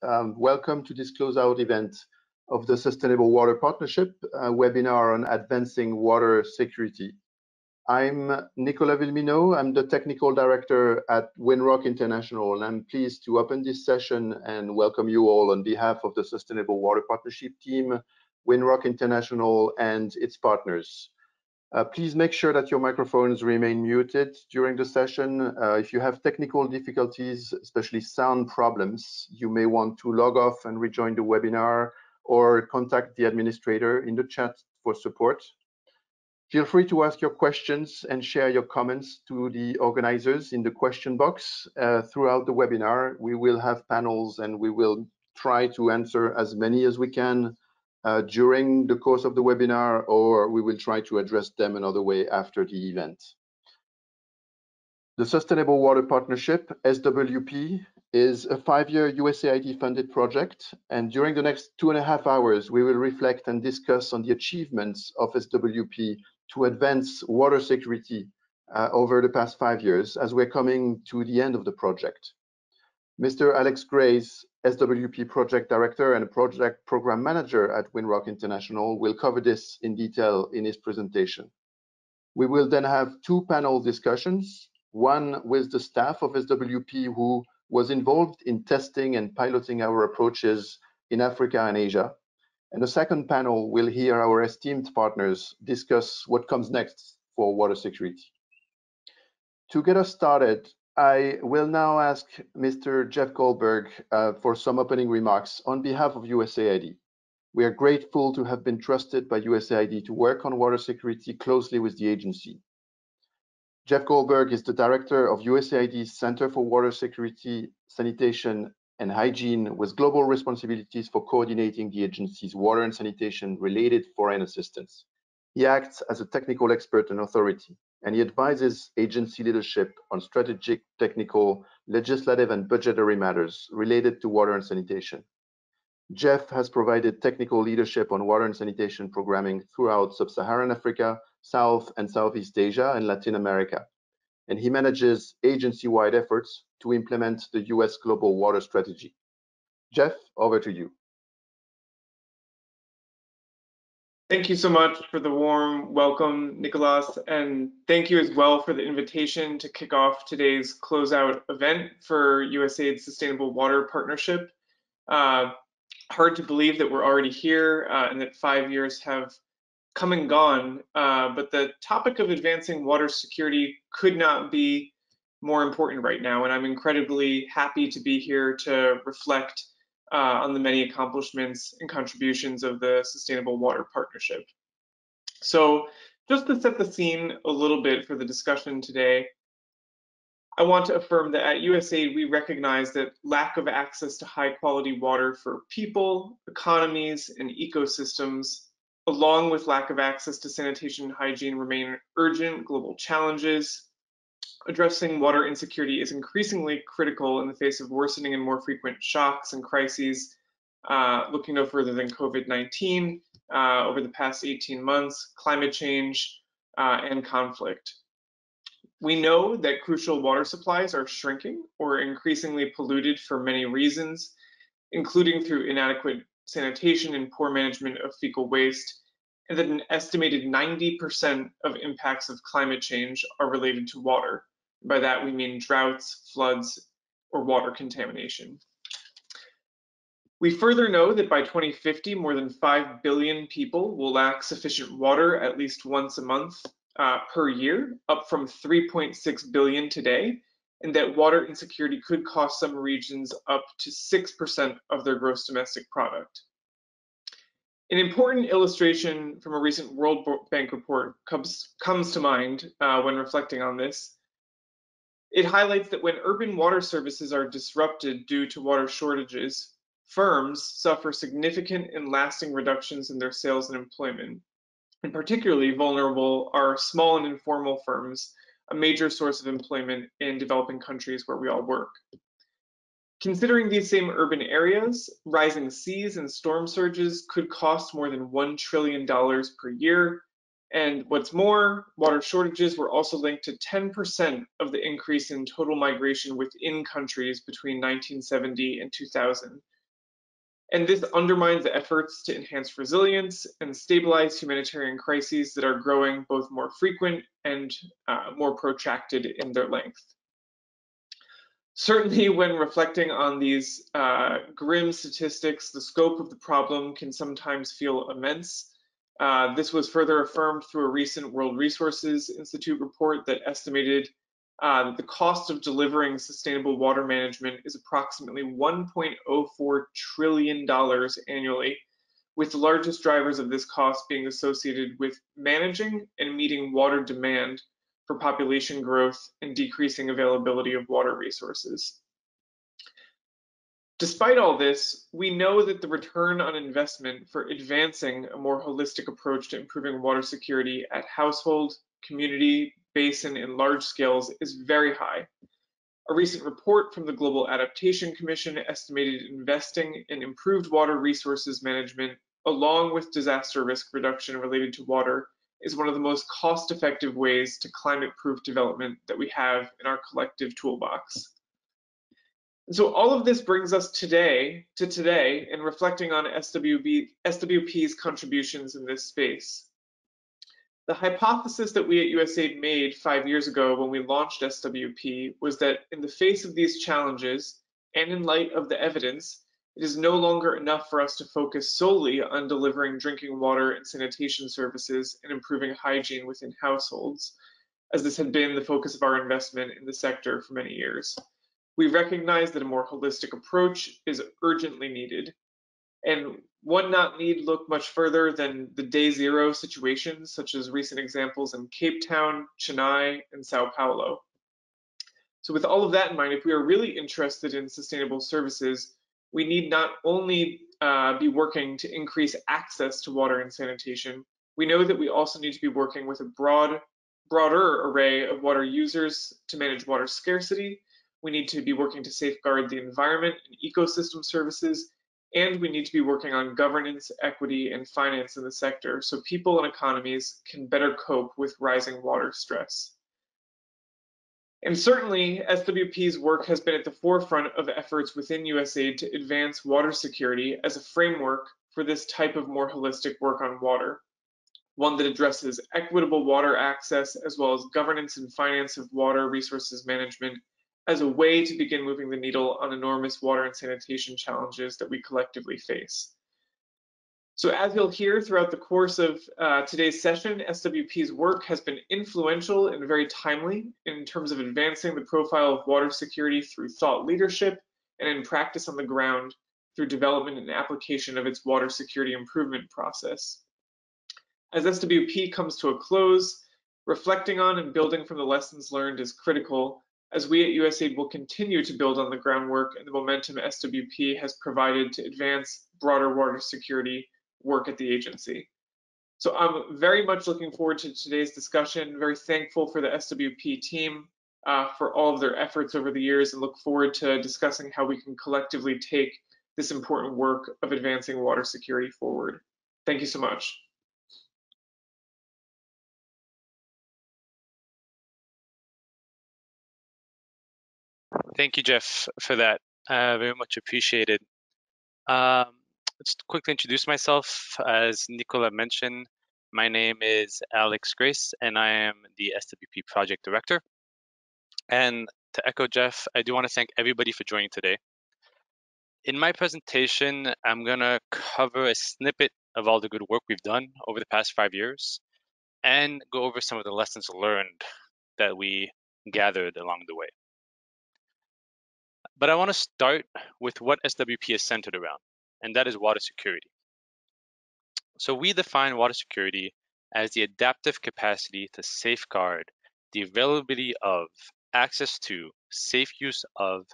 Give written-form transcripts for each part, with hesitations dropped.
Welcome to this closeout event of the Sustainable Water Partnership webinar on advancing water security. I'm Nicolas Villemino. I'm the Technical Director at Winrock International, and I'm pleased to open this session and welcome you all on behalf of the Sustainable Water Partnership team, Winrock International, and its partners. Please make sure that your microphones remain muted during the session. If you have technical difficulties, especially sound problems, you may want to log off and rejoin the webinar or contact the administrator in the chat for support. Feel free to ask your questions and share your comments to the organizers in the question box throughout the webinar. We will have panels and we will try to answer as many as we can during the course of the webinar, or we will try to address them another way after the event. The Sustainable Water Partnership, SWP, is a 5-year USAID funded project, and during the next 2.5 hours, we will reflect and discuss on the achievements of SWP to advance water security over the past 5 years as we're coming to the end of the project. Mr. Alex Grace, SWP Project Director and Project Program Manager at Winrock International, will cover this in detail in his presentation. We will then have 2 panel discussions, one with the staff of SWP who was involved in testing and piloting our approaches in Africa and Asia. And the second panel will hear our esteemed partners discuss what comes next for water security. To get us started, I will now ask Mr. Jeff Goldberg for some opening remarks on behalf of USAID. We are grateful to have been trusted by USAID to work on water security closely with the agency. Jeff Goldberg is the director of USAID's Center for Water Security, Sanitation and Hygiene, with global responsibilities for coordinating the agency's water and sanitation related foreign assistance. He acts as a technical expert and authority, and he advises agency leadership on strategic, technical, legislative, and budgetary matters related to water and sanitation. Jeff has provided technical leadership on water and sanitation programming throughout Sub-Saharan Africa, South and Southeast Asia, and Latin America. And he manages agency-wide efforts to implement the US Global Water Strategy. Jeff, over to you. Thank you so much for the warm welcome, Nicolas, and thank you as well for the invitation to kick off today's closeout event for USAID's Sustainable Water Partnership. Hard to believe that we're already here and that 5 years have come and gone, but the topic of advancing water security could not be more important right now, and I'm incredibly happy to be here to reflect on the many accomplishments and contributions of the Sustainable Water Partnership. So just to set the scene a little bit for the discussion today, I want to affirm that at USAID, we recognize that lack of access to high quality water for people, economies, and ecosystems, along with lack of access to sanitation and hygiene, remain urgent global challenges. Addressing water insecurity is increasingly critical in the face of worsening and more frequent shocks and crises, looking no further than COVID-19 over the past 18 months, climate change, and conflict. We know that crucial water supplies are shrinking or increasingly polluted for many reasons, including through inadequate sanitation and poor management of fecal waste, and that an estimated 90% of impacts of climate change are related to water. By that, we mean droughts, floods, or water contamination. We further know that by 2050, more than 5 billion people will lack sufficient water at least once a month per year, up from 3.6 billion today, and that water insecurity could cost some regions up to 6% of their gross domestic product. An important illustration from a recent World Bank report comes to mind when reflecting on this. It highlights that when urban water services are disrupted due to water shortages, firms suffer significant and lasting reductions in their sales and employment. And particularly vulnerable are small and informal firms, a major source of employment in developing countries where we all work. Considering these same urban areas, rising seas and storm surges could cost more than $1 trillion per year. And what's more, water shortages were also linked to 10% of the increase in total migration within countries between 1970 and 2000, And this undermines the efforts to enhance resilience and stabilize humanitarian crises that are growing both more frequent and more protracted in their length. Certainly, when reflecting on these grim statistics, the scope of the problem can sometimes feel immense. This was further affirmed through a recent World Resources Institute report that estimated that the cost of delivering sustainable water management is approximately $1.04 trillion annually, with the largest drivers of this cost being associated with managing and meeting water demand for population growth and decreasing availability of water resources. Despite all this, we know that the return on investment for advancing a more holistic approach to improving water security at household, community, basin, and large scales is very high. A recent report from the Global Adaptation Commission estimated investing in improved water resources management, along with disaster risk reduction related to water, is one of the most cost-effective ways to climate-proof development that we have in our collective toolbox. And so all of this brings us today in reflecting on SWP's contributions in this space. The hypothesis that we at USAID made 5 years ago when we launched SWP was that in the face of these challenges, and in light of the evidence, it is no longer enough for us to focus solely on delivering drinking water and sanitation services and improving hygiene within households, as this had been the focus of our investment in the sector for many years. We recognize that a more holistic approach is urgently needed, and one not need look much further than the day zero situations, such as recent examples in Cape Town, Chennai, and Sao Paulo. So with all of that in mind, if we are really interested in sustainable services, we need not only be working to increase access to water and sanitation, we know that we also need to be working with a broader array of water users to manage water scarcity. We need to be working to safeguard the environment and ecosystem services, and we need to be working on governance, equity, and finance in the sector so people and economies can better cope with rising water stress. And certainly, SWP's work has been at the forefront of efforts within USAID to advance water security as a framework for this type of more holistic work on water, one that addresses equitable water access as well as governance and finance of water resources management as a way to begin moving the needle on enormous water and sanitation challenges that we collectively face. So as you'll hear throughout the course of today's session, SWP's work has been influential and very timely in terms of advancing the profile of water security through thought leadership and in practice on the ground through development and application of its water security improvement process. As SWP comes to a close, reflecting on and building from the lessons learned is critical, as we at USAID will continue to build on the groundwork and the momentum SWP has provided to advance broader water security work at the agency. So I'm very much looking forward to today's discussion, very thankful for the SWP team for all of their efforts over the years, and look forward to discussing how we can collectively take this important work of advancing water security forward. Thank you so much. Thank you, Jeff, for that. Very much appreciated. Just to quickly introduce myself. As Nicola mentioned, my name is Alex Grace, and I am the SWP Project Director. And to echo Jeff, I do want to thank everybody for joining today. In my presentation, I'm going to cover a snippet of all the good work we've done over the past 5 years and go over some of the lessons learned that we gathered along the way. But I want to start with what SWP is centered around, and that is water security. So we define water security as the adaptive capacity to safeguard the availability of, access to, safe use of,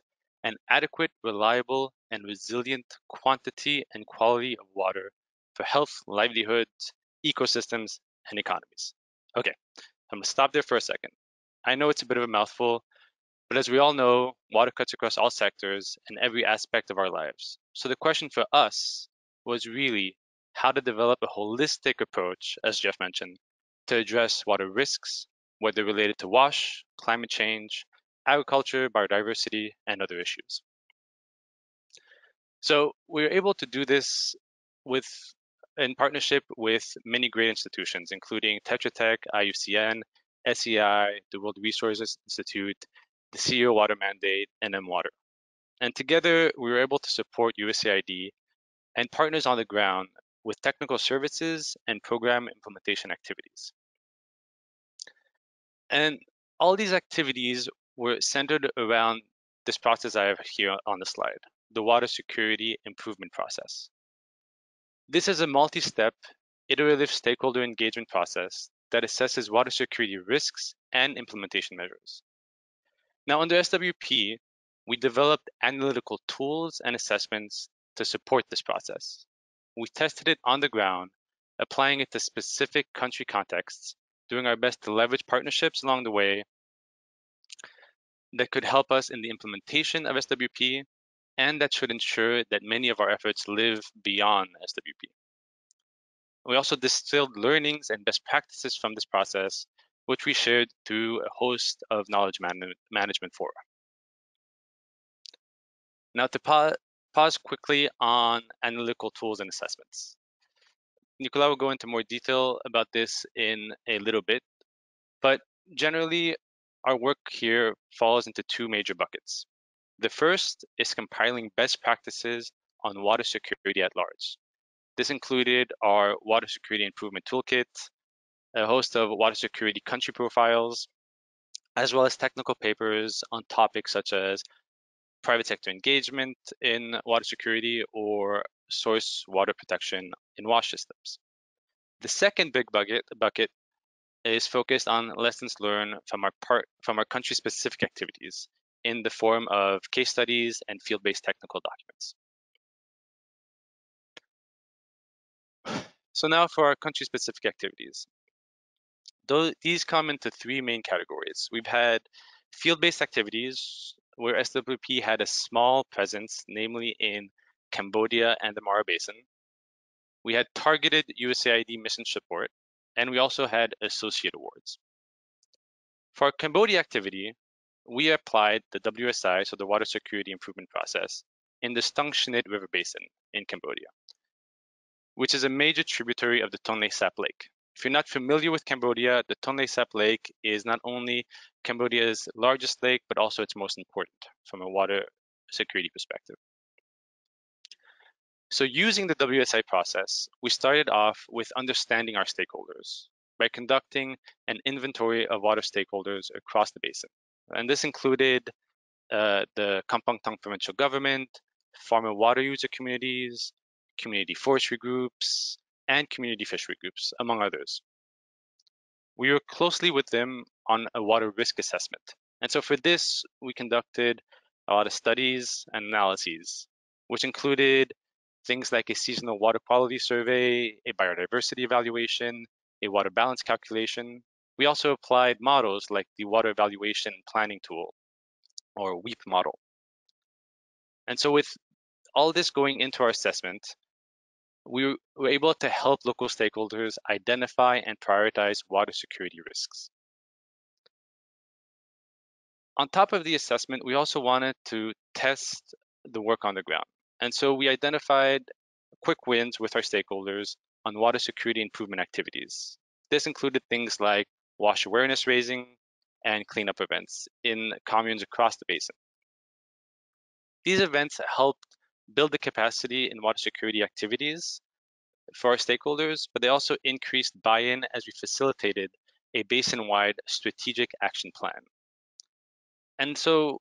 an adequate, reliable, and resilient quantity and quality of water for health, livelihoods, ecosystems, and economies. Okay, I'm gonna stop there for a second. I know it's a bit of a mouthful, but as we all know, water cuts across all sectors and every aspect of our lives. So the question for us was really how to develop a holistic approach, as Jeff mentioned, to address water risks, whether related to WASH, climate change, agriculture, biodiversity, and other issues. So we were able to do this in partnership with many great institutions, including Tetra Tech, IUCN, SEI, the World Resources Institute, the CEO Water Mandate, and M-Water. And together, we were able to support USAID and partners on the ground with technical services and program implementation activities. And all these activities were centered around this process I have here on the slide, the water security improvement process. This is a multi-step, iterative stakeholder engagement process that assesses water security risks and implementation measures. Now, under SWP, we developed analytical tools and assessments to support this process. We tested it on the ground, applying it to specific country contexts, doing our best to leverage partnerships along the way that could help us in the implementation of SWP, and that should ensure that many of our efforts live beyond SWP. We also distilled learnings and best practices from this process, which we shared through a host of knowledge management fora. Now, to pause quickly on analytical tools and assessments. Nicolas will go into more detail about this in a little bit, but generally, our work here falls into two major buckets. The first is compiling best practices on water security at large. This included our Water Security Improvement Toolkit, a host of water security country profiles, as well as technical papers on topics such as private sector engagement in water security or source water protection in wash systems. The second big bucket is focused on lessons learned from our country-specific activities in the form of case studies and field-based technical documents. So now for our country-specific activities. These come into three main categories. We've had field-based activities where SWP had a small presence, namely in Cambodia and the Mara Basin. We had targeted USAID mission support, and we also had associate awards. For our Cambodia activity, we applied the WSI, so the Water Security Improvement Process, in the Stung Shinit River Basin in Cambodia, which is a major tributary of the Tonle Sap Lake. If you're not familiar with Cambodia, the Tonle Sap Lake is not only Cambodia's largest lake, but also its most important from a water security perspective. So using the WSI process, we started off with understanding our stakeholders by conducting an inventory of water stakeholders across the basin. And this included the Kampong Thong provincial government, farmer water user communities, community forestry groups, and community fishery groups, among others. We worked closely with them on a water risk assessment. And so for this, we conducted a lot of studies and analyses, which included things like a seasonal water quality survey, a biodiversity evaluation, a water balance calculation. We also applied models like the Water Evaluation Planning Tool, or WEAP model. And so with all this going into our assessment, we were able to help local stakeholders identify and prioritize water security risks. On top of the assessment, we also wanted to test the work on the ground. And so we identified quick wins with our stakeholders on water security improvement activities. This included things like wash awareness raising and cleanup events in communes across the basin. These events helped build the capacity in water security activities for our stakeholders, but they also increased buy-in as we facilitated a basin-wide strategic action plan. And so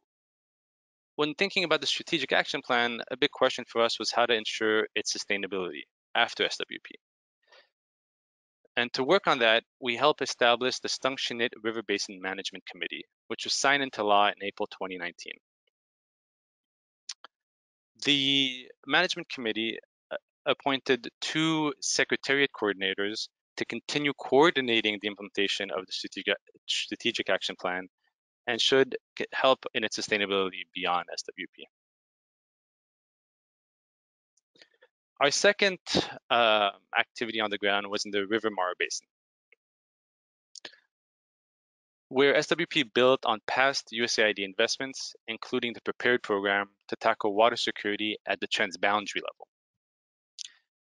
when thinking about the strategic action plan, a big question for us was how to ensure its sustainability after SWP. And to work on that, we helped establish the Stung Shinit River Basin Management Committee, which was signed into law in April 2019. The management committee appointed 2 secretariat coordinators to continue coordinating the implementation of the strategic action plan and should help in its sustainability beyond SWP. Our second activity on the ground was in the River Mara Basin. where SWP built on past USAID investments, including the Prepared program to tackle water security at the transboundary level.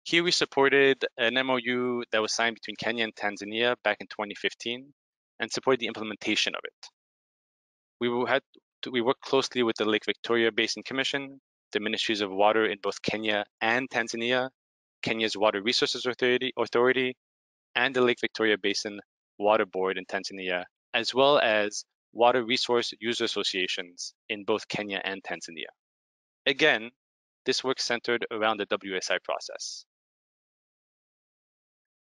Here we supported an MOU that was signed between Kenya and Tanzania back in 2015 and supported the implementation of it. We worked closely with the Lake Victoria Basin Commission, the Ministries of Water in both Kenya and Tanzania, Kenya's Water Resources Authority, and the Lake Victoria Basin Water Board in Tanzania, as well as water resource user associations in both Kenya and Tanzania. Again, this work centered around the WSI process.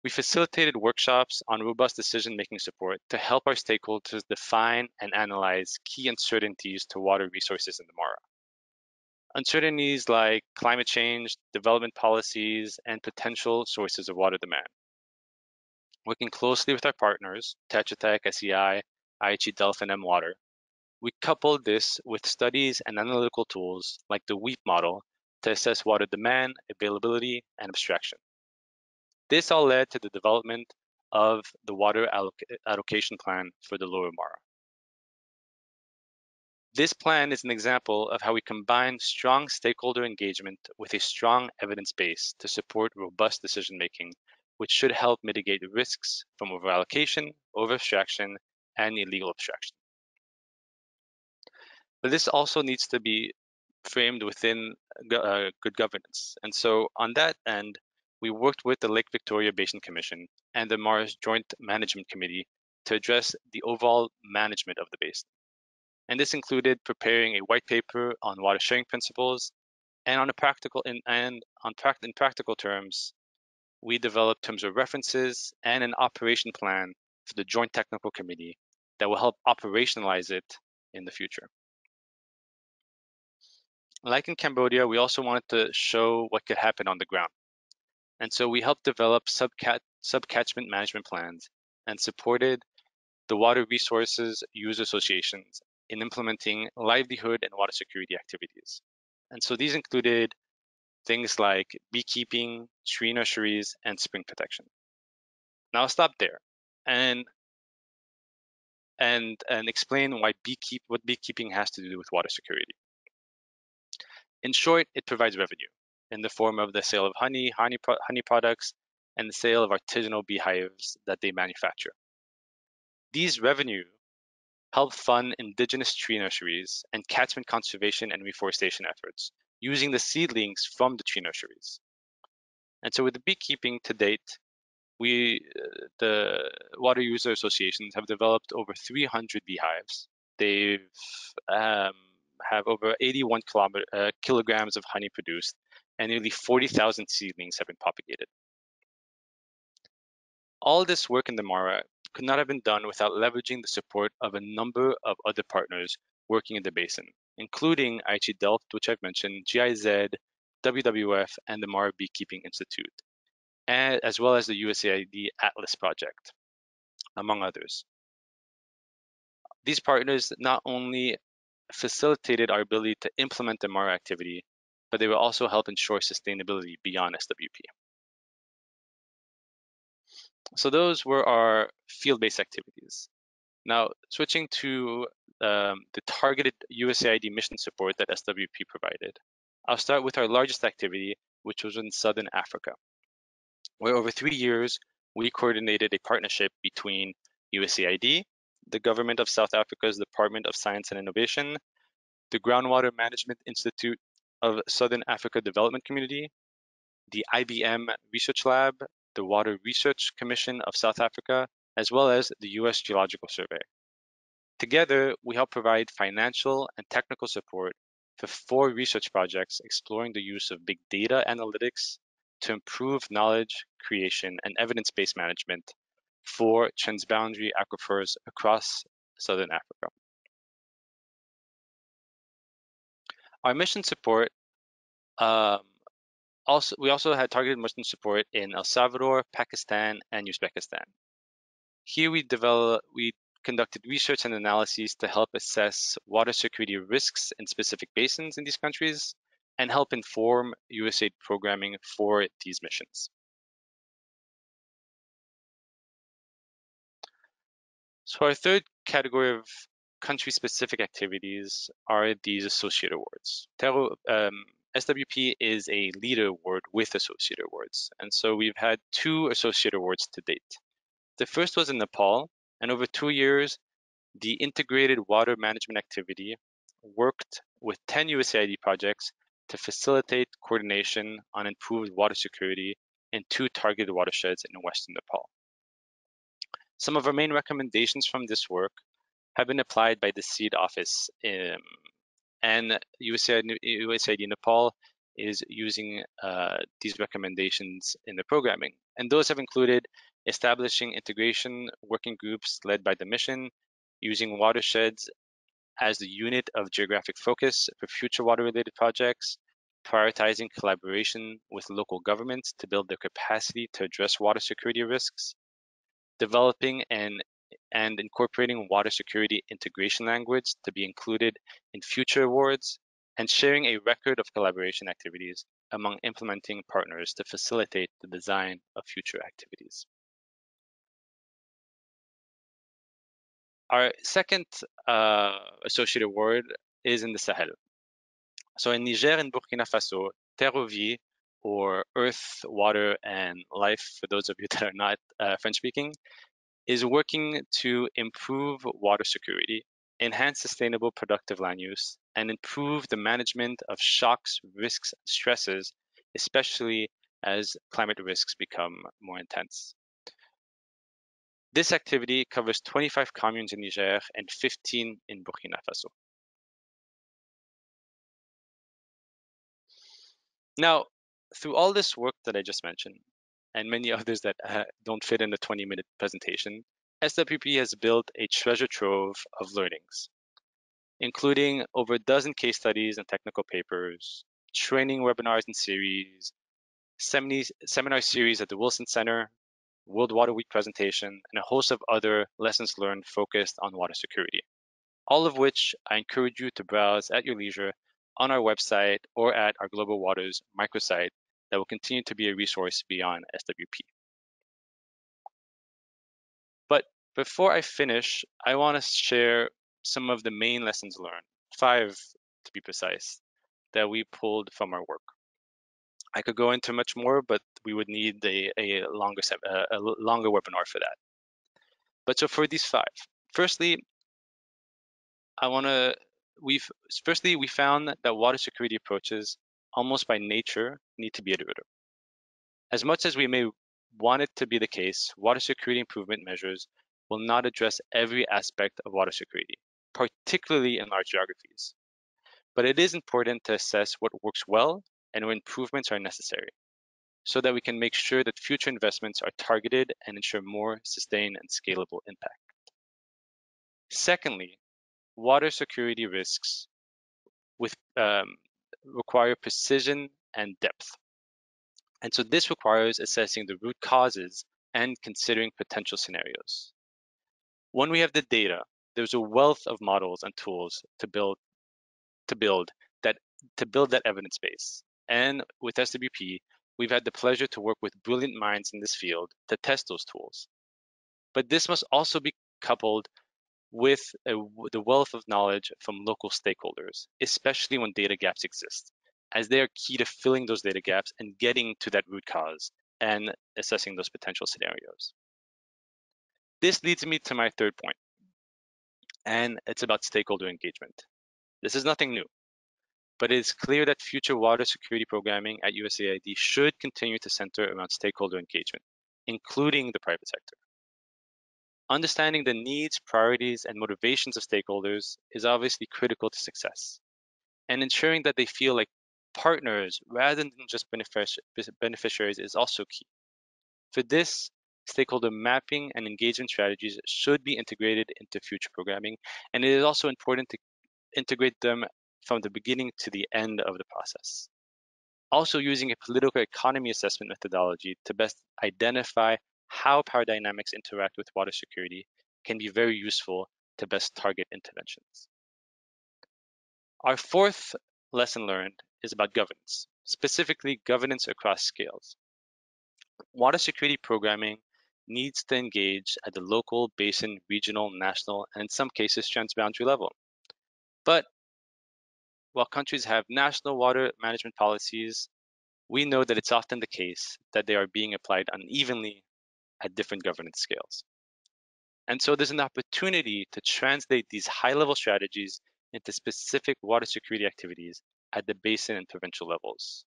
We facilitated workshops on robust decision-making support to help our stakeholders define and analyze key uncertainties to water resources in the Mara. Uncertainties like climate change, development policies, and potential sources of water demand. Working closely with our partners, Tetra Tech, SEI, IHE Delft, and M-Water, we coupled this with studies and analytical tools like the WEAP model to assess water demand, availability, and abstraction. This all led to the development of the water allocation plan for the Lower Mara. This plan is an example of how we combine strong stakeholder engagement with a strong evidence base to support robust decision-making, which should help mitigate risks from overallocation, over-abstraction, and illegal abstraction. But this also needs to be framed within good governance. And so on that end, we worked with the Lake Victoria Basin Commission and the Mara's Joint Management Committee to address the overall management of the basin. And this included preparing a white paper on water sharing principles, and in practical terms, we developed terms of references and an operation plan for the Joint Technical Committee that will help operationalize it in the future. Like in Cambodia, we also wanted to show what could happen on the ground. And so we helped develop sub-catchment management plans and supported the water resources user associations in implementing livelihood and water security activities. And so these included things like beekeeping, tree nurseries, and spring protection. Now I'll stop there and explain why what beekeeping has to do with water security. In short, it provides revenue in the form of the sale of honey products, and the sale of artisanal beehives that they manufacture. These revenue help fund indigenous tree nurseries and catchment conservation and reforestation efforts using the seedlings from the tree nurseries. And so with the beekeeping to date, the water user associations have developed over 300 beehives. They've have over 81 kilograms of honey produced, and nearly 40,000 seedlings have been propagated. All this work in the Mara could not have been done without leveraging the support of a number of other partners working in the basin, including IHE Delft, which I've mentioned, GIZ, WWF, and the Mara Beekeeping Institute, as well as the USAID Atlas Project, among others. These partners not only facilitated our ability to implement the Mara activity, but they will also help ensure sustainability beyond SWP. So those were our field-based activities. Now, switching to the targeted USAID mission support that SWP provided, I'll start with our largest activity, which was in Southern Africa, where over 3 years, we coordinated a partnership between USAID, the government of South Africa's Department of Science and Innovation, the Groundwater Management Institute of Southern Africa Development Community, the IBM Research Lab, the Water Research Commission of South Africa, as well as the US Geological Survey. Together, we help provide financial and technical support for 4 research projects exploring the use of big data analytics to improve knowledge creation and evidence-based management for transboundary aquifers across Southern Africa. Our mission support we also had targeted mission support in El Salvador, Pakistan, and Uzbekistan. Here we conducted research and analyses to help assess water security risks in specific basins in these countries and help inform USAID programming for these missions. So our third category of country-specific activities are these associate awards. SWP is a leader award with associate awards, and so we've had 2 associate awards to date. The first was in Nepal, and over 2 years, the integrated water management activity worked with 10 USAID projects to facilitate coordination on improved water security in 2 targeted watersheds in western Nepal. Some of our main recommendations from this work have been applied by the SEED office, and USAID Nepal is using these recommendations in the programming. And those have included establishing integration working groups led by the mission, using watersheds as the unit of geographic focus for future water-related projects, prioritizing collaboration with local governments to build their capacity to address water security risks, developing and incorporating water security integration language to be included in future awards, and sharing a record of collaboration activities among implementing partners to facilitate the design of future activities. Our second associate award is in the Sahel. So in Niger and Burkina Faso, Terre ou Vie, or Earth, Water, and Life, for those of you that are not French-speaking, is working to improve water security, enhance sustainable productive land use, and improve the management of shocks, risks, and stresses, especially as climate risks become more intense. This activity covers 25 communes in Niger and 15 in Burkina Faso. Now, through all this work that I just mentioned, and many others that don't fit in a 20-minute presentation, SWP has built a treasure trove of learnings, including over a dozen case studies and technical papers, training webinars and series, seminar series at the Wilson Center, World Water Week presentation, and a host of other lessons learned focused on water security, all of which I encourage you to browse at your leisure on our website or at our Global Waters microsite that will continue to be a resource beyond SWP. But before I finish, I want to share some of the main lessons learned, 5 to be precise, that we pulled from our work. I could go into much more, but we would need a longer webinar for that. But so for these 5, firstly, we found that water security approaches, almost by nature, need to be iterative. As much as we may want it to be the case, water security improvement measures will not address every aspect of water security, particularly in large geographies. But it is important to assess what works well and where improvements are necessary, so that we can make sure that future investments are targeted and ensure more sustained and scalable impact. Secondly, water security risks require precision and depth. And so this requires assessing the root causes and considering potential scenarios. When we have the data, there's a wealth of models and tools to build that evidence base. And with SWP, we've had the pleasure to work with brilliant minds in this field to test those tools. But this must also be coupled with the wealth of knowledge from local stakeholders, especially when data gaps exist, as they are key to filling those data gaps and getting to that root cause and assessing those potential scenarios. This leads me to my third point, and it's about stakeholder engagement. This is nothing new, but it is clear that future water security programming at USAID should continue to center around stakeholder engagement, including the private sector. Understanding the needs, priorities, and motivations of stakeholders is obviously critical to success, and ensuring that they feel like partners rather than just beneficiaries is also key. For this, stakeholder mapping and engagement strategies should be integrated into future programming, and it is also important to integrate them from the beginning to the end of the process. Also, using a political economy assessment methodology to best identify how power dynamics interact with water security can be very useful to best target interventions. Our fourth lesson learned is about governance, specifically governance across scales. Water security programming needs to engage at the local, basin, regional, national, and in some cases transboundary level. But while countries have national water management policies, we know that it's often the case that they are being applied unevenly at different governance scales. And so there's an opportunity to translate these high-level strategies into specific water security activities at the basin and provincial levels.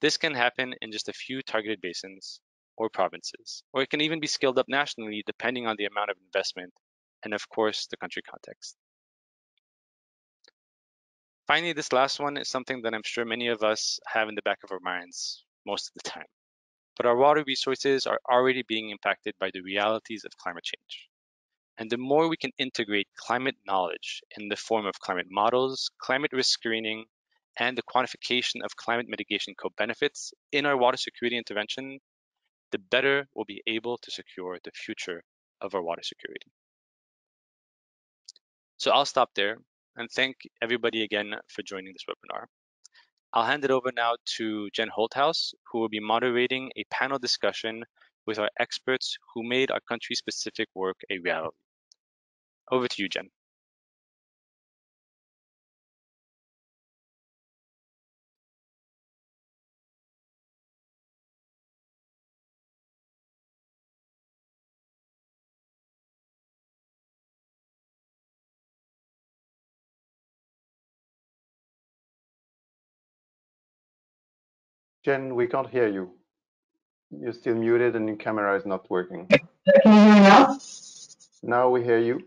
This can happen in just a few targeted basins or provinces, or it can even be scaled up nationally depending on the amount of investment and, of course, the country context. Finally, this last one is something that I'm sure many of us have in the back of our minds most of the time. But our water resources are already being impacted by the realities of climate change. And the more we can integrate climate knowledge in the form of climate models, climate risk screening, and the quantification of climate mitigation co-benefits in our water security intervention, the better we'll be able to secure the future of our water security. So I'll stop there and thank everybody again for joining this webinar. I'll hand it over now to Jen Holthaus, who will be moderating a panel discussion with our experts who made our country-specific work a reality. Over to you, Jen. Jen, we can't hear you. You're still muted and your camera is not working. Can you hear me now? Now we hear you.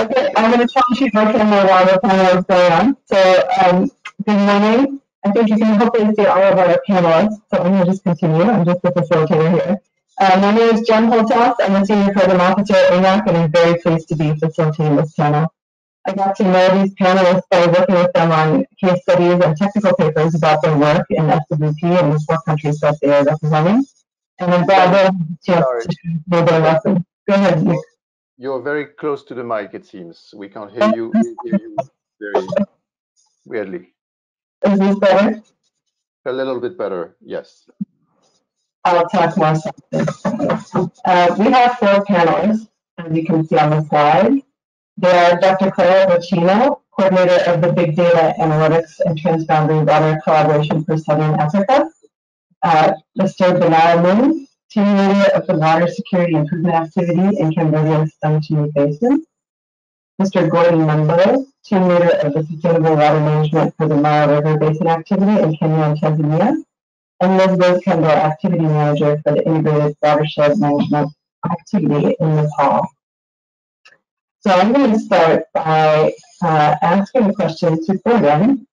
Okay, I'm going to try and keep my camera while the panel is going on. So, good morning. I think you can hopefully see all of our panelists. So I'm going to just continue. I'm just the facilitator here. My name is Jen Holthaus. I'm a senior program officer at ANAC, and I'm very pleased to be facilitating this panel. I got to know these panelists by working with them on case studies and technical papers about their work in SWP and the 4 countries that they are representing. And I'm glad they have a chance to share their lesson. Go ahead, Nick. You're very close to the mic, it seems. We can't hear you. We hear you very weirdly. Is this better? A little bit better, yes. I'll talk more softly. We have 4 panelists, as you can see on the slide. They are Dr. Clara Bocchino, coordinator of the Big Data Analytics and Transboundary Water Collaboration for Southern Africa. Mr. Benal Moon, team leader of the Water Security Improvement Activity in Cambodia's Sangchini Basin. Mr. Gordon Mambo, team leader of the Sustainable Water Management for the Mara River Basin Activity in Kenya and Tanzania. And Liz Kendall, activity manager for the Integrated Watershed Management Activity in Nepal. So I'm going to start by asking a question to Gordon.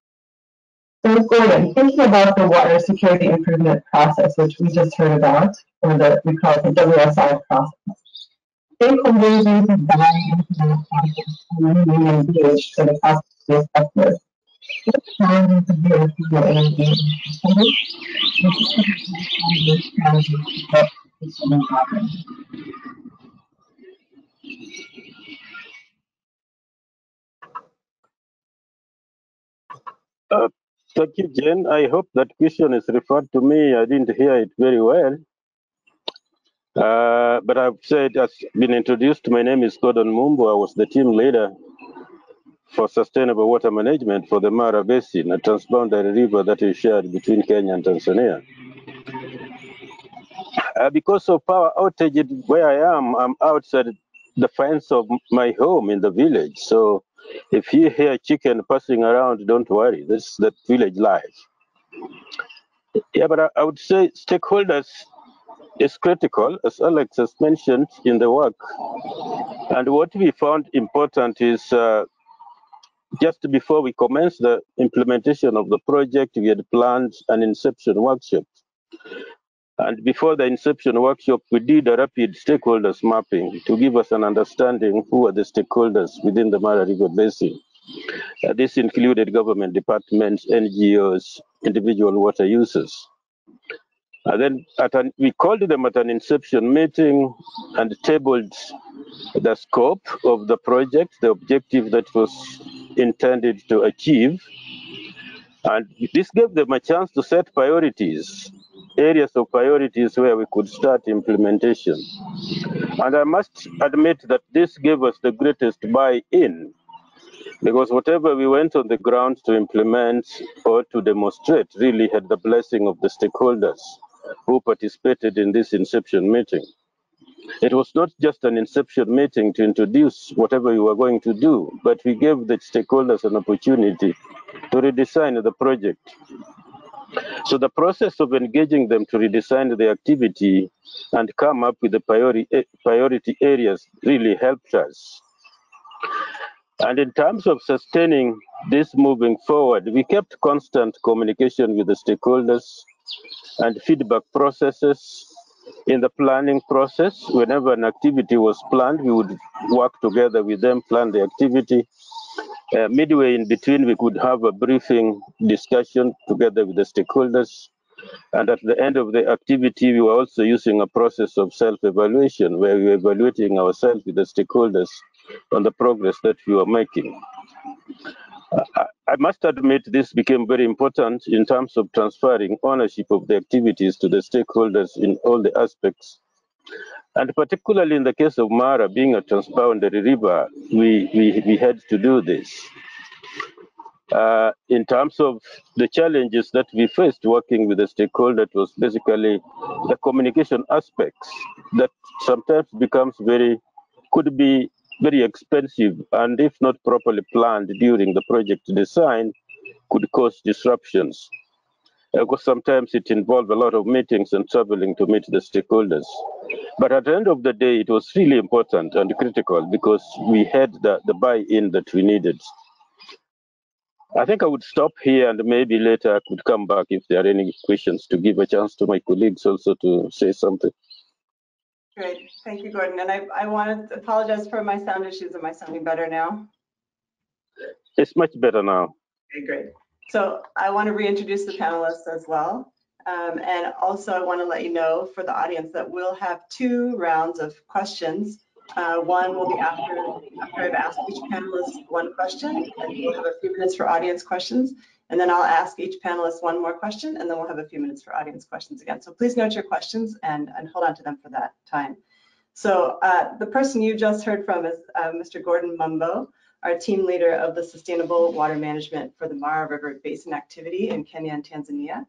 So Gordon, thinking about the water security improvement process, which we just heard about, or we call it the WSI process, stakeholders need to buy into the process and remain engaged for the process to be effective. What challenges do you feel in engaging stakeholders? Thank you, Jen. I hope that question is referred to me. I didn't hear it very well. But I've said, as been introduced, my name is Gordon Mumbo. I was the team leader for sustainable water management for the Mara Basin, a transboundary river that is shared between Kenya and Tanzania. Because of power outage where I am, I'm outside the fence of my home in the village. So if you hear chicken passing around, don't worry. That's the village life. Yeah, but I would say stakeholders is critical, as Alex has mentioned in the work. And what we found important is just before we commenced the implementation of the project, we had planned an inception workshop. And before the inception workshop, we did a rapid stakeholders mapping to give us an understanding who are the stakeholders within the Mara River Basin. This included government departments, NGOs, individual water users. And then we called them at an inception meeting and tabled the scope of the project, the objective that was intended to achieve. And this gave them a chance to set priorities areas of priorities where we could start implementation. And I must admit that this gave us the greatest buy-in, because whatever we went on the ground to implement or to demonstrate really had the blessing of the stakeholders who participated in this inception meeting. It was not just an inception meeting to introduce whatever you were going to do, but we gave the stakeholders an opportunity to redesign the project. So the process of engaging them to redesign the activity and come up with the priority areas really helped us. And in terms of sustaining this moving forward, we kept constant communication with the stakeholders and feedback processes. In the planning process, whenever an activity was planned, we would work together with them, plan the activity. Midway in between, we could have a briefing discussion together with the stakeholders. And at the end of the activity, we were also using a process of self-evaluation, where we were evaluating ourselves with the stakeholders on the progress that we were making. I must admit this became very important in terms of transferring ownership of the activities to the stakeholders in all the aspects. And particularly in the case of Mara being a transboundary river, we had to do this. In terms of the challenges that we faced working with the stakeholders, it was basically the communication aspects that sometimes could be very expensive, and if not properly planned during the project design, could cause disruptions. Because sometimes it involved a lot of meetings and traveling to meet the stakeholders. But at the end of the day, it was really important and critical because we had the buy-in that we needed. I think I would stop here, and maybe later I could come back if there are any questions, to give a chance to my colleagues also to say something. Great, thank you, Gordon. And I want to apologize for my sound issues. Am I sounding better now? It's much better now. Okay, great. So I want to reintroduce the panelists as well. And also I want to let you know for the audience that we'll have 2 rounds of questions. One will be after I've asked each panelist 1 question, and we'll have a few minutes for audience questions. And then I'll ask each panelist 1 more question, and then we'll have a few minutes for audience questions again. So please note your questions and hold on to them for that time. So the person you just heard from is Mr. Gordon Mumbo, our team leader of the Sustainable Water Management for the Mara River Basin activity in Kenya and Tanzania.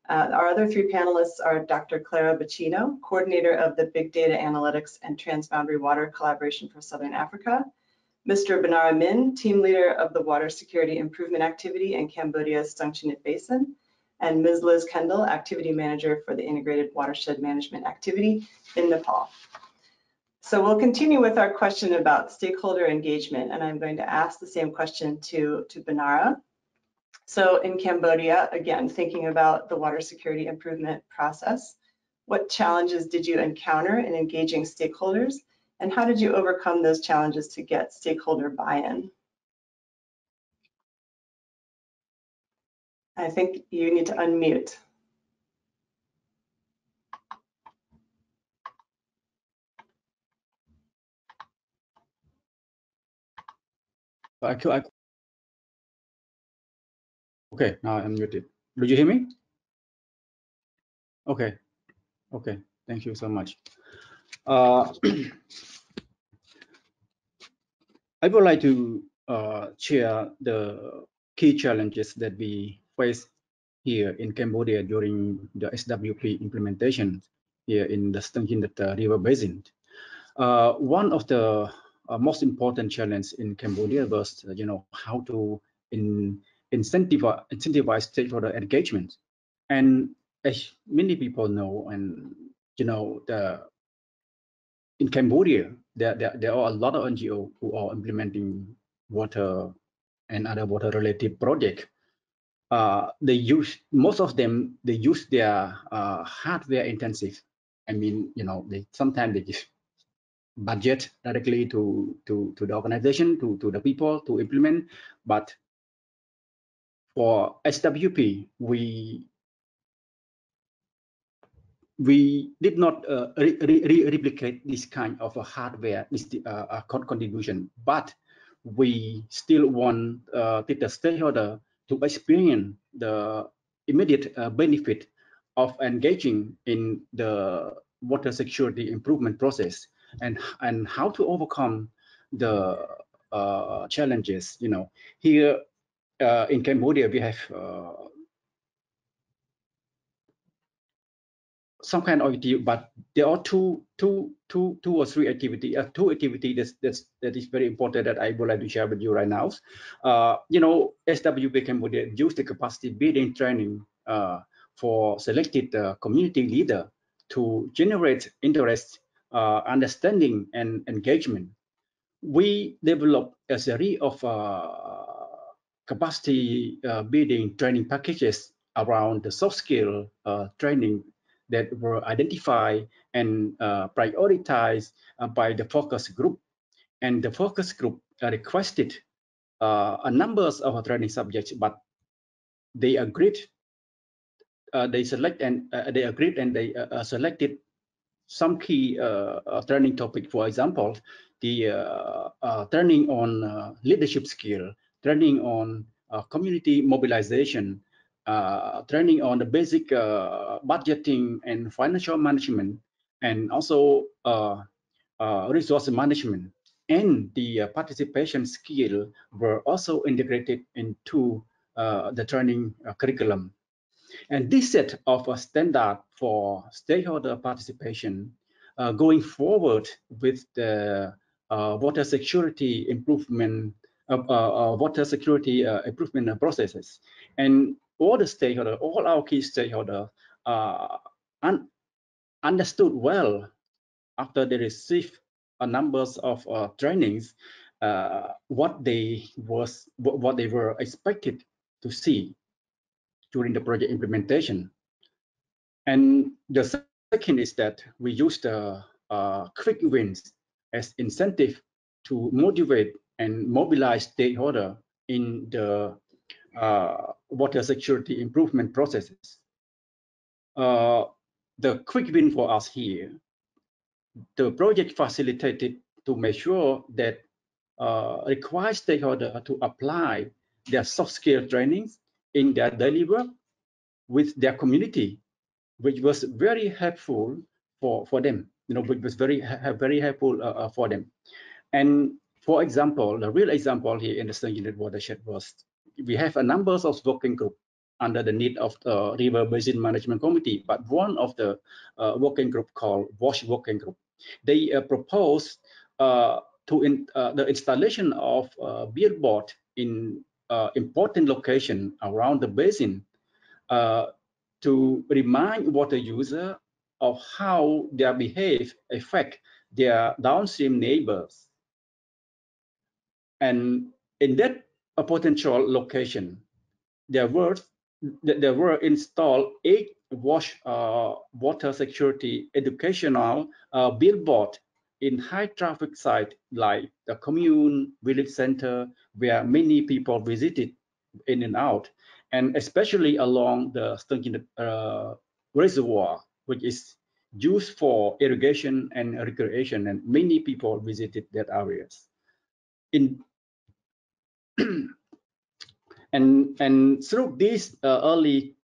Our other 3 panelists are Dr. Clara Bacino, coordinator of the Big Data Analytics and Transboundary Water Collaboration for Southern Africa, Mr. Banara Min, team leader of the Water Security Improvement Activity in Cambodia's Sangchinit Basin, and Ms. Liz Kendall, activity manager for the Integrated Watershed Management Activity in Nepal. So we'll continue with our question about stakeholder engagement, and I'm going to ask the same question to Banara. So in Cambodia, again, thinking about the water security improvement process, what challenges did you encounter in engaging stakeholders, and how did you overcome those challenges to get stakeholder buy-in? I think you need to unmute. Okay, now I'm muted. Do you hear me? Okay, okay, thank you so much. I would like to share the key challenges that we face here in Cambodia during the SWP implementation here in the Sangchinit River Basin. One of the most important challenges in Cambodia was, how to incentivize stakeholder engagement. And as many people know, and in Cambodia, there are a lot of NGOs who are implementing water and other water-related projects. Most of them use their hardware intensive. I mean, sometimes they just budget directly to the organization, to the people to implement. But for SWP, we did not replicate this kind of a hardware contribution, but we still want the stakeholder to experience the immediate benefit of engaging in the water security improvement process, and how to overcome the challenges. Here in Cambodia, we have some kind of activity, but there are two or three activity, two activities that is very important that I would like to share with you right now. SWP Cambodia use the capacity building training for selected community leader to generate interest, understanding, and engagement. We developed a series of capacity building training packages around the soft skill training that were identified and prioritized by the focus group. And the focus group requested a number of training subjects, but they agreed. They agreed and they selected some key training topic. For example, the training on leadership skill, training on community mobilization, training on the basic budgeting and financial management, and also resource management. And the participation skill were also integrated into the training curriculum. And this set of a standard for stakeholder participation going forward with the water security improvement processes. And all the stakeholders, all our key stakeholders understood well after they received a numbers of trainings what they were expected to see during the project implementation. And the second is that we use the quick wins as incentive to motivate and mobilize stakeholders in the water security improvement processes. The quick win for us here, the project facilitated to make sure that requires stakeholders to apply their soft skill trainings in their daily work with their community, which was very helpful for them. Which was very helpful for them. And for example, the real example here in the Stung Unit watershed was we have a number of working group under the need of the River Basin Management Committee, but one of the working group called WASH Working Group, they proposed the installation of billboard in important location around the basin to remind water user of how their behavior affect their downstream neighbors. And in that potential location, there were installed 8 water security educational billboard in high traffic site like the commune, village center, where many people visited in and out, and especially along the Stung Unit reservoir, which is used for irrigation and recreation, and many people visited that areas. And through these early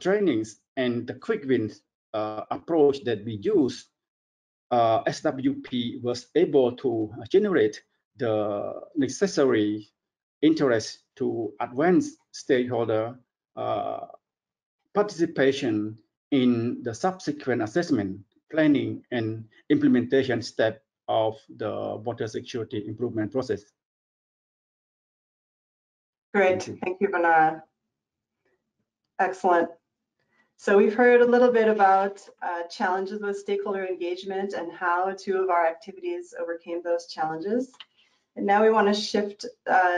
trainings and the quick wins approach that we use, SWP was able to generate the necessary interest to advance stakeholder participation in the subsequent assessment, planning, and implementation step of the water security improvement process. Great, thank you, Bernard. Excellent. So we've heard a little bit about challenges with stakeholder engagement and how 2 of our activities overcame those challenges. And now we want to shift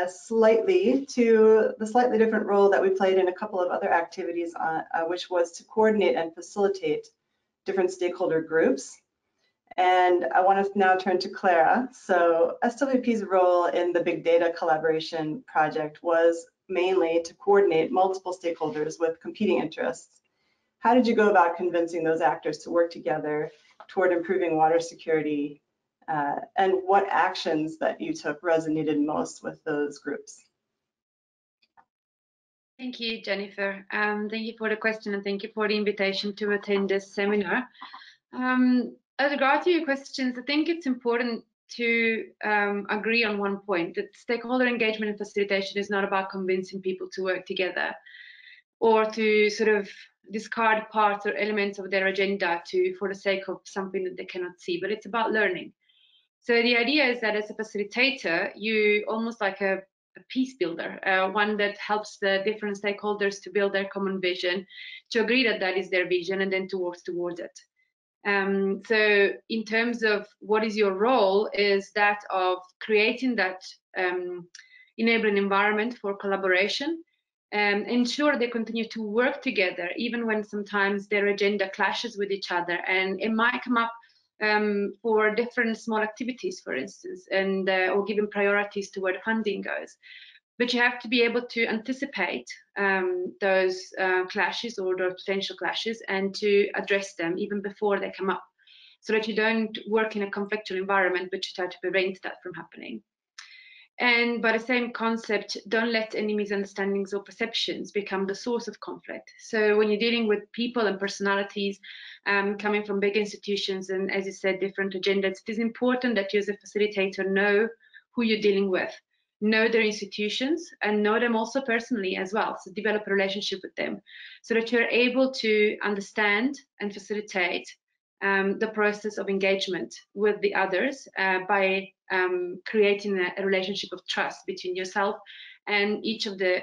slightly to the slightly different role that we played in a couple of other activities, which was to coordinate and facilitate different stakeholder groups. And I want to now turn to Clara. So SWP's role in the Big Data Collaboration Project was mainly to coordinate multiple stakeholders with competing interests. How did you go about convincing those actors to work together toward improving water security, and what actions that you took resonated most with those groups? Thank you, Jennifer. Thank you for the question and thank you for the invitation to attend this seminar. As regard to your questions, I think it's important to agree on one point, that stakeholder engagement and facilitation is not about convincing people to work together or to sort of discard parts or elements of their agenda for the sake of something that they cannot see, but it's about learning. So the idea is that as a facilitator, you almost like a peace builder, one that helps the different stakeholders to build their common vision, to agree that that is their vision, and then to work towards it. So in terms of what is your role, is that of creating that enabling environment for collaboration, and ensure they continue to work together, even when sometimes their agenda clashes with each other, and it might come up for different small activities, for instance, and or giving priorities to where the funding goes. But you have to be able to anticipate those clashes or those potential clashes and to address them even before they come up, so that you don't work in a conflictual environment, but you try to prevent that from happening. And by the same concept, don't let any misunderstandings or perceptions become the source of conflict. So when you're dealing with people and personalities coming from big institutions and, as you said, different agendas, it is important that you as a facilitator know who you're dealing with, know their institutions, and know them also personally as well. So develop a relationship with them so that you're able to understand and facilitate the process of engagement with the others by creating a relationship of trust between yourself and each of the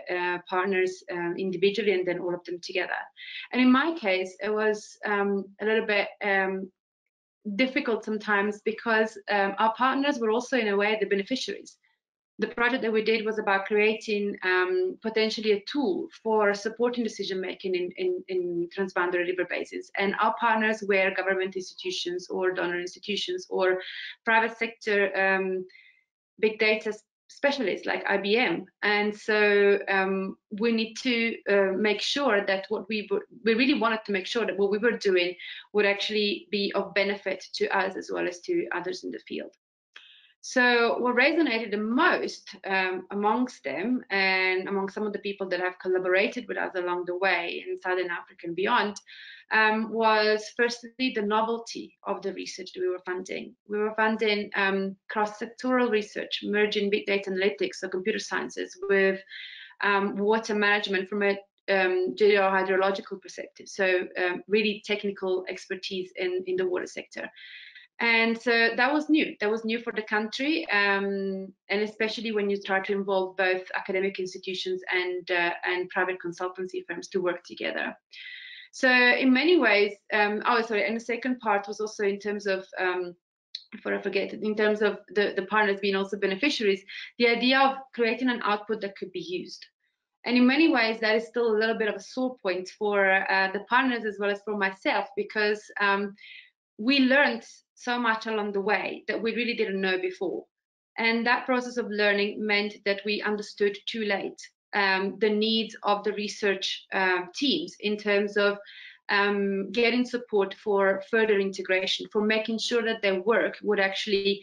partners individually, and then all of them together. And in my case, it was a little bit difficult sometimes because our partners were also, in a way, the beneficiaries. The project that we did was about creating potentially a tool for supporting decision making in transboundary river basins, and our partners were government institutions or donor institutions or private sector big data specialists like IBM. And so we need to make sure that we really wanted to make sure that what we were doing would actually be of benefit to us as well as to others in the field. So what resonated the most amongst them and among some of the people that have collaborated with us along the way in Southern Africa and beyond was firstly the novelty of the research that we were funding. We were funding cross-sectoral research, merging big data analytics, so computer sciences, with water management from a geohydrological perspective, so really technical expertise in the water sector. And so that was new. That was new for the country, and especially when you try to involve both academic institutions and private consultancy firms to work together. So in many ways, and the second part was also in terms of, before I forget, in terms of the partners being also beneficiaries, the idea of creating an output that could be used. And in many ways, that is still a little bit of a sore point for the partners as well as for myself, because we learned so much along the way that we really didn't know before. And that process of learning meant that we understood too late the needs of the research teams in terms of getting support for further integration, for making sure that their work would actually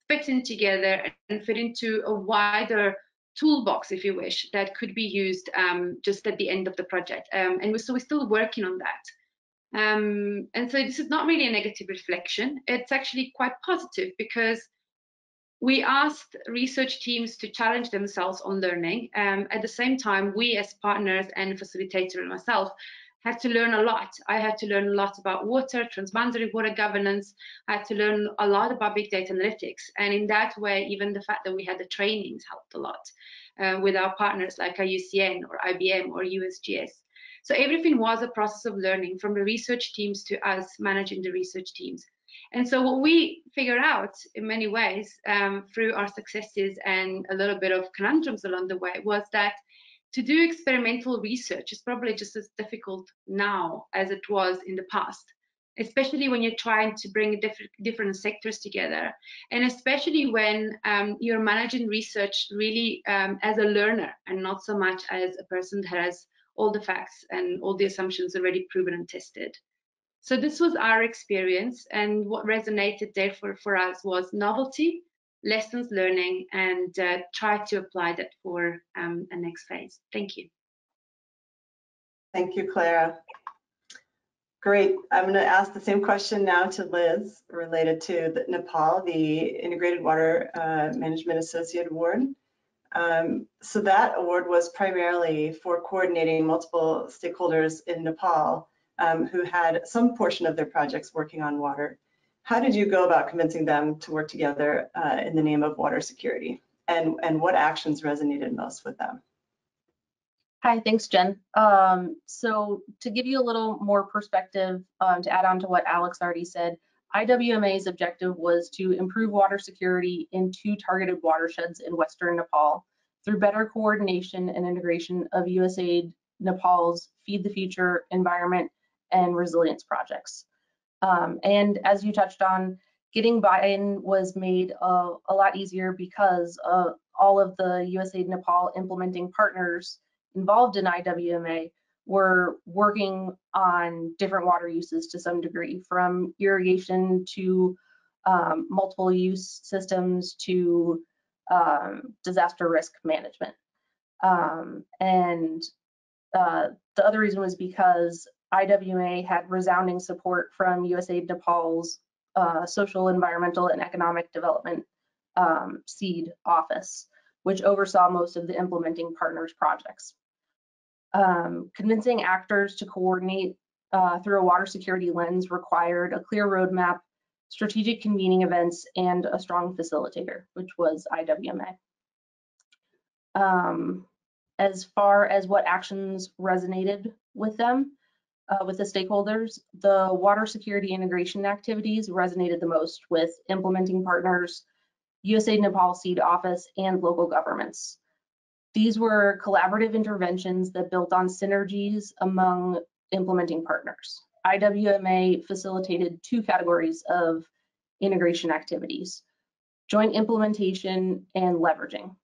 fit in together and fit into a wider toolbox, if you wish, that could be used just at the end of the project. And so we're still working on that. And so this is not really a negative reflection. It's actually quite positive, because we asked research teams to challenge themselves on learning. At the same time, we as partners and facilitator and myself had to learn a lot. I had to learn a lot about water, transboundary water governance. I had to learn a lot about big data analytics. And in that way, even the fact that we had the trainings helped a lot with our partners like IUCN or IBM or USGS. So everything was a process of learning, from the research teams to us managing the research teams. And so what we figured out in many ways through our successes and a little bit of conundrums along the way was that to do experimental research is probably just as difficult now as it was in the past, especially when you're trying to bring different sectors together, and especially when you're managing research really as a learner and not so much as a person that has all the facts and all the assumptions already proven and tested. So this was our experience, and what resonated there for us was novelty, lessons learning, and try to apply that for a next phase. Thank you. Thank you, Clara. Great. I'm going to ask the same question now to Liz related to Nepal, the Integrated Water Management Associate Award. So that award was primarily for coordinating multiple stakeholders in Nepal who had some portion of their projects working on water. How did you go about convincing them to work together in the name of water security? And what actions resonated most with them? Hi, thanks, Jen. So to give you a little more perspective, to add on to what Alex already said, IWMA's objective was to improve water security in 2 targeted watersheds in Western Nepal through better coordination and integration of USAID Nepal's Feed the Future environment and resilience projects. And as you touched on, getting buy-in was made a lot easier because all of the USAID Nepal implementing partners involved in IWMA were working on different water uses to some degree, from irrigation to multiple use systems to disaster risk management. And the other reason was because IWMA had resounding support from USAID Nepal's Social, Environmental, and Economic Development SEED office, which oversaw most of the implementing partners projects. Convincing actors to coordinate through a water security lens required a clear roadmap, strategic convening events, and a strong facilitator, which was IWMA. As far as what actions resonated with them, with the stakeholders, the water security integration activities resonated the most with implementing partners, USAID Nepal SEED office, and local governments. These were collaborative interventions that built on synergies among implementing partners. IWMA facilitated 2 categories of integration activities: joint implementation and leveraging.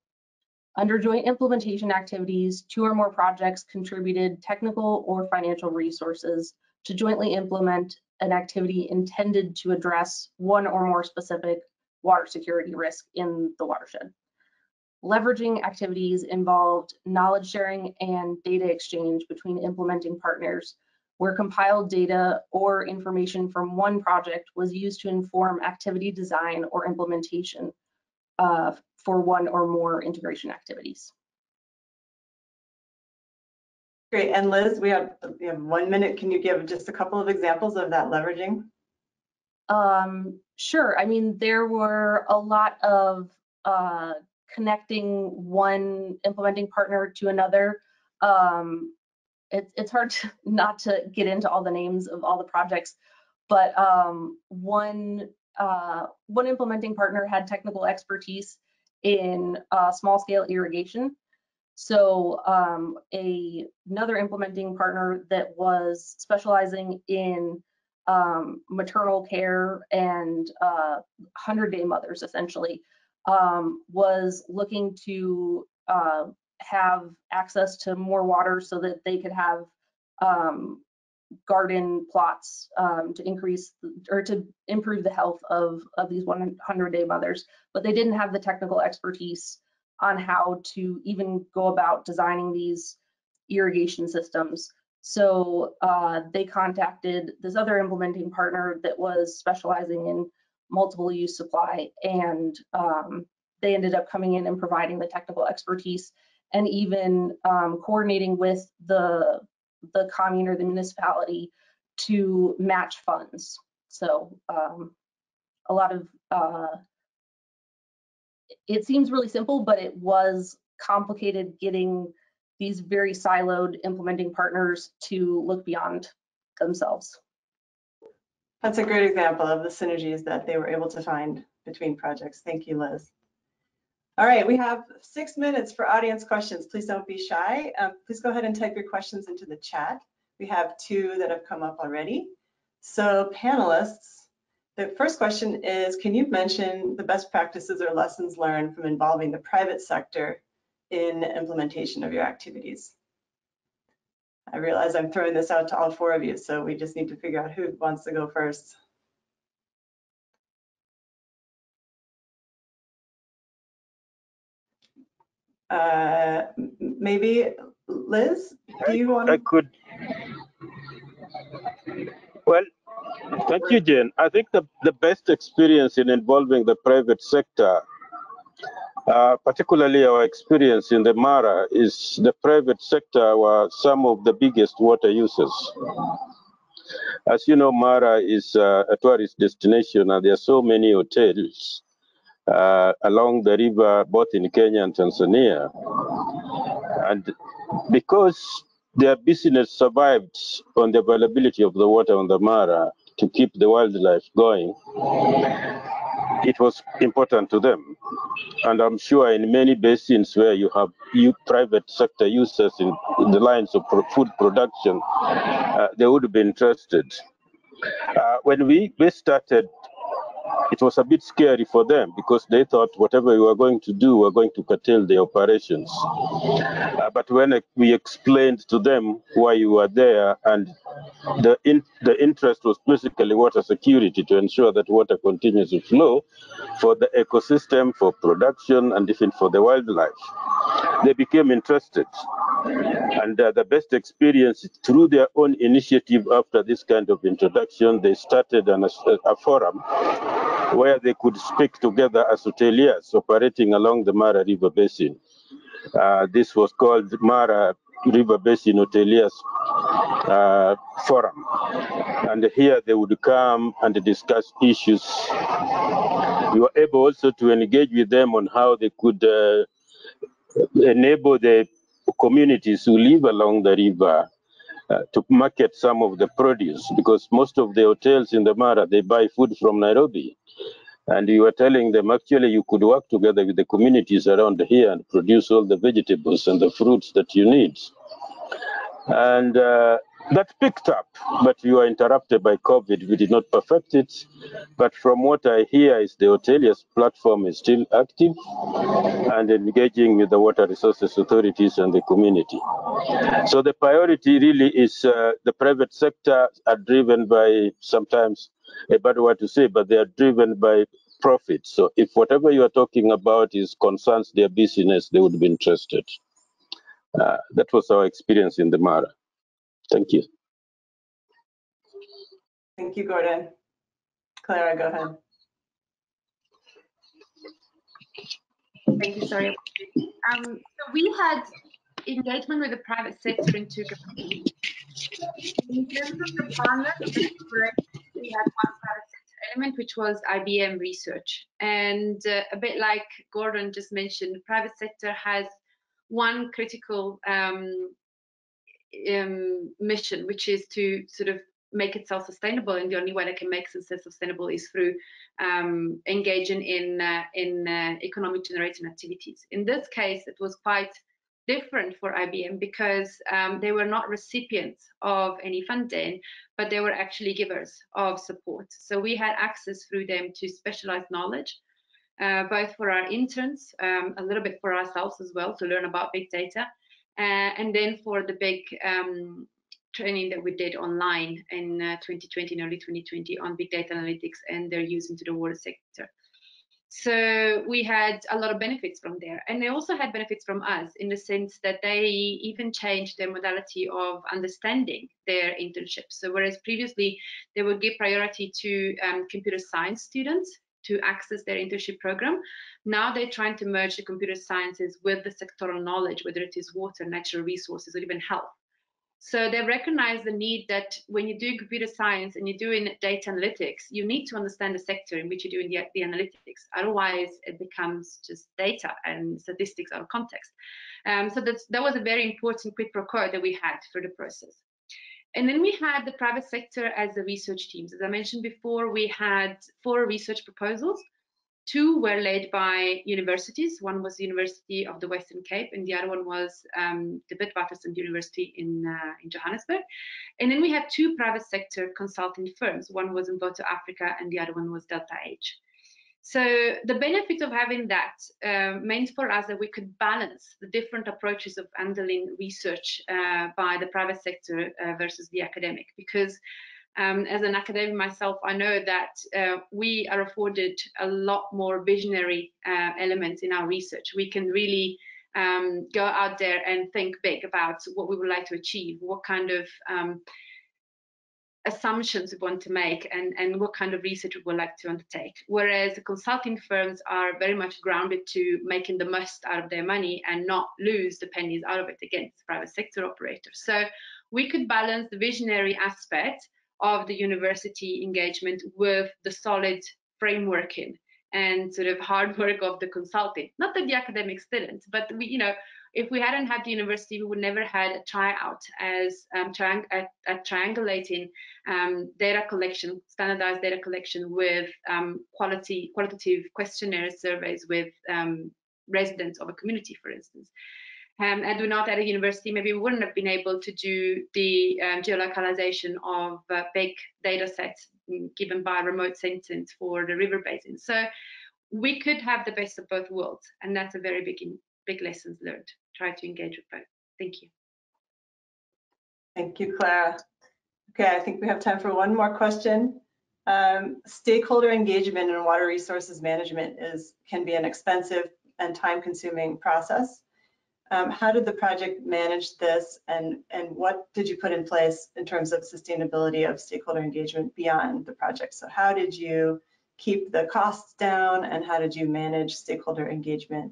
Under joint implementation activities, 2 or more projects contributed technical or financial resources to jointly implement an activity intended to address 1 or more specific water security risk in the watershed. Leveraging activities involved knowledge sharing and data exchange between implementing partners, where compiled data or information from one project was used to inform activity design or implementation for 1 or more integration activities. Great. And Liz, we have 1 minute. Can you give just a couple of examples of that leveraging? Sure. I mean, there were a lot of connecting one implementing partner to another. It's hard not to get into all the names of all the projects, but one implementing partner had technical expertise in small-scale irrigation. So another implementing partner that was specializing in maternal care and 100-day mothers, essentially, was looking to have access to more water so that they could have garden plots to increase or to improve the health of these 100-day mothers, but they didn't have the technical expertise on how to even go about designing these irrigation systems. So they contacted this other implementing partner that was specializing in multiple use supply, and they ended up coming in and providing the technical expertise and even coordinating with the commune or the municipality to match funds. So a lot of, it seems really simple, but it was complicated getting these very siloed implementing partners to look beyond themselves. That's a great example of the synergies that they were able to find between projects. Thank you, Liz. All right, we have 6 minutes for audience questions. Please don't be shy. Please go ahead and type your questions into the chat. We have 2 that have come up already. So panelists, the first question is, can you mention the best practices or lessons learned from involving the private sector in implementation of your activities? I realize I'm throwing this out to all 4 of you, so we just need to figure out who wants to go first. Maybe Liz, do you want I could. Well, thank you, Jane. I think the best experience in involving the private sector, particularly our experience in the Mara, is the private sector were some of the biggest water users. As you know, Mara is a tourist destination, and there are so many hotels along the river, both in Kenya and Tanzania. And because their business survived on the availability of the water on the Mara to keep the wildlife going, it was important to them. And I'm sure in many basins where you have private sector users in the lines of food production, they would be interested. When we started, it was a bit scary for them because they thought whatever we were going to do, we were going to curtail the operations. But when we explained to them why you were there, and the interest was basically water security, to ensure that water continues to flow for the ecosystem, for production, and even for the wildlife, they became interested. And the best experience through their own initiative after this kind of introduction, they started a forum where they could speak together as hoteliers operating along the Mara River Basin. This was called Mara River Basin Hoteliers Forum. And here they would come and discuss issues. We were able also to engage with them on how they could enable the communities who live along the river to market some of the produce, because most of the hotels in the Mara, they buy food from Nairobi. And you were telling them, actually, you could work together with the communities around here and produce all the vegetables and the fruits that you need. And that picked up, but we were interrupted by COVID. We did not perfect it. But from what I hear is the hoteliers platform is still active and engaging with the water resources authorities and the community. So the priority really is the private sector are driven by, sometimes a bad word to say, but they are driven by profit. So if whatever you are talking about concerns their business, they would be interested. That was our experience in the Mara. Thank you. Thank you, Gordon. Clara, go ahead. Thank you, sorry. So we had engagement with the private sector in two capacities. In terms of the partners, we had one private sector element, which was IBM research. And a bit like Gordon just mentioned, the private sector has one critical mission, which is to sort of make it self-sustainable, and the only way they can make it self-sustainable is through engaging in economic generating activities. In this case, it was quite different for IBM because they were not recipients of any funding, but they were actually givers of support. So we had access through them to specialized knowledge, both for our interns, a little bit for ourselves as well, to learn about big data, and then for the big training that we did online in 2020 and early 2020 on big data analytics and their use into the water sector. So we had a lot of benefits from there, and they also had benefits from us in the sense that they even changed their modality of understanding their internships. So whereas previously they would give priority to computer science students to access their internship program, now they're trying to merge the computer sciences with the sectoral knowledge, whether it is water, natural resources, or even health. So they recognize the need that when you do computer science and you're doing data analytics, you need to understand the sector in which you're doing the analytics. Otherwise, it becomes just data and statistics out of context. So that was a very important quid pro quo that we had for the process. And then we had the private sector as the research teams. As I mentioned before, we had 4 research proposals. 2 were led by universities. One was the University of the Western Cape, and the other one was the Witwatersrand University in Johannesburg. And then we had 2 private sector consulting firms. One was in Voto Africa, and the other one was Delta H. So the benefit of having that meant for us that we could balance the different approaches of handling research by the private sector versus the academic, because as an academic myself, I know that we are afforded a lot more visionary elements in our research. We can really go out there and think big about what we would like to achieve, what kind of assumptions we want to make, and what kind of research we would like to undertake. Whereas the consulting firms are very much grounded to making the most out of their money and not lose the pennies out of it against private sector operators. So we could balance the visionary aspect of the university engagement with the solid frameworking and sort of hard work of the consulting. Not that the academics didn't, but we, you know, if we hadn't had the university, we would never had a tryout as triangulating data collection, standardized data collection with qualitative questionnaire surveys with residents of a community, for instance. Had we not at a university, maybe we wouldn't have been able to do the geolocalization of big data sets given by remote sensing for the river basin. So we could have the best of both worlds, and that's a very big lessons learned. Try to engage with both. Thank you. Thank you, Clara. Okay, I think we have time for one more question. Stakeholder engagement in water resources management can be an expensive and time-consuming process. How did the project manage this, and what did you put in place in terms of sustainability of stakeholder engagement beyond the project? So how did you keep the costs down, and how did you manage stakeholder engagement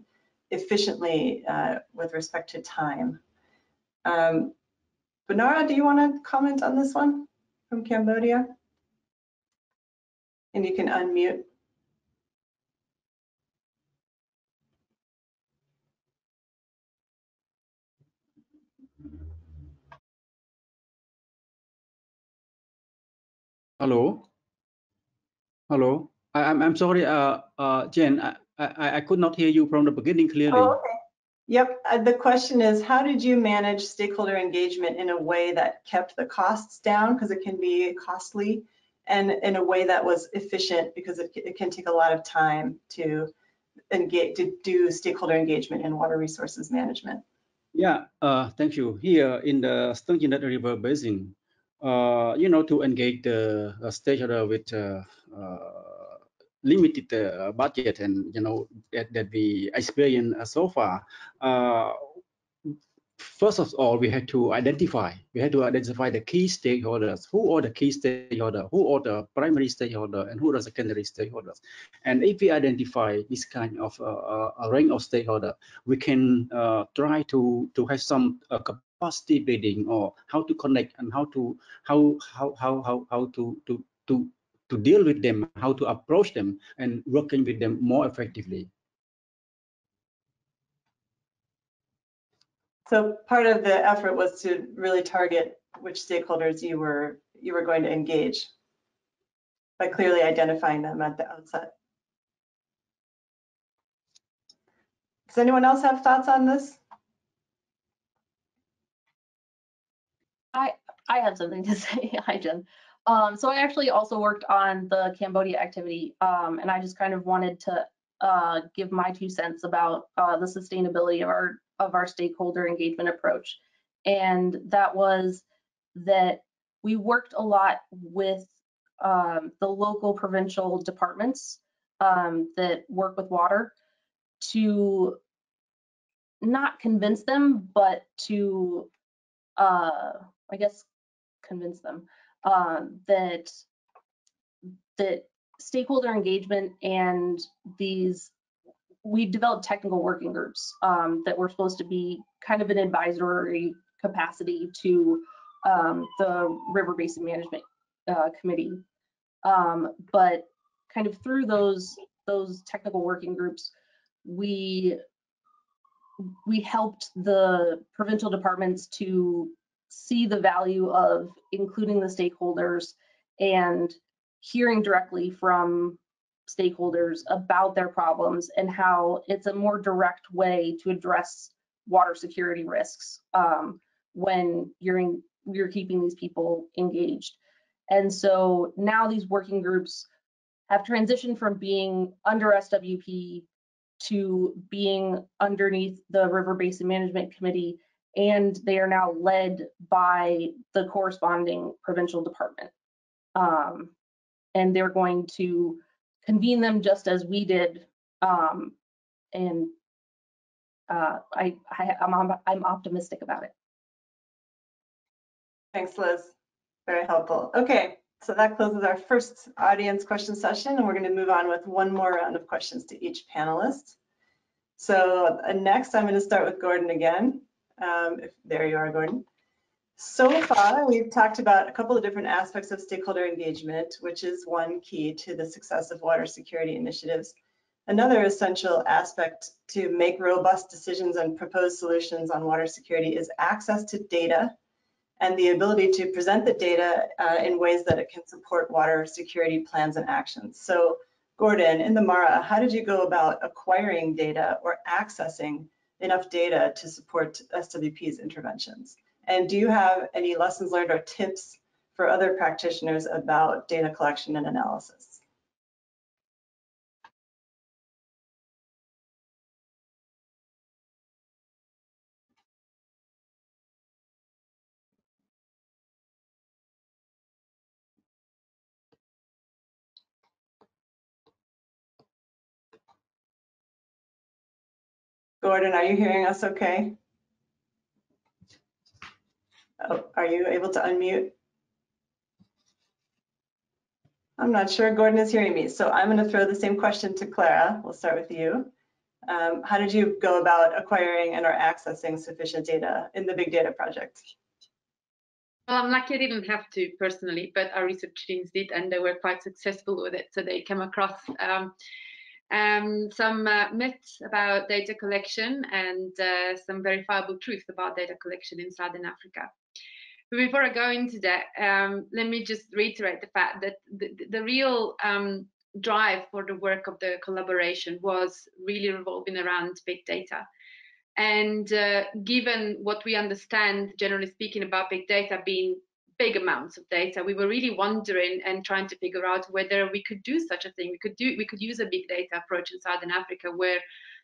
efficiently with respect to time? Benara, do you want to comment on this one from Cambodia? And you can unmute. Hello. Hello. I'm sorry, Jen. I could not hear you from the beginning clearly. Oh, okay. Yep. The question is, how did you manage stakeholder engagement in a way that kept the costs down, because it can be costly, and in a way that was efficient, because it can take a lot of time to do stakeholder engagement in water resources management? Yeah. Thank you. Here in the Sturgeon River Basin, you know, to engage the stakeholder with limited budget, and you know that we experienced so far. First of all, we had to identify the key stakeholders. Who are the key stakeholders? Who are the primary stakeholders? And who are the secondary stakeholders? And if we identify this kind of a range of stakeholders, we can try to have some capacity building, or how to connect, and how to deal with them, how to approach them, and working with them more effectively. So part of the effort was to really target which stakeholders you were going to engage by clearly identifying them at the outset. Does anyone else have thoughts on this? I have something to say. Hi, Jen. So I actually also worked on the Cambodia activity, and I just kind of wanted to give my 2 cents about the sustainability of our stakeholder engagement approach. And that was that we worked a lot with the local provincial departments that work with water to not convince them, but to, I guess, convince them that stakeholder engagement and we developed technical working groups that were supposed to be kind of an advisory capacity to the River Basin Management Committee. But kind of through those technical working groups, we helped the provincial departments to see the value of including the stakeholders and hearing directly from stakeholders about their problems, and how it's a more direct way to address water security risks when you're keeping these people engaged. And so now these working groups have transitioned from being under SWP to being underneath the River Basin Management Committee, and they are now led by the corresponding provincial department. And they're going to convene them just as we did, and I'm optimistic about it. Thanks, Liz. Very helpful. Okay, so that closes our first audience question session, and we're going to move on with one more round of questions to each panelist. So next, I'm going to start with Gordon again. There you are, Gordon. So far, we've talked about a couple of different aspects of stakeholder engagement, which is one key to the success of water security initiatives. Another essential aspect to make robust decisions and propose solutions on water security is access to data and the ability to present the data in ways that it can support water security plans and actions. So Gordon, in the MARA, how did you go about acquiring data or accessing enough data to support SWP's interventions? And do you have any lessons learned or tips for other practitioners about data collection and analysis? Gordon, are you hearing us okay? Oh, are you able to unmute? I'm not sure Gordon is hearing me, so I'm going to throw the same question to Clara. We'll start with you. How did you go about acquiring and or accessing sufficient data in the big data project? Well, I'm lucky I didn't have to personally, but our research teams did, and they were quite successful with it. So they came across some myths about data collection and some verifiable truths about data collection in Southern Africa. But before I go into that, let me just reiterate the fact that the real drive for the work of the collaboration was really revolving around big data. And given what we understand, generally speaking, about big data being big amounts of data, we were really wondering and trying to figure out whether we could do such a thing. We could use a big data approach in Southern Africa, where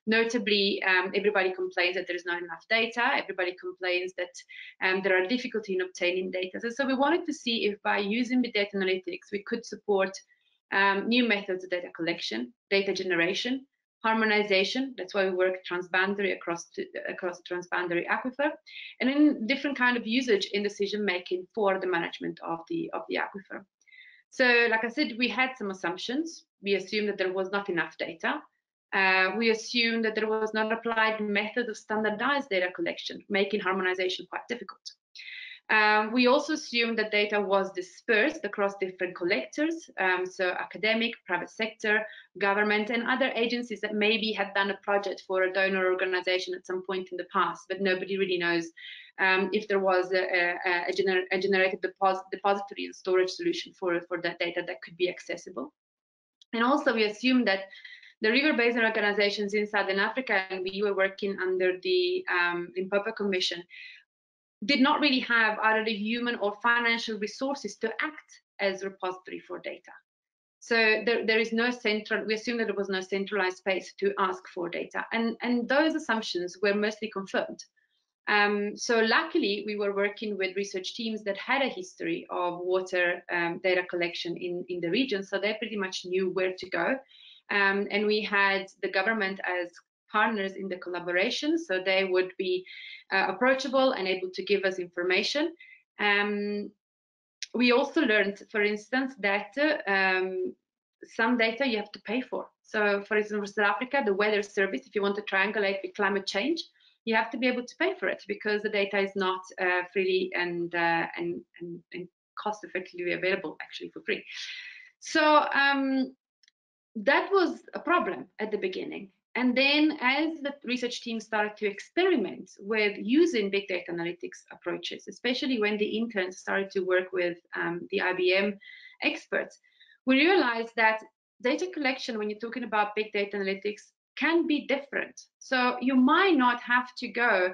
notably everybody complains that there is not enough data. Everybody complains that there are difficulty in obtaining data. So we wanted to see if by using big data analytics, we could support new methods of data collection, data generation, harmonization. That's why we work transboundary across the transboundary aquifer, and in different kind of usage in decision making for the management of the aquifer. So, like I said, we had some assumptions. We assumed that there was not enough data. We assumed that there was not applied method of standardized data collection, making harmonization quite difficult. We also assumed that data was dispersed across different collectors, so academic, private sector, government, and other agencies that maybe had done a project for a donor organization at some point in the past, but nobody really knows if there was a generated depository and storage solution for that data that could be accessible. And also we assumed that the river basin organizations in Southern Africa, and we were working under the Limpopo Commission, did not really have either the human or financial resources to act as repository for data. So there is no central, we assume that there was no centralized space to ask for data. And those assumptions were mostly confirmed. So luckily, we were working with research teams that had a history of water data collection in the region. So they pretty much knew where to go. And we had the government as partners in the collaboration, so they would be approachable and able to give us information. We also learned, for instance, that some data you have to pay for. So, for instance, for South Africa, the weather service, if you want to triangulate with climate change, you have to be able to pay for it because the data is not freely and cost effectively available, actually for free. So that was a problem at the beginning. And then as the research team started to experiment with using big data analytics approaches, especially when the interns started to work with the IBM experts, we realized that data collection, when you're talking about big data analytics, can be different. So you might not have to go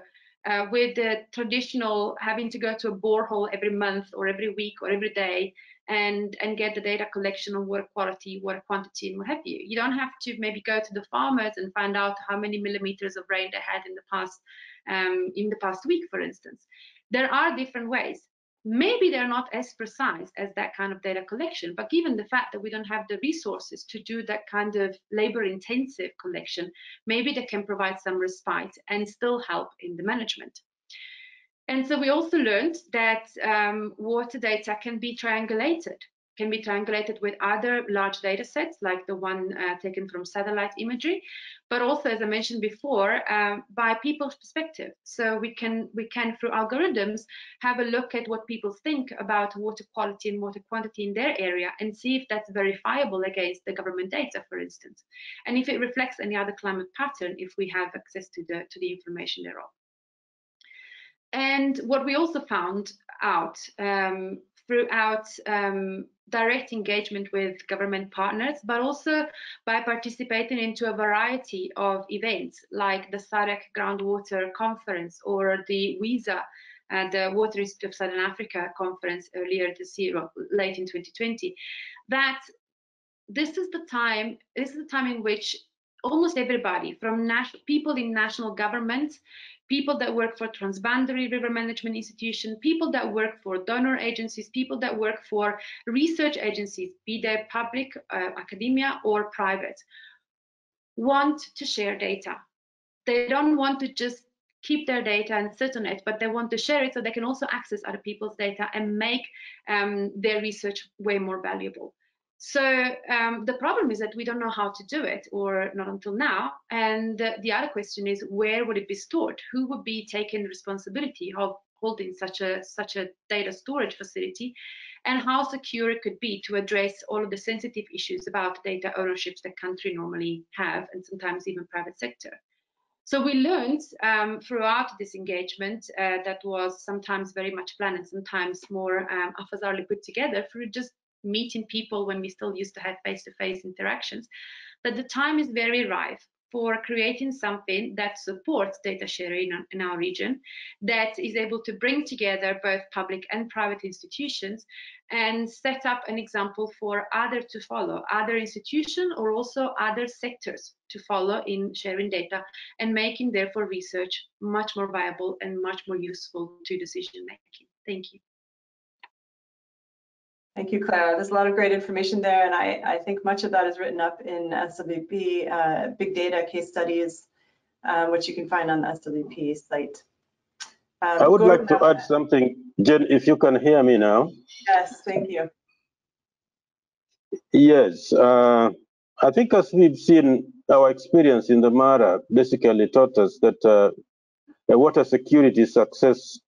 with the traditional having to go to a borehole every month or every week or every day and get the data collection on water quality, water quantity, and what have you. You don't have to maybe go to the farmers and find out how many millimeters of rain they had in the past week, for instance. There are different ways. maybe they're not as precise as that kind of data collection, but given the fact that we don't have the resources to do that kind of labor-intensive collection, maybe they can provide some respite and still help in the management. And so we also learned that water data can be triangulated with other large data sets, like the one taken from satellite imagery, but also, as I mentioned before, by people's perspective. So we can, through algorithms, have a look at what people think about water quality and water quantity in their area and see if that's verifiable against the government data, for instance, and if it reflects any other climate pattern, if we have access to the information thereof. And what we also found out throughout direct engagement with government partners, but also by participating into a variety of events like the SADC Groundwater Conference or the WISA, the Water Institute of Southern Africa conference earlier this year, or late in 2020, that this is the time in which almost everybody, from people in national government, people that work for transboundary river management institutions, people that work for donor agencies, people that work for research agencies, be they public, academia, or private, want to share data. They don't want to just keep their data and sit on it, but they want to share it so they can also access other people's data and make their research way more valuable. So the problem is that we don't know how to do it, or not until now. And the other question is, where would it be stored? Who would be taking the responsibility of holding such a data storage facility, and how secure it could be to address all of the sensitive issues about data ownerships that country normally have, and sometimes even private sector. So we learned throughout this engagement that was sometimes very much planned and sometimes more haphazardly put together through just meeting people when we still used to have face-to-face interactions, that the time is very ripe for creating something that supports data sharing in our region, that is able to bring together both public and private institutions and set up an example for others to follow, other institutions or also other sectors to follow in sharing data and making therefore research much more viable and much more useful to decision making. Thank you. Thank you, Clara. There's a lot of great information there, and I think much of that is written up in SWP big data case studies, which you can find on the SWP site. I would like to add something, Jen, if you can hear me now. Yes, thank you. Yes, I think as we've seen, our experience in the Mara basically taught us that water security success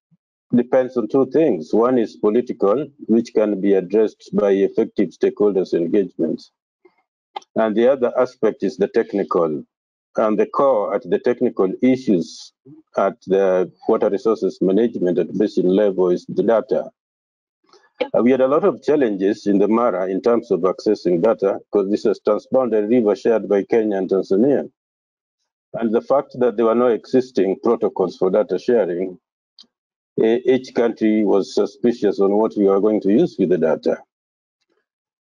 depends on two things. One is political, which can be addressed by effective stakeholders engagement. And the other aspect is the technical. And the core at the technical issues at the water resources management at basin level is the data. We had a lot of challenges in the Mara in terms of accessing data because this is a transboundary river shared by Kenya and Tanzania. And the fact that there were no existing protocols for data sharing, each country was suspicious on what we were going to use with the data.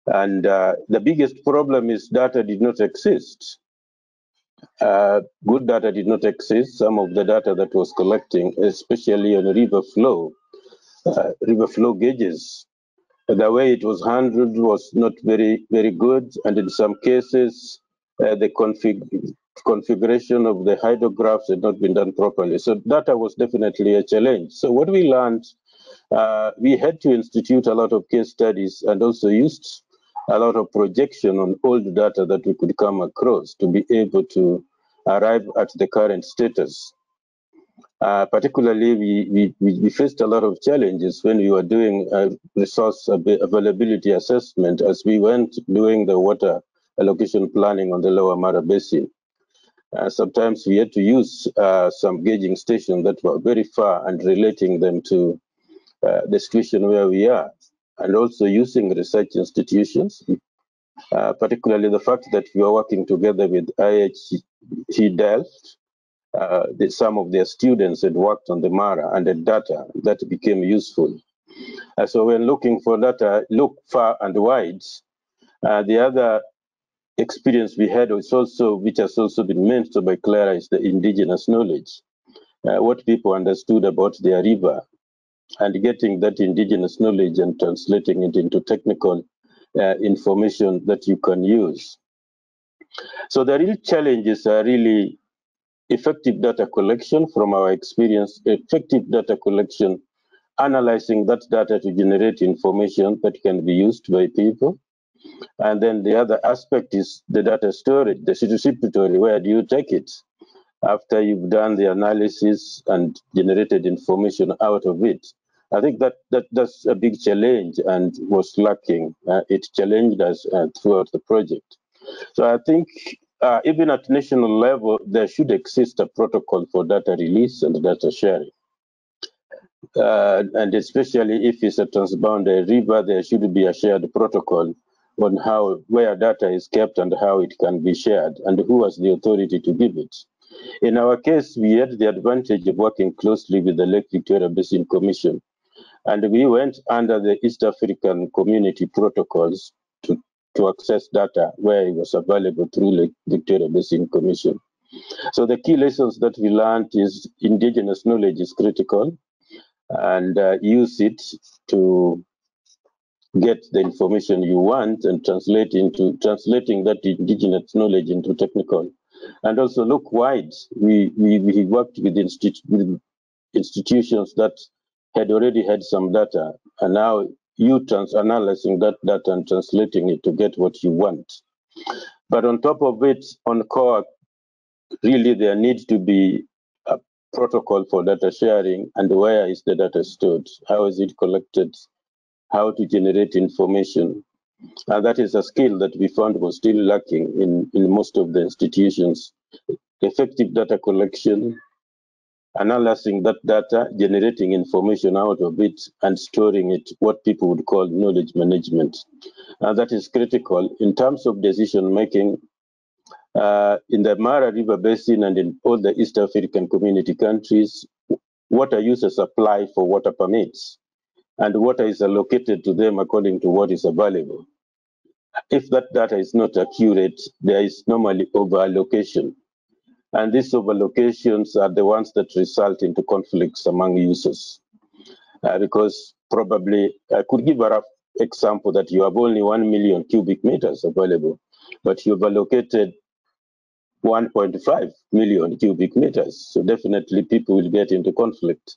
And the biggest problem is data did not exist. Good data did not exist. Some of the data that was collecting, especially on river flow gauges, the way it was handled was not very good. And in some cases, the configuration of the hydrographs had not been done properly. So data was definitely a challenge. So what we learned, we had to institute a lot of case studies and also used a lot of projection on old data that we could come across to be able to arrive at the current status. Particularly, we faced a lot of challenges when we were doing resource availability assessment as we went doing the water allocation planning on the Lower Mara Basin. Sometimes we had to use some gauging stations that were very far and relating them to the situation where we are, and also using research institutions, particularly the fact that we are working together with IHE Delft. Some of their students had worked on the Mara and the data that became useful. So when looking for data, look far and wide. The other experience we had was also, which has also been mentioned by Clara, is the indigenous knowledge. What people understood about their river and getting that indigenous knowledge and translating it into technical information that you can use. So the real challenges are really effective data collection from our experience, effective data collection, analyzing that data to generate information that can be used by people. And then the other aspect is the data storage, the repository. Where do you take it after you've done the analysis and generated information out of it? I think that's a big challenge and was lacking. It challenged us throughout the project. So I think even at national level, there should exist a protocol for data release and data sharing. And especially if it's a transboundary river, there should be a shared protocol on where data is kept and how it can be shared and who has the authority to give it. In our case, we had the advantage of working closely with the Lake Victoria Basin Commission, and we went under the East African Community protocols to access data where it was available through Lake Victoria Basin Commission. So the key lessons that we learned is indigenous knowledge is critical, and use it to get the information you want and translating that indigenous knowledge into technical. And also look wide. We worked with institutions that had already had some data, and now you analyzing that data and translating it to get what you want. But on top of it, on core, really there needs to be a protocol for data sharing, and where is the data stored? How is it collected? How to generate information? And that is a skill that we found was still lacking in most of the institutions. Effective data collection, analyzing that data, generating information out of it, and storing it, what people would call knowledge management. And that is critical in terms of decision making. In the Mara River Basin and in all the East African community countries, water users apply for water permits, and water is allocated to them according to what is available. If that data is not accurate, there is normally over-allocation. And these overallocations are the ones that result into conflicts among users. Because probably, I could give a rough example that you have only 1 million cubic meters available, but you've allocated 1.5 million cubic meters. So definitely people will get into conflict.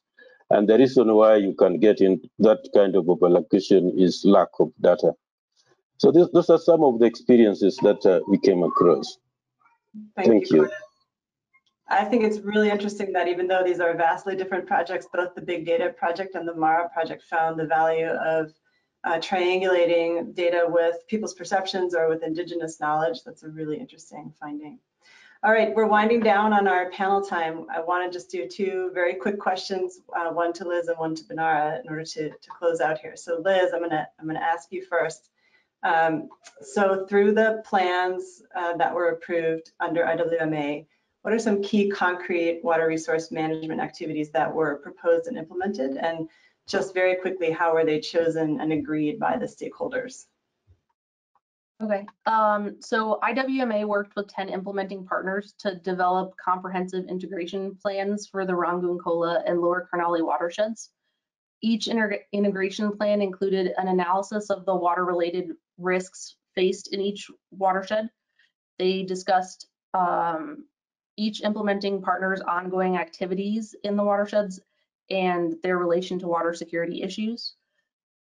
And the reason why you can get in that kind of overallocation is lack of data. So those are some of the experiences that we came across. Thank you. I think it's really interesting that even though these are vastly different projects, both the Big Data project and the Mara project found the value of triangulating data with people's perceptions or with indigenous knowledge. That's a really interesting finding. All right, we're winding down on our panel time. I want to just do two very quick questions, one to Liz and one to Benara, in order to close out here. So Liz, I'm gonna ask you first. So through the plans that were approved under IWMA, what are some key concrete water resource management activities that were proposed and implemented? And just very quickly, how were they chosen and agreed by the stakeholders? Okay, so IWMA worked with 10 implementing partners to develop comprehensive integration plans for the Rangoon Kola and Lower Karnali watersheds. Each integration plan included an analysis of the water-related risks faced in each watershed. They discussed each implementing partner's ongoing activities in the watersheds and their relation to water security issues,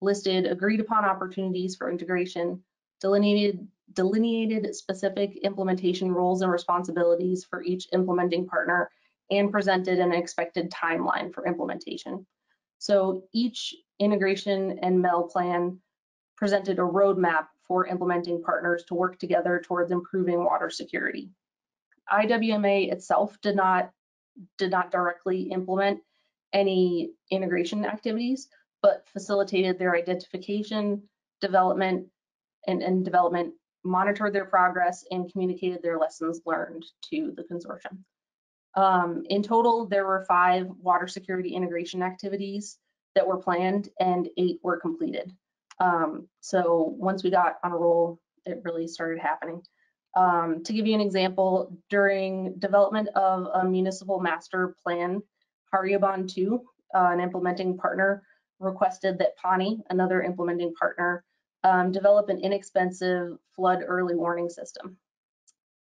listed agreed upon opportunities for integration, delineated specific implementation roles and responsibilities for each implementing partner, and presented an expected timeline for implementation. So each integration and MEL plan presented a roadmap for implementing partners to work together towards improving water security. IWMA itself did not directly implement any integration activities, but facilitated their identification, development, and development, monitored their progress, and communicated their lessons learned to the consortium. In total, there were 5 water security integration activities that were planned and 8 were completed. So once we got on a roll, it really started happening. To give you an example, during development of a municipal master plan, Haryaban 2, an implementing partner, requested that Pawnee, another implementing partner, develop an inexpensive flood early warning system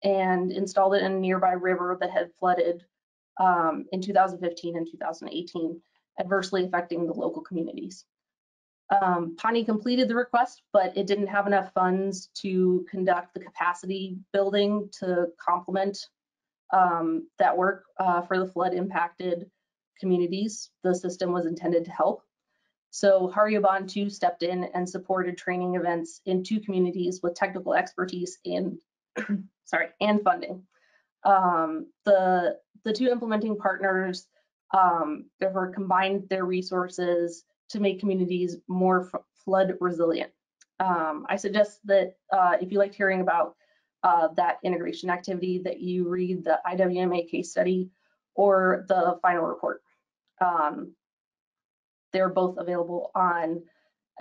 and installed it in a nearby river that had flooded in 2015 and 2018, adversely affecting the local communities. Pawnee completed the request, but it didn't have enough funds to conduct the capacity building to complement that work for the flood impacted communities the system was intended to help. So Haryaban 2 stepped in and supported training events in 2 communities with technical expertise and and funding. The 2 implementing partners therefore combined their resources to make communities more flood resilient. I suggest that if you liked hearing about that integration activity, that you read the IWMA case study or the final report. They're both available on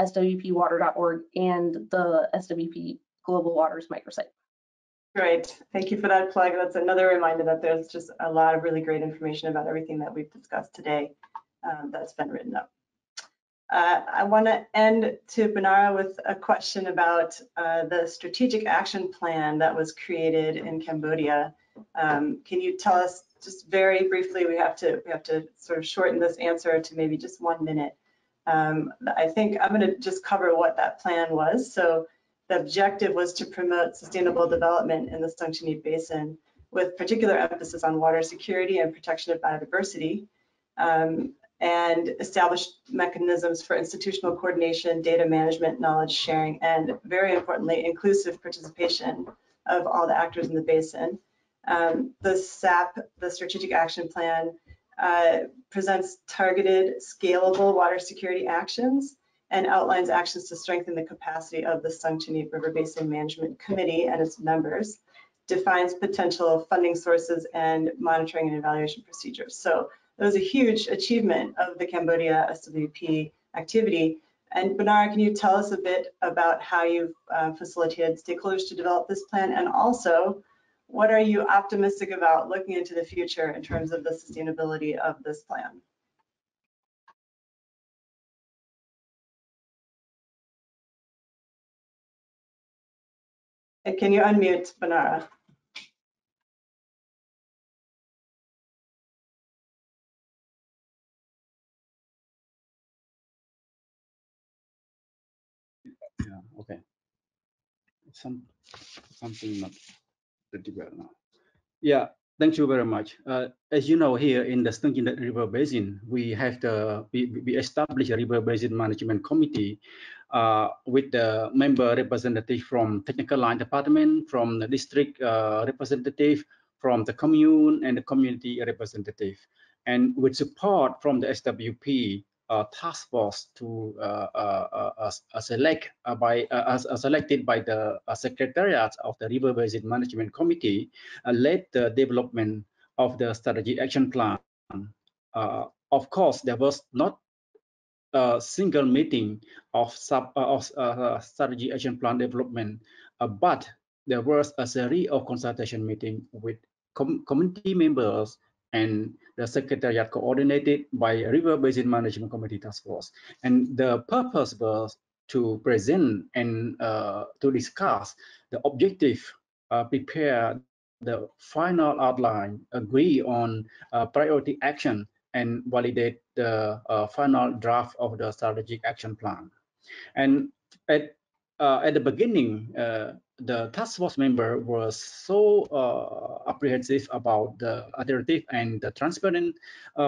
swpwater.org and the SWP Global Waters microsite. Great, thank you for that plug. That's another reminder that there's just a lot of really great information about everything that we've discussed today that's been written up. I want to end to Banara with a question about the strategic action plan that was created in Cambodia. Can you tell us just very briefly? We have to sort of shorten this answer to maybe just 1 minute. I think I'm going to just cover what that plan was. So the objective was to promote sustainable development in the Stung Chini Basin, with particular emphasis on water security and protection of biodiversity. And establish mechanisms for institutional coordination, data management, knowledge sharing, and very importantly, inclusive participation of all the actors in the basin. The SAP, the Strategic Action Plan, presents targeted, scalable water security actions and outlines actions to strengthen the capacity of the Stung Chini River Basin Management Committee and its members, defines potential funding sources and monitoring and evaluation procedures. So it was a huge achievement of the Cambodia SWP activity. And Banara, can you tell us a bit about how you've facilitated stakeholders to develop this plan? And also, what are you optimistic about looking into the future in terms of the sustainability of this plan? And can you unmute Banara? Yeah, okay. Something not pretty well now. Yeah, thank you very much. As you know, here in the Stung Chini River Basin, we established a River Basin Management Committee with the member representative from technical line department, from the district representative, from the commune and the community representative, and with support from the SWP task force to selected by the secretariat of the River Basin Management Committee, led the development of the strategy action plan. Of course, there was not a single meeting of strategy action plan development, but there was a series of consultation meetings with community members and the secretariat coordinated by River Basin Management Committee Task Force. And the purpose was to present and to discuss the objective, prepare the final outline, agree on priority action, and validate the final draft of the strategic action plan. And at the beginning, the task force member was so apprehensive about the iterative and the transparent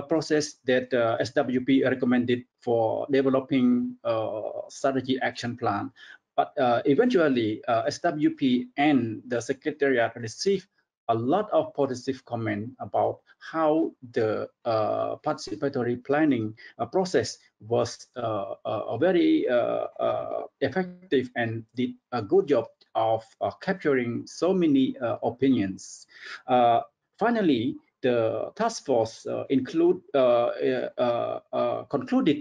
process that SWP recommended for developing strategy action plan. But eventually, SWP and the secretariat received a lot of positive comment about how the participatory planning process was very effective and did a good job of capturing so many opinions. Finally, the task force concluded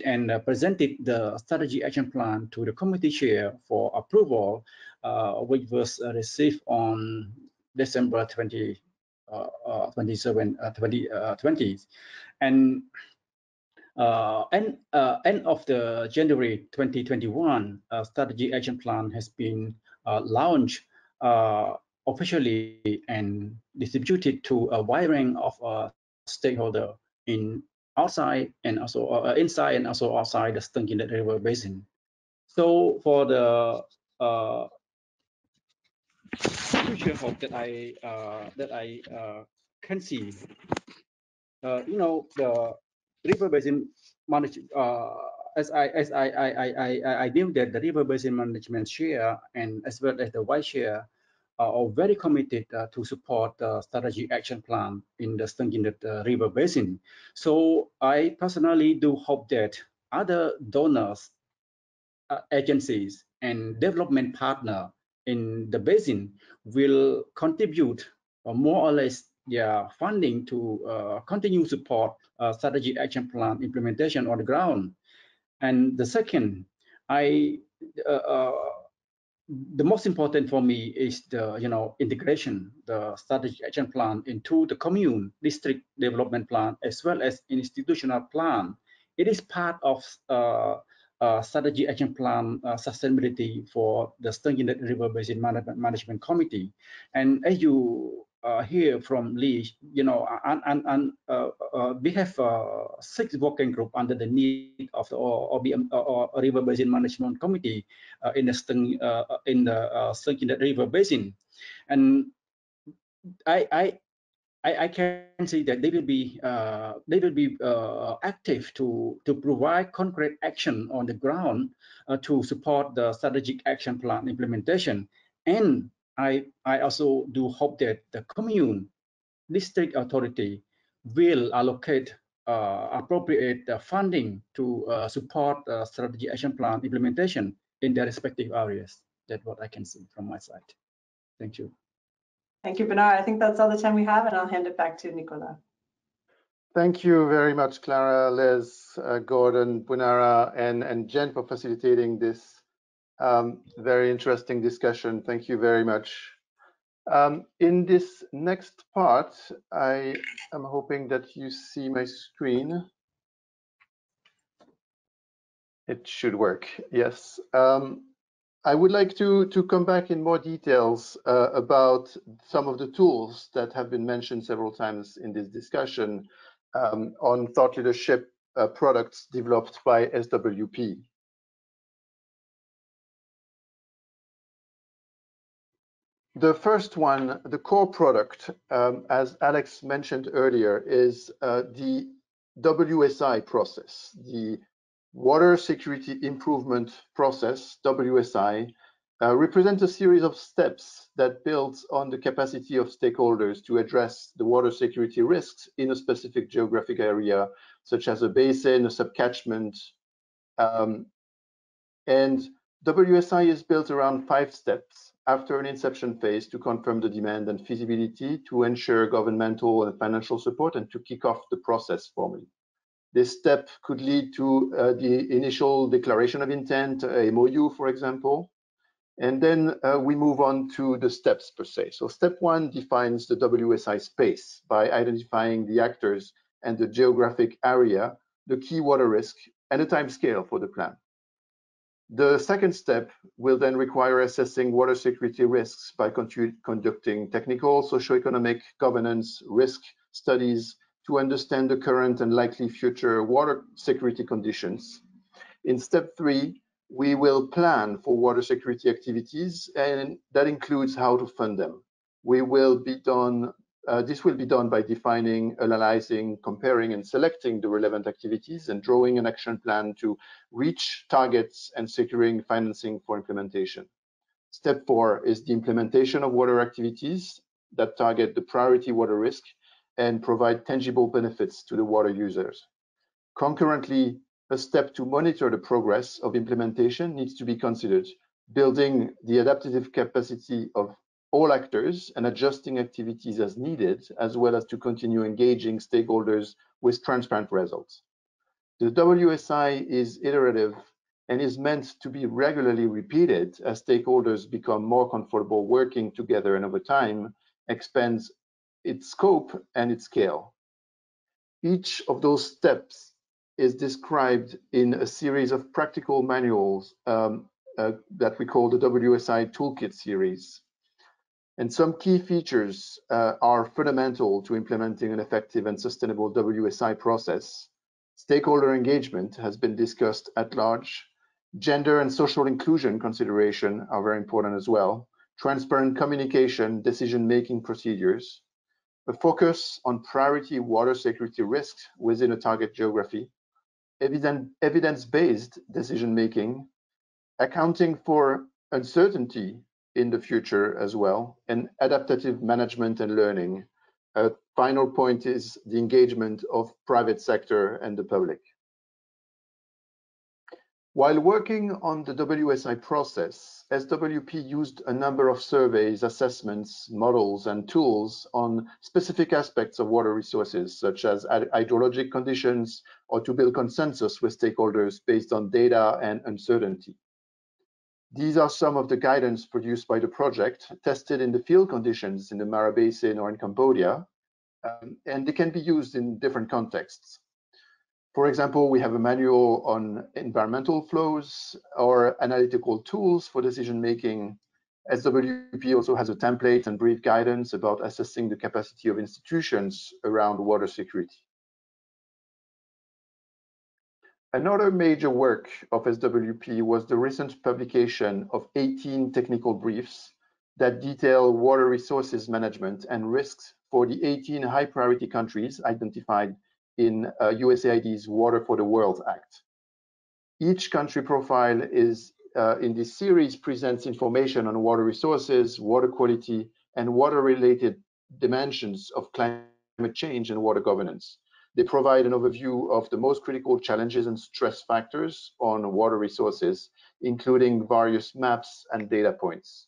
and presented the strategy action plan to the committee chair for approval, which was received on December 27, 2020. And End of the January 2021, strategy action plan has been launched officially and distributed to a wide range of stakeholders in outside and also inside and also outside the Stinking River Basin. So for the future hope that I can see, the river basin management. As I knew that the river basin management share and as well as the white share are very committed to support the strategic action plan in the Stinking River Basin. So I personally do hope that other donors, agencies, and development partner in the basin will contribute more or less their funding to continue support strategic action plan implementation on the ground. And the second, the most important for me is the integration the strategic action plan into the commune district development plan as well as institutional plan. It is part of strategy action plan sustainability for the Stinking River Basin Management Committee. And as you hear from Lee, we have 6 working group under the need of the OBM or River Basin Management Committee in the Stinking River Basin, and I can see that they will be active to provide concrete action on the ground to support the strategic action plan implementation. And I also do hope that the commune district authority will allocate appropriate funding to support strategic action plan implementation in their respective areas. That's what I can see from my side. Thank you. Thank you, Bernard. I think that's all the time we have, and I'll hand it back to Nicolas. Thank you very much, Clara, Les, Gordon, Bunara, and Jen for facilitating this very interesting discussion. Thank you very much. In this next part, I am hoping that you see my screen. It should work, yes. I would like to come back in more details about some of the tools that have been mentioned several times in this discussion on thought leadership products developed by SWP. The first one, the core product, as Alex mentioned earlier, is the WSI process, the Water Security Improvement Process, WSI, represents a series of steps that builds on the capacity of stakeholders to address the water security risks in a specific geographic area, such as a basin, a subcatchment. And WSI is built around 5 steps after an inception phase to confirm the demand and feasibility, to ensure governmental and financial support, and to kick off the process formally. This step could lead to the initial declaration of intent, a MOU, for example, and then we move on to the steps per se. So step 1 defines the WSI space by identifying the actors and the geographic area, the key water risk, and a time scale for the plan. The second step will then require assessing water security risks by conducting technical, socioeconomic, governance, risk studies to understand the current and likely future water security conditions. In step 3, we will plan for water security activities, and that includes how to fund them. This will be done by defining, analyzing, comparing, and selecting the relevant activities and drawing an action plan to reach targets and securing financing for implementation. Step 4 is the implementation of water activities that target the priority water risk and provide tangible benefits to the water users. Concurrently, a step to monitor the progress of implementation needs to be considered, building the adaptive capacity of all actors and adjusting activities as needed, as well as to continue engaging stakeholders with transparent results. The WSI is iterative and is meant to be regularly repeated as stakeholders become more comfortable working together, and over time expands its scope and its scale. Each of those steps is described in a series of practical manuals that we call the WSI Toolkit series. And some key features are fundamental to implementing an effective and sustainable WSI process. Stakeholder engagement has been discussed at large. Gender and social inclusion consideration are very important as well. Transparent communication, decision-making procedures. A focus on priority water security risks within a target geography. Evidence-based decision-making. Accounting for uncertainty in the future as well, and adaptive management and learning. A final point is the engagement of private sector and the public. While working on the WSI process, SWP used a number of surveys, assessments, models, and tools on specific aspects of water resources, such as hydrologic conditions, or to build consensus with stakeholders based on data and uncertainty. These are some of the guidance produced by the project, tested in the field conditions in the Mara Basin or in Cambodia, and they can be used in different contexts. For example, we have a manual on environmental flows or analytical tools for decision-making. SWP also has a template and brief guidance about assessing the capacity of institutions around water security. Another major work of SWP was the recent publication of 18 technical briefs that detail water resources management and risks for the 18 high priority countries identified in USAID's Water for the World Act. Each country profile is in this series presents information on water resources, water quality, and water-related dimensions of climate change and water governance. They provide an overview of the most critical challenges and stress factors on water resources, including various maps and data points.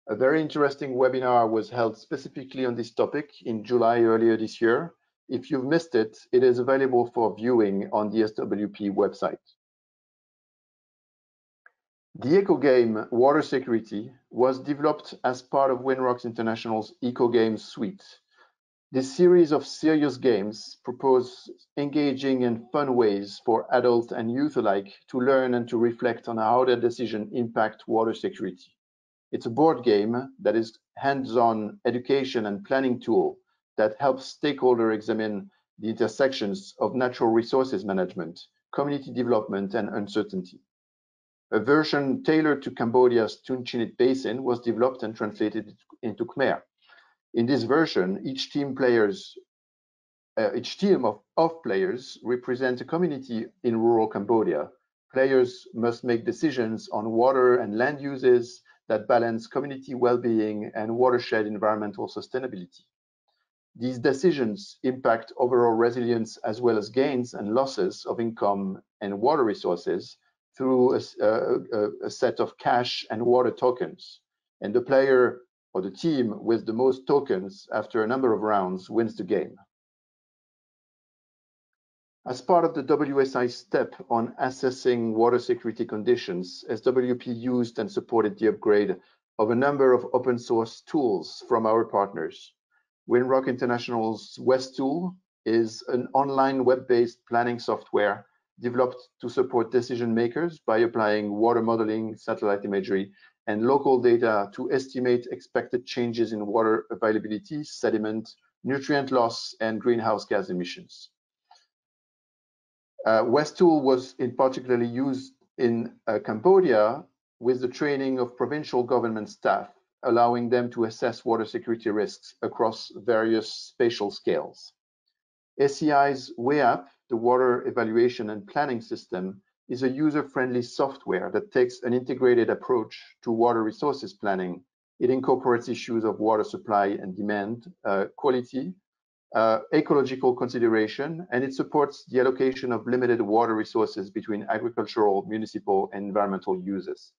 A very interesting webinar was held specifically on this topic in July earlier this year. If you've missed it, it is available for viewing on the SWP website. The Eco Game Water Security was developed as part of Winrocks International's Eco Games suite. This series of serious games propose engaging and fun ways for adults and youth alike to learn and to reflect on how their decisions impact water security. It's a board game that is hands-on education and planning tool that helps stakeholders examine the intersections of natural resources management, community development, and uncertainty. A version tailored to Cambodia's Tun Chinit Basin was developed and translated into Khmer. In this version, each team of players represent a community in rural Cambodia. Players must make decisions on water and land uses that balance community well-being and watershed environmental sustainability. These decisions impact overall resilience as well as gains and losses of income and water resources through a set of cash and water tokens. And the player or the team with the most tokens after a number of rounds wins the game. As part of the WSI step on assessing water security conditions, SWP used and supported the upgrade of a number of open source tools from our partners. Winrock International's West Tool is an online web-based planning software developed to support decision makers by applying water modeling, satellite imagery, and local data to estimate expected changes in water availability, sediment, nutrient loss, and greenhouse gas emissions. West Tool was in particularly used in Cambodia with the training of provincial government staff, allowing them to assess water security risks across various spatial scales. SEI's WEAP, the Water Evaluation and Planning System, is a user-friendly software that takes an integrated approach to water resources planning. It incorporates issues of water supply and demand, quality, ecological consideration, and it supports the allocation of limited water resources between agricultural, municipal, and environmental uses.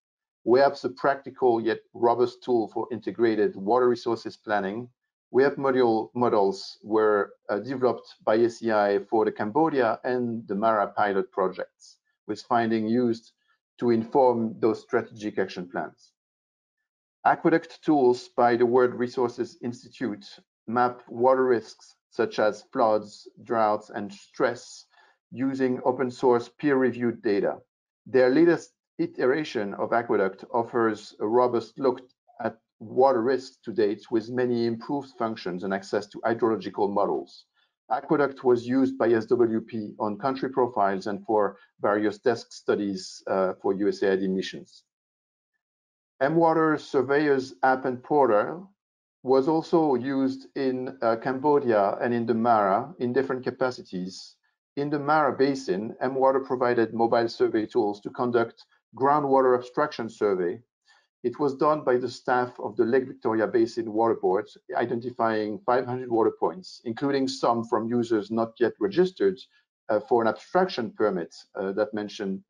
WEAP's a practical yet robust tool for integrated water resources planning. WEAP models were developed by SEI for the Cambodia and the Mara pilot projects, with findings used to inform those strategic action plans. Aqueduct tools by the World Resources Institute map water risks such as floods, droughts, and stress using open source peer-reviewed data. Their latest iteration of Aqueduct offers a robust look at water risks to date with many improved functions and access to hydrological models. Aqueduct was used by SWP on country profiles and for various desk studies for USAID missions. mWater Surveyor's app and portal was also used in Cambodia and in the Mara in different capacities. In the Mara Basin, mWater provided mobile survey tools to conduct groundwater abstraction survey. It was done by the staff of the Lake Victoria Basin Water Board, identifying 500 water points, including some from users not yet registered for an abstraction permit that mentioned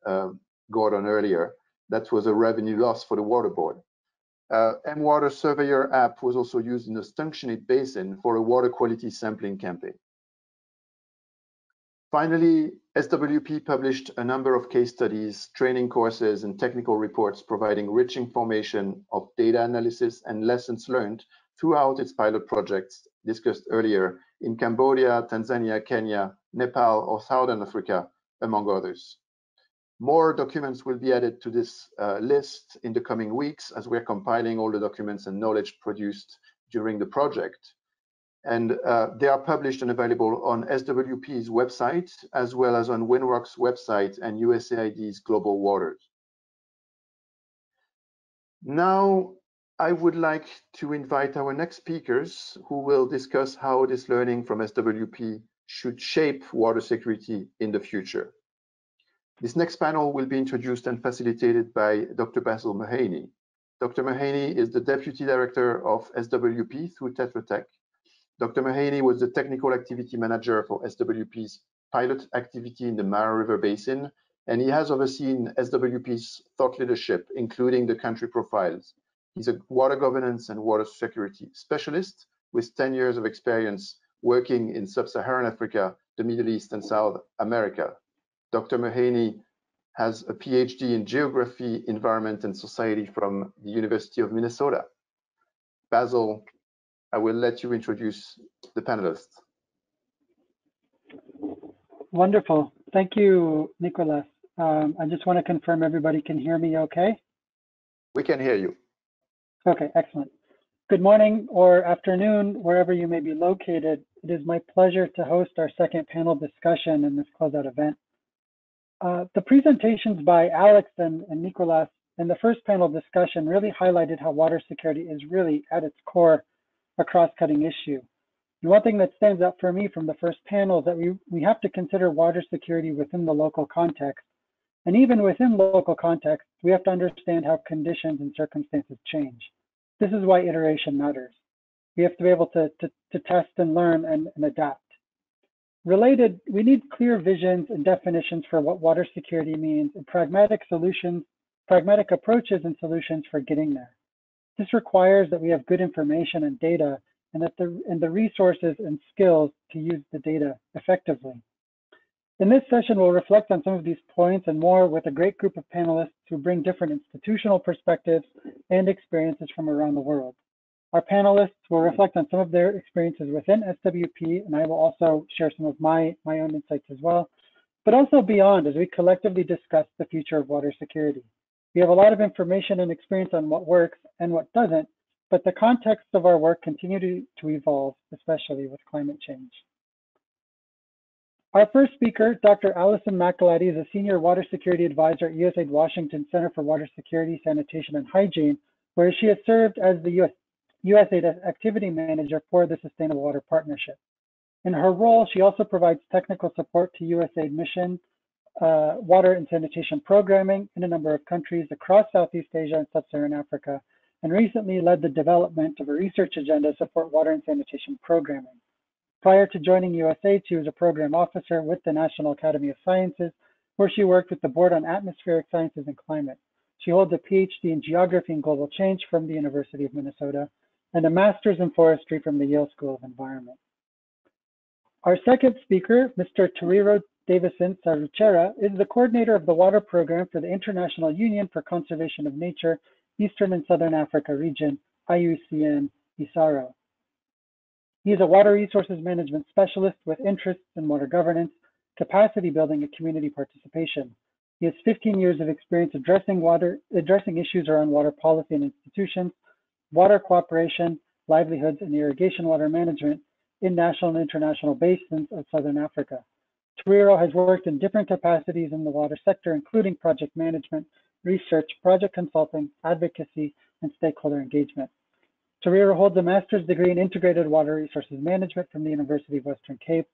Gordon earlier. That was a revenue loss for the water board. mWater Surveyor app was also used in the Stunkshinit Basin for a water quality sampling campaign. Finally, SWP published a number of case studies, training courses, and technical reports providing rich information of data analysis and lessons learned throughout its pilot projects discussed earlier in Cambodia, Tanzania, Kenya, Nepal, or Southern Africa, among others. More documents will be added to this list in the coming weeks as we're compiling all the documents and knowledge produced during the project. And they are published and available on SWP's website, as well as on WinRock's website and USAID's Global Waters. Now, I would like to invite our next speakers who will discuss how this learning from SWP should shape water security in the future. This next panel will be introduced and facilitated by Dr. Basil Mahaney. Dr. Mahaney is the Deputy Director of SWP through Tetra Tech. Dr. Mahaney was the Technical Activity Manager for SWP's pilot activity in the Mara River Basin, and he has overseen SWP's thought leadership, including the country profiles. He's a water governance and water security specialist with 10 years of experience working in Sub-Saharan Africa, the Middle East, and South America. Dr. Mahaney has a PhD in Geography, Environment, and Society from the University of Minnesota. Basil, I will let you introduce the panelists. Wonderful. Thank you, Nicolas. I just want to confirm everybody can hear me okay? We can hear you. Okay, excellent. Good morning or afternoon, wherever you may be located. It is my pleasure to host our second panel discussion in this closeout event. The presentations by Alex and Nicolas in the first panel discussion really highlighted how water security is really at its core a cross-cutting issue. And one thing that stands out for me from the first panel is that we have to consider water security within the local context. And even within local context, we have to understand how conditions and circumstances change. This is why iteration matters. We have to be able to test and learn and adapt. Related, we need clear visions and definitions for what water security means and pragmatic approaches and solutions for getting there. This requires that we have good information and data and the resources and skills to use the data effectively. In this session, we'll reflect on some of these points and more with a great group of panelists who bring different institutional perspectives and experiences from around the world. Our panelists will reflect on some of their experiences within SWP, and I will also share some of my own insights as well, but also beyond as we collectively discuss the future of water security. We have a lot of information and experience on what works and what doesn't, but the context of our work continue to evolve, especially with climate change. Our first speaker, Dr. Allison McElhatty, is a Senior Water Security Advisor at USAID Washington Center for Water Security, Sanitation, and Hygiene, where she has served as the USAID Activity Manager for the Sustainable Water Partnership. In her role, she also provides technical support to USAID mission water and sanitation programming in a number of countries across Southeast Asia and Sub-Saharan Africa, and recently led the development of a research agenda to support water and sanitation programming. Prior to joining USAID, she was a program officer with the National Academy of Sciences, where she worked with the Board on Atmospheric Sciences and Climate. She holds a PhD in Geography and Global Change from the University of Minnesota and a Master's in Forestry from the Yale School of Environment. Our second speaker, Mr. Toriro Davison Saruchera, is the coordinator of the water program for the International Union for Conservation of Nature, Eastern and Southern Africa region, IUCN ISARO. He is a water resources management specialist with interests in water governance, capacity building, and community participation. He has 15 years of experience addressing issues around water policy and institutions, water cooperation, livelihoods, and irrigation water management in national and international basins of Southern Africa. Toriro has worked in different capacities in the water sector, including project management, research, project consulting, advocacy, and stakeholder engagement. Toriro holds a master's degree in integrated water resources management from the University of Western Cape,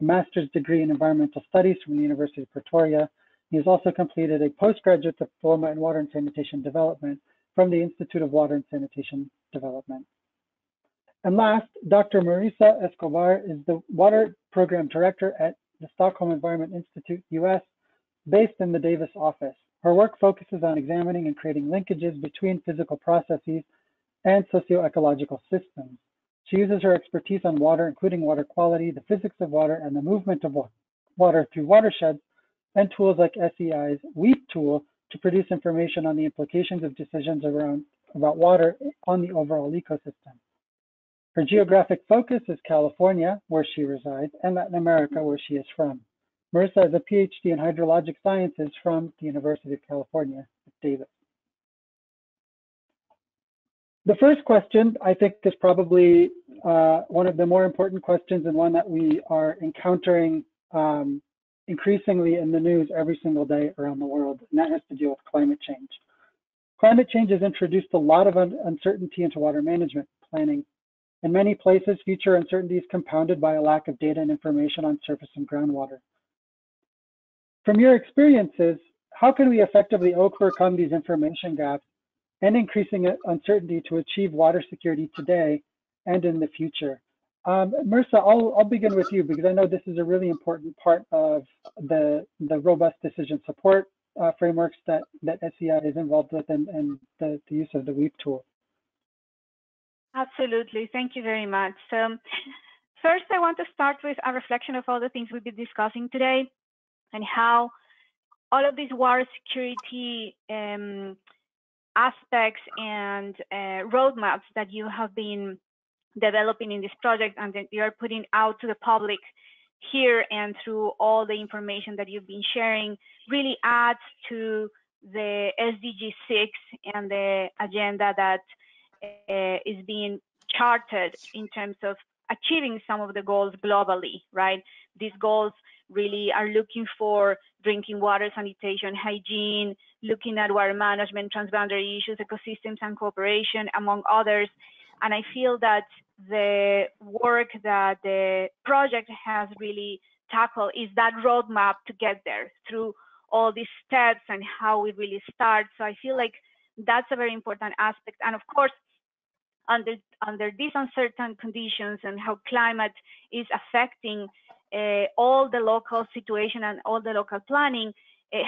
a master's degree in environmental studies from the University of Pretoria. He has also completed a postgraduate diploma in water and sanitation development from the Institute of Water and Sanitation Development. And last, Dr. Marisa Escobar is the Water Program Director at the Stockholm Environment Institute, US, based in the Davis office. Her work focuses on examining and creating linkages between physical processes and socio-ecological systems. She uses her expertise on water, including water quality, the physics of water, and the movement of water through watersheds, and tools like SEI's WEEP tool to produce information on the implications of decisions about water on the overall ecosystem. Her geographic focus is California, where she resides, and Latin America, where she is from. Marisa has a PhD in hydrologic sciences from the University of California at Davis. The first question, I think, is probably one of the more important questions and one that we are encountering increasingly in the news every single day around the world, and that has to do with climate change. Climate change has introduced a lot of uncertainty into water management planning. In many places, future uncertainty is compounded by a lack of data and information on surface and groundwater. From your experiences, how can we effectively overcome these information gaps and increasing uncertainty to achieve water security today and in the future? Marisa, I'll begin with you because I know this is a really important part of the robust decision support frameworks that SEI is involved with and the use of the WEEP tool. Absolutely, thank you very much. First, I want to start with a reflection of all the things we've been discussing today and how all of these water security aspects and roadmaps that you have been developing in this project and that you are putting out to the public here and through all the information that you've been sharing really adds to the SDG 6 and the agenda that is being charted in terms of achieving some of the goals globally, right? These goals really are looking for drinking water, sanitation, hygiene, looking at water management, transboundary issues, ecosystems, and cooperation, among others. And I feel that the work that the project has really tackled is that roadmap to get there through all these steps and how we really start. So I feel like that's a very important aspect. And of course, under these uncertain conditions and how climate is affecting all the local situation and all the local planning,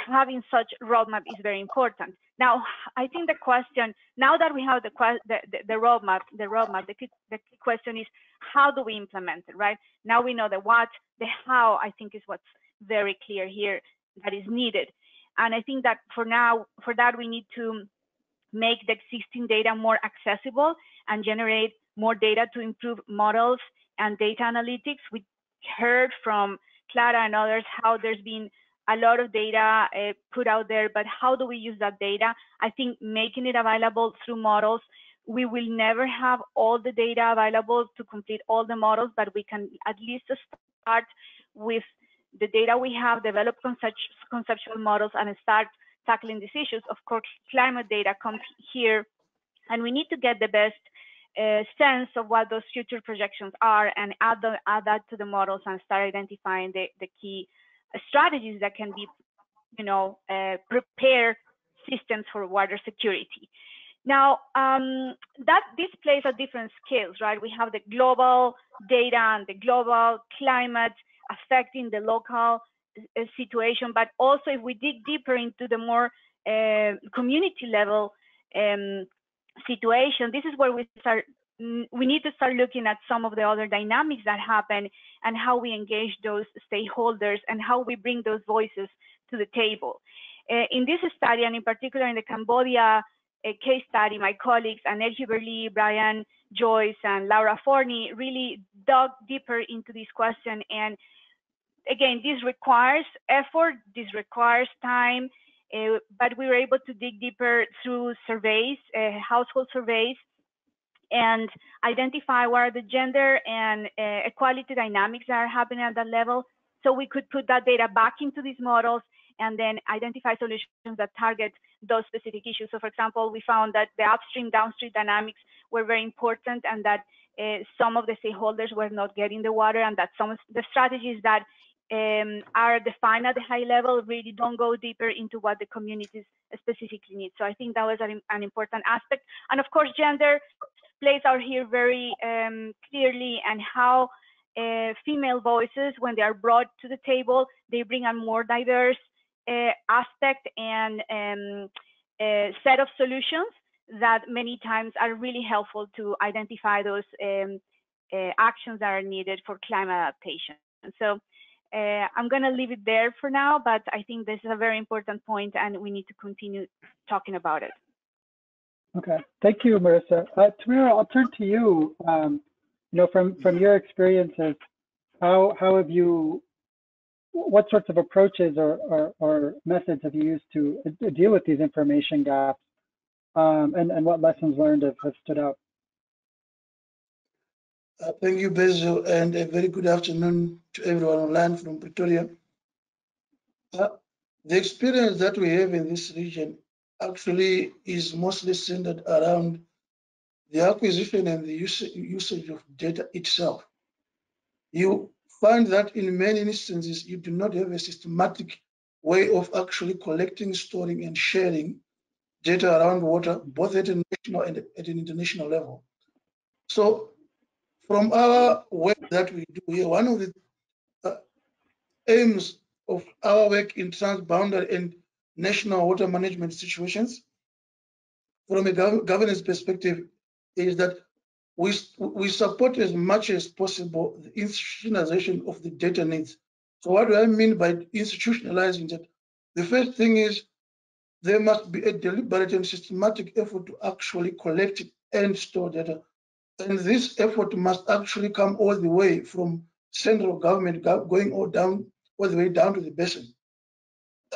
having such roadmap is very important. Now, I think the question, now that we have the roadmap, the key question is how do we implement it, right? Now we know the what, the how, I think is what's very clear here that is needed. And I think that for that we need to make the existing data more accessible and generate more data to improve models and data analytics. We heard from Clara and others how there's been a lot of data put out there, but how do we use that data? I think making it available through models. We will never have all the data available to complete all the models, but we can at least start with the data we have, develop conceptual models, and start tackling these issues. Of course, climate data comes here, and we need to get the best sense of what those future projections are and add that to the models and start identifying the key strategies that can be, prepare systems for water security. Now, this plays at different scales, right? We have the global data and the global climate affecting the local situation, but also if we dig deeper into the more community level situation, this is where we need to start looking at some of the other dynamics that happen and how we engage those stakeholders and how we bring those voices to the table. In this study, and in particular in the Cambodia case study, my colleagues, Annette Huberly, Brian Joyce, and Laura Forney really dug deeper into this question and again, this requires effort, this requires time, but we were able to dig deeper through surveys, household surveys, and identify what are the gender and equality dynamics that are happening at that level. So we could put that data back into these models and then identify solutions that target those specific issues. So for example, we found that the upstream, downstream dynamics were very important, and that some of the stakeholders were not getting the water, and that some of the strategies that are defined at the high level really don't go deeper into what the communities specifically need. So I think that was an important aspect. And of course, gender plays out here very clearly, and how female voices, when they are brought to the table, they bring a more diverse aspect and set of solutions that many times are really helpful to identify those actions that are needed for climate adaptation. So I'm going to leave it there for now, but I think this is a very important point, and we need to continue talking about it. Okay, thank you, Marissa. Tamara, I'll turn to you. From your experiences, how have you, what sorts of approaches or methods have you used to deal with these information gaps, and what lessons learned have stood out? Thank you, Bezo, and a very good afternoon to everyone online from Pretoria. The experience that we have in this region actually is mostly centered around the acquisition and the usage of data itself. You find that in many instances, you do not have a systematic way of actually collecting, storing, and sharing data around water, both at a national and at an international level. So from our work that we do here, one of the aims of our work in transboundary and national water management situations, from a governance perspective, is that we support as much as possible the institutionalization of the data needs. So what do I mean by institutionalizing that? The first thing is there must be a deliberate and systematic effort to actually collect and store data. And this effort must actually come all the way from central government, going all the way down to the basin.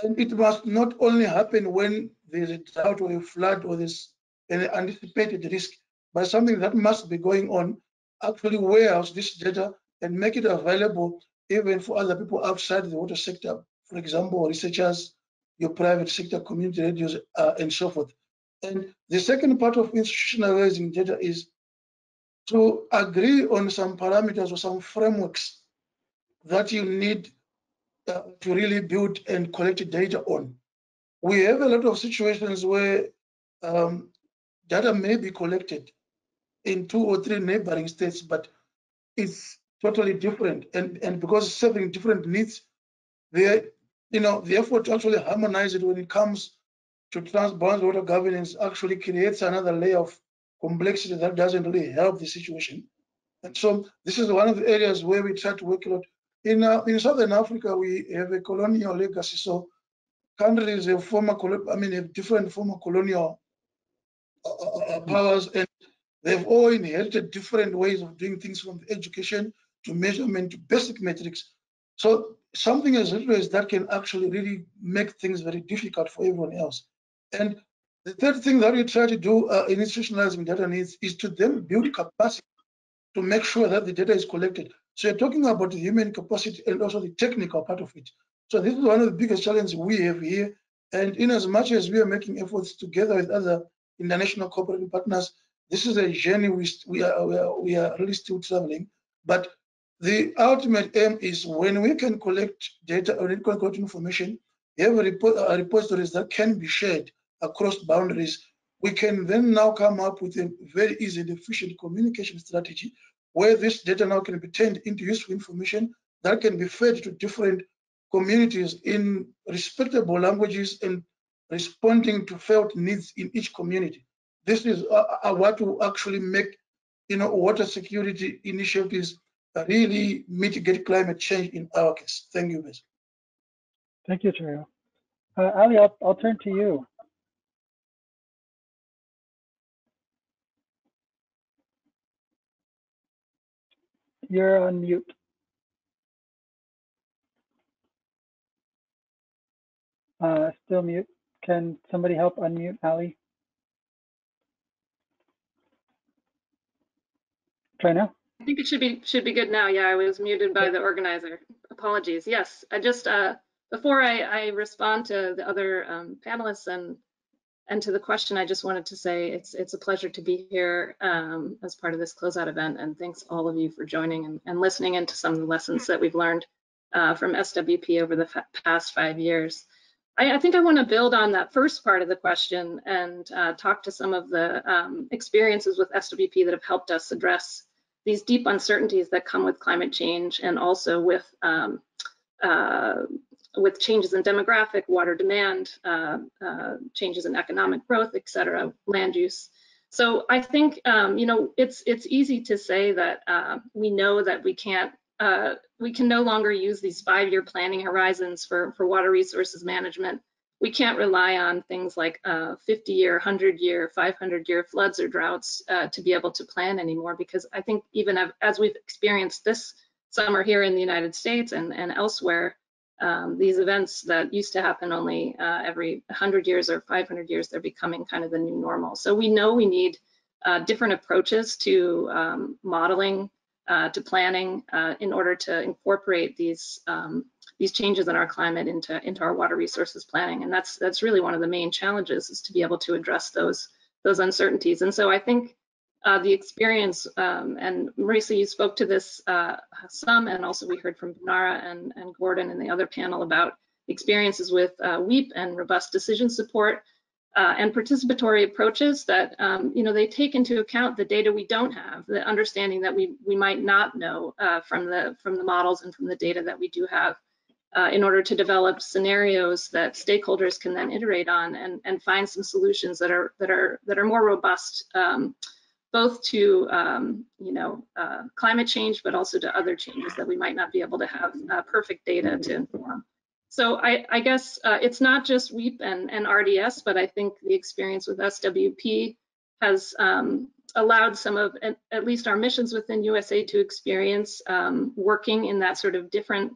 And it must not only happen when there's a drought or a flood or there's an anticipated risk, but something that must be going on, actually warehouse this data and make it available even for other people outside the water sector. For example, researchers, your private sector, community radios, and so forth. And the second part of institutionalizing data is to agree on some parameters or some frameworks that you need to really build and collect data on. We have a lot of situations where data may be collected in 2 or 3 neighboring states, but it's totally different. And because serving different needs, the effort to actually harmonize it when it comes to transboundary water governance actually creates another layer of complexity that doesn't really help the situation. And so this is one of the areas where we try to work a lot. In Southern Africa, we have a colonial legacy. So countries have have different former colonial powers, and they've all inherited different ways of doing things, from education to measurement to basic metrics. So something as little as that can actually really make things very difficult for everyone else. And the third thing that we try to do in institutionalizing data needs is to then build capacity to make sure that the data is collected. So you're talking about the human capacity and also the technical part of it. So this is one of the biggest challenges we have here. And in as much as we are making efforts together with other international cooperating partners, this is a journey we are really still traveling. But the ultimate aim is when we can collect data or collect information, we have repositories that can be shared across boundaries. We can then now come up with a very easy and efficient communication strategy where this data now can be turned into useful information that can be fed to different communities in respectable languages and responding to felt needs in each community. This is what will actually make water security initiatives really mitigate climate change in our case. Thank you, Ms. Thank you, Terrell. Ali, I'll turn to you. You're on mute. Still mute. Can somebody help unmute Ali? Try now. I think it should be good now. Yeah, I was muted by the organizer. Apologies. Yes, I just before I respond to the other panelists and to the question, I just wanted to say it's a pleasure to be here as part of this closeout event, and thanks all of you for joining and listening into some of the lessons that we've learned from SWP over the past 5 years. I think I want to build on that first part of the question and talk to some of the experiences with SWP that have helped us address these deep uncertainties that come with climate change, and also with changes in demographic, water demand, changes in economic growth, et cetera, land use. So I think you know, it's easy to say that we know that we can no longer use these 5-year planning horizons for water resources management. We can't rely on things like 50-year, 100-year, 500-year floods or droughts to be able to plan anymore, because I think even as we've experienced this summer here in the United States and elsewhere, these events that used to happen only every 100 years or 500 years, they're becoming kind of the new normal. So we know we need different approaches to modeling, to planning, in order to incorporate these changes in our climate into our water resources planning. And that's really one of the main challenges, is to be able to address those uncertainties. And so I think the experience, and Marisa, you spoke to this some, and also we heard from Benara and Gordon in the other panel about experiences with WEEP and robust decision support and participatory approaches that you know, they take into account the data we don't have, the understanding that we might not know from the models and from the data that we do have, in order to develop scenarios that stakeholders can then iterate on and find some solutions that are more robust, both to you know, climate change, but also to other changes that we might not be able to have perfect data to inform. So I guess it's not just WEEP and RDS, but I think the experience with SWP has allowed some of, at least our missions within USAID, to experience working in that sort of different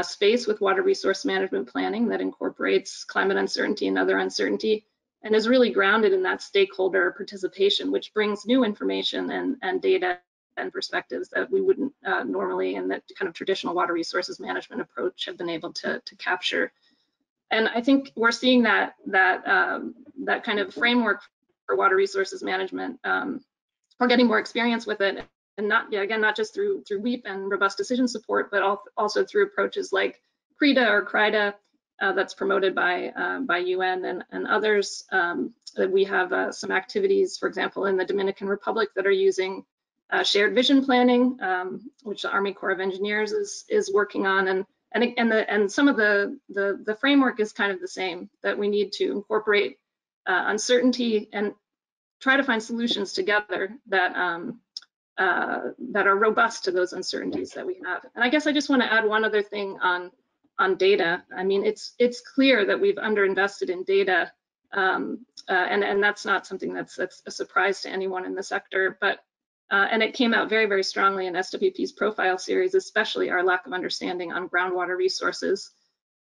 space with water resource management planning that incorporates climate uncertainty and other uncertainty, and is really grounded in that stakeholder participation, which brings new information and data and perspectives that we wouldn't normally, in that kind of traditional water resources management approach, have been able to capture. And I think we're seeing that kind of framework for water resources management. We're getting more experience with it, and not just through WEEP and robust decision support, but also through approaches like CREDA or CRIDA, that's promoted by UN and others. That we have some activities, for example, in the Dominican Republic, that are using shared vision planning, which the Army Corps of Engineers is working on, and some of the framework is kind of the same, that we need to incorporate uncertainty and try to find solutions together that are robust to those uncertainties that we have. And I guess I just want to add one other thing on data. I mean, it's clear that we've underinvested in data, and that's not something that's a surprise to anyone in the sector, but and it came out very, very strongly in SWP's profile series, especially our lack of understanding on groundwater resources.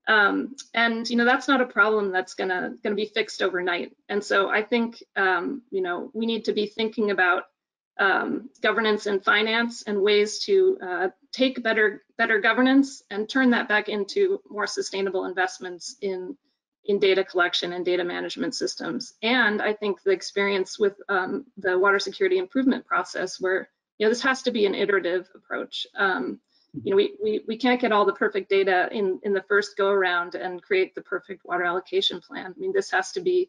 And you know, that's not a problem that's gonna be fixed overnight. And so I think you know, we need to be thinking about governance and finance and ways to take better governance and turn that back into more sustainable investments in data collection and data management systems. And I think the experience with the water security improvement process, where, you know, this has to be an iterative approach. You know, we can't get all the perfect data in the first go around and create the perfect water allocation plan. I mean, this has to be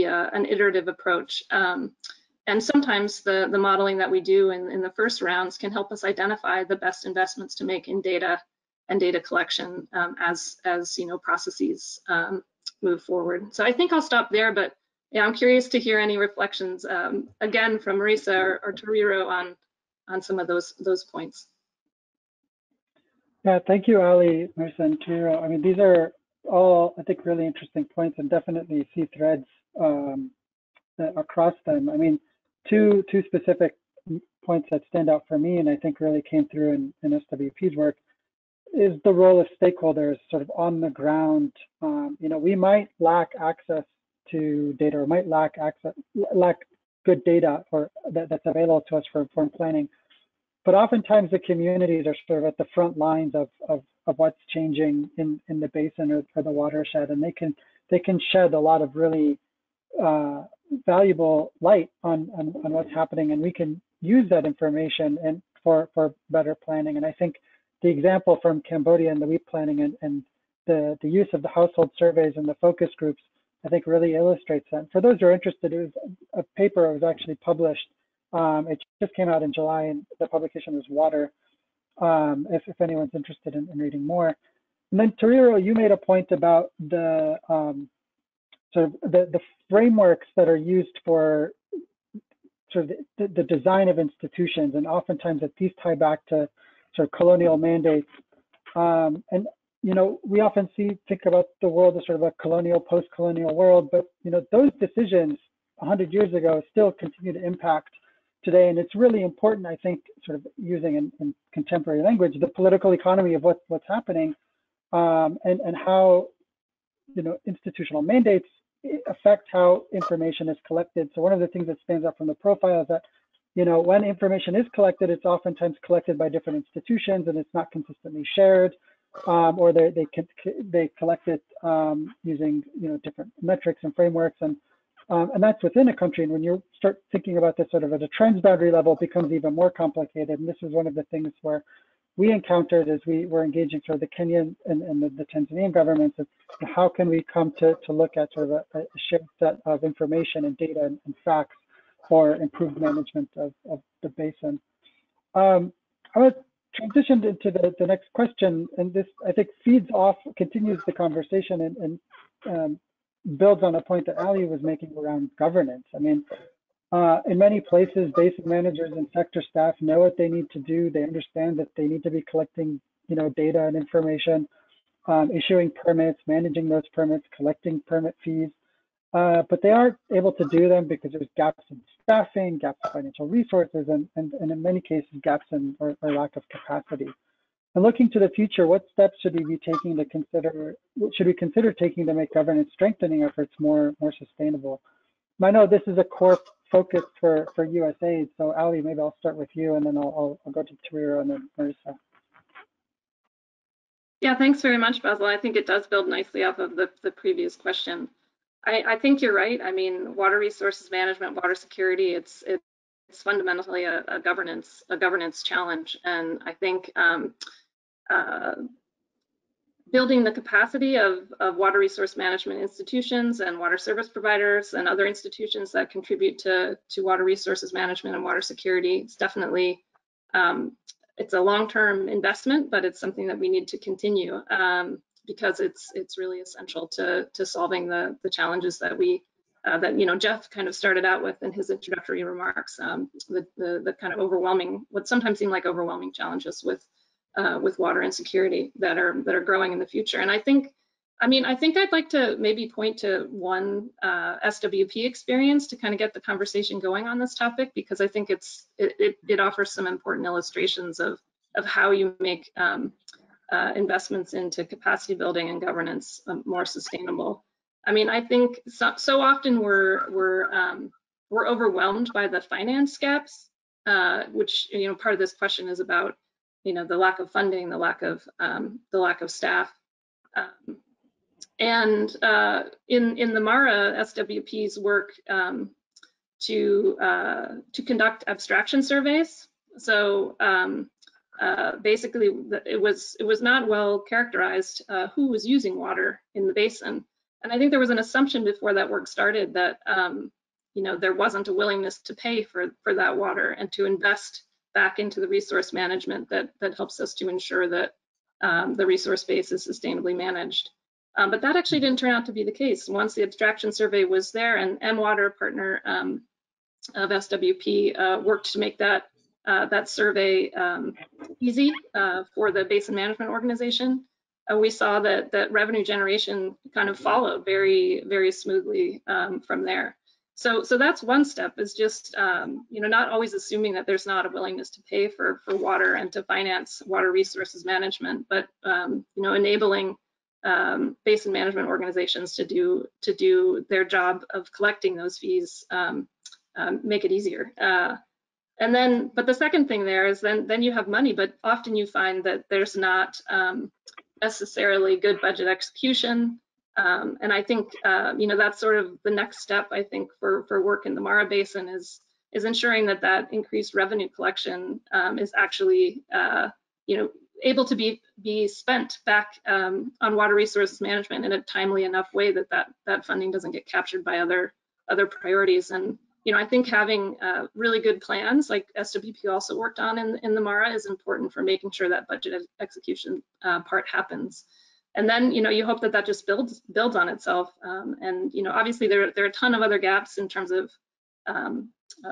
an iterative approach. And sometimes the modeling that we do in the first rounds can help us identify the best investments to make in data and data collection as you know, processes move forward. So I think I'll stop there, but yeah, I'm curious to hear any reflections again from Marisa or Toriro on some of those points. Yeah, thank you, Ali, Marisa, and Toriro. I mean, these are all, I think, really interesting points, and definitely see threads across them. I mean, two specific points that stand out for me, and I think really came through in SWP's work, is the role of stakeholders sort of on the ground. We might lack access to data, or might lack good data that's available to us for informed planning. But oftentimes the communities are sort of at the front lines of what's changing in the basin or the watershed, and they can shed a lot of really valuable light on what's happening, and we can use that information and for better planning. And I think the example from Cambodia and the wheat planning and the use of the household surveys and the focus groups, I think really illustrates that. For those who are interested, it was a paper that was actually published. It just came out in July, and the publication was Water, if anyone's interested in reading more. And then Toriro, you made a point about the sort of the frameworks that are used for sort of the design of institutions, and oftentimes that these tie back to sort of colonial mandates. And we often think about the world as sort of a colonial, post-colonial world, but those decisions 100 years ago still continue to impact today. And it's really important, I think, sort of using in contemporary language, the political economy of what's happening, and how institutional mandates affect how information is collected. So one of the things that stands out from the profile is that when information is collected, it's oftentimes collected by different institutions and it's not consistently shared, or they collect it using different metrics and frameworks, and that's within a country. And when you start thinking about this sort of at a transboundary level, it becomes even more complicated. And this is one of the things where we encountered as we were engaging sort of the Kenyan and the Tanzanian governments, of how can we come to look at sort of a shared set of information and data and facts for improved management of the basin. I want to transition into the next question, and this I think continues the conversation and builds on a point that Ali was making around governance. I mean, in many places, basin managers and sector staff know what they need to do. They understand that they need to be collecting, data and information, issuing permits, managing those permits, collecting permit fees. But they aren't able to do them because there's gaps in staffing, gaps in financial resources, and in many cases, gaps in or lack of capacity. And looking to the future, what steps should we be taking should we consider taking to make governance strengthening efforts more sustainable? And I know this is a core focus for USAID. So Ali, maybe I'll start with you, and then I'll go to Toriro and then Marissa. Yeah, thanks very much, Basil. I think it does build nicely off of the previous question. I think you're right. I mean, water resources management, water security, it's fundamentally a governance challenge. And I think building the capacity of water resource management institutions and water service providers and other institutions that contribute to water resources management and water security, it's definitely, it's a long-term investment, but it's something that we need to continue because it's really essential to solving the challenges that Jeff kind of started out with in his introductory remarks, the kind of overwhelming, what sometimes seem like overwhelming challenges with water insecurity that are growing in the future. And I think I'd like to maybe point to one SWP experience to kind of get the conversation going on this topic, because I think it offers some important illustrations of how you make investments into capacity building and governance more sustainable. I mean, I think so often we're overwhelmed by the finance gaps, which part of this question is about the lack of funding, the lack of staff. And in the MARA SWP's work to conduct abstraction surveys, so basically it was not well characterized who was using water in the basin. And I think there was an assumption before that work started that there wasn't a willingness to pay for that water and to invest back into the resource management that helps us to ensure that the resource base is sustainably managed. But that actually didn't turn out to be the case. Once the abstraction survey was there and MWater, a partner of SWP, worked to make that survey easy for the basin management organization, we saw that revenue generation kind of followed very, very smoothly from there. So that's one step, is just not always assuming that there's not a willingness to pay for water and to finance water resources management, but enabling basin management organizations to do their job of collecting those fees, make it easier. But the second thing there is then you have money, but often you find that there's not necessarily good budget execution. And I think that's sort of the next step, I think, for work in the Mara Basin is ensuring that increased revenue collection is actually able to be spent back on water resources management in a timely enough way that funding doesn't get captured by other priorities. And I think having really good plans, like SWP also worked on in the Mara, is important for making sure that budget execution part happens. And then you hope that just builds on itself. And obviously there are a ton of other gaps in terms of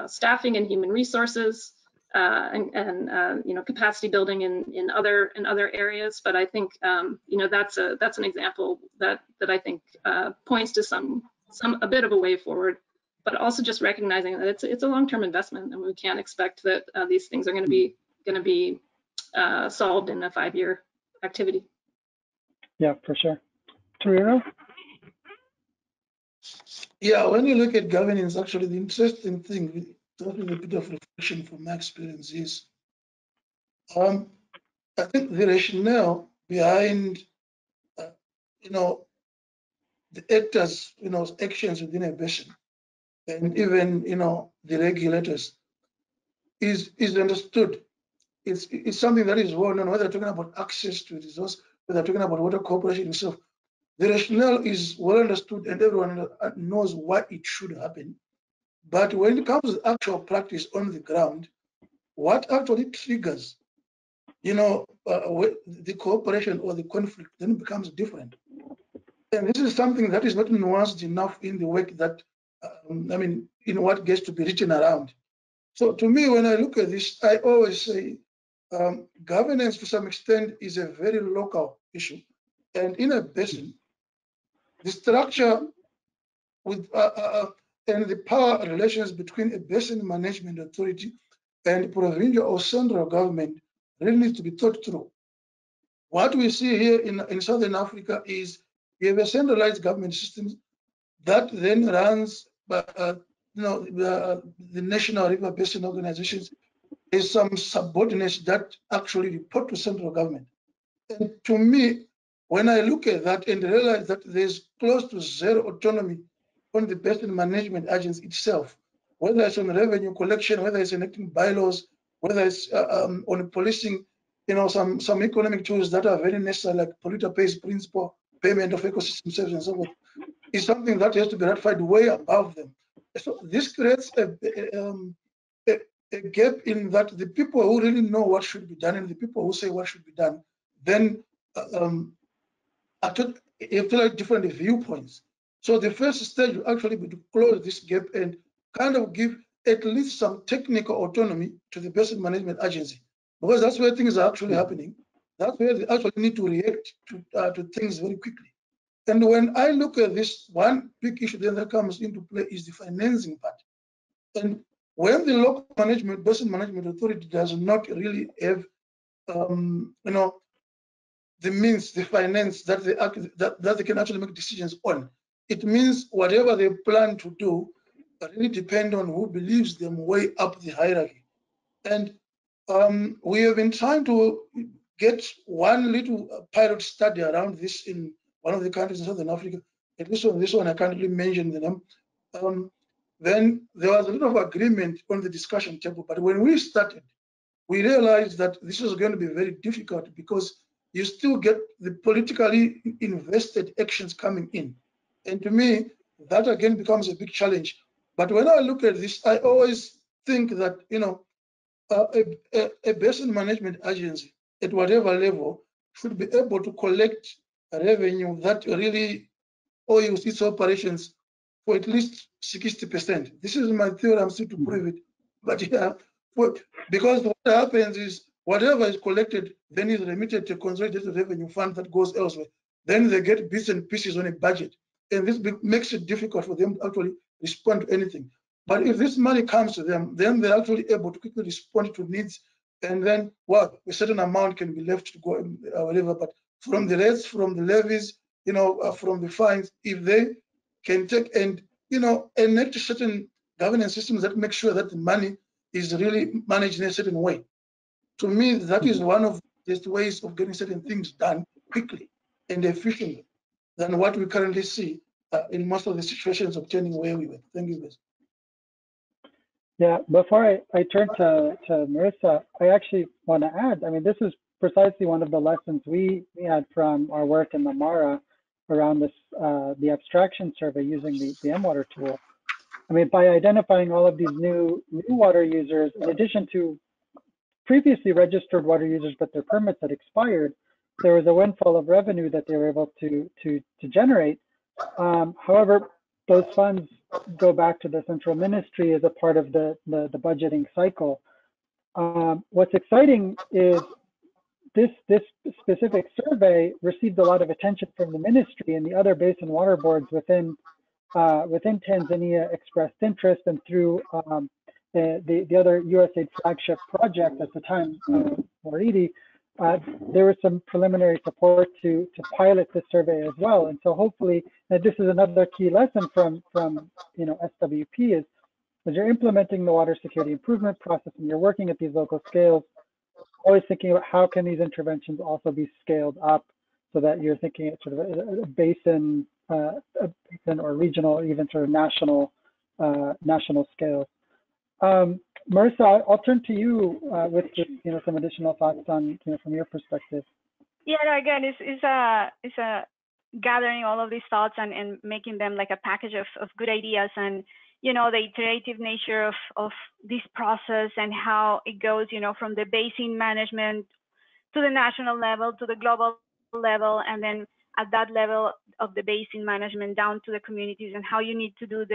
staffing and human resources, and capacity building in other areas. But I think that's an example that I think points to a bit of a way forward. But also just recognizing that it's a long-term investment, and we can't expect that these things are going to be solved in a 5-year activity. Yeah, for sure. Torero? Yeah, when you look at governance, actually the interesting thing, talking a bit of reflection from my experience is, I think the rationale behind, the actors, actions within a basin, and even, the regulators, is understood. It's something that is well known, whether they're talking about access to resource, whether they're talking about water cooperation itself. The rationale is well understood and everyone knows why it should happen. But when it comes to actual practice on the ground, what actually triggers, the cooperation or the conflict then becomes different. And this is something that is not nuanced enough in the work that, in what gets to be written around. So to me, when I look at this, I always say governance to some extent is a very local issue. And in a basin, the structure with and the power relations between a basin management authority and provincial or central government really needs to be thought through. What we see here in Southern Africa is we have a centralized government system that then runs the national river basin organizations. Is some subordinates that actually report to central government. And to me, when I look at that and realize that there's close to zero autonomy on the basin management agency itself, whether it's on revenue collection, whether it's enacting bylaws, whether it's on policing, some economic tools that are very necessary, like polluter pays principle, payment of ecosystem services and so forth, is something that has to be ratified way above them. So this creates a gap in that the people who really know what should be done and the people who say what should be done then have different viewpoints. So the first stage will actually be to close this gap and kind of give at least some technical autonomy to the basin management agency, because that's where things are actually happening. That's where they actually need to react to things very quickly. And when I look at this, one big issue then that comes into play is the financing part. And when the local management, basin management authority does not really have, the means, the finance that they can actually make decisions on, it means whatever they plan to do really depend on who believes them way up the hierarchy. And we have been trying to get one little pilot study around this in one of the countries in Southern Africa. At least on this one, I can't really mention the name. Then there was a lot of agreement on the discussion table. But when we started, we realized that this was going to be very difficult because you still get the politically invested actions coming in. And to me, that again becomes a big challenge. But when I look at this, I always think that, a basin management agency at whatever level should be able to collect a revenue that really oils its operations for at least 60%. This is my theory, I'm still to prove it. But yeah, because what happens is whatever is collected then is remitted to a consolidated revenue fund that goes elsewhere. Then they get bits and pieces on a budget. And this makes it difficult for them to actually respond to anything. But if this money comes to them, then they're actually able to quickly respond to needs, and then well, a certain amount can be left to go whatever. But from the rates, from the levies, from the fines, if they can take and enact certain governance systems that make sure that the money is really managed in a certain way. To me, that is one of the best ways of getting certain things done quickly and efficiently than what we currently see in most of the situations obtaining where we were. Thank you, guys. Yeah, before I turn to Marissa, I actually want to add, I mean, this is precisely one of the lessons we had from our work in the MARA around this, the abstraction survey using the M-Water tool. I mean, by identifying all of these new water users, in addition to previously registered water users, but their permits had expired, there was a windfall of revenue that they were able to generate. However, those funds go back to the central ministry as a part of the budgeting cycle. What's exciting is this specific survey received a lot of attention from the ministry, and the other basin water boards within Tanzania expressed interest, and through the other USAID flagship project at the time, Waridi, there was some preliminary support to pilot this survey as well. And so hopefully, this is another key lesson from SWP is as you're implementing the water security improvement process and you're working at these local scales, always thinking about how can these interventions also be scaled up so that you're thinking at sort of a basin or regional, even sort of national scales. Marissa, I'll turn to you with just, some additional thoughts on, from your perspective. Yeah, no, again, it's a gathering all of these thoughts and making them like a package of good ideas, and the iterative nature of this process and how it goes, from the basin management to the national level to the global level, and then at that level of the basin management down to the communities, and how we need to do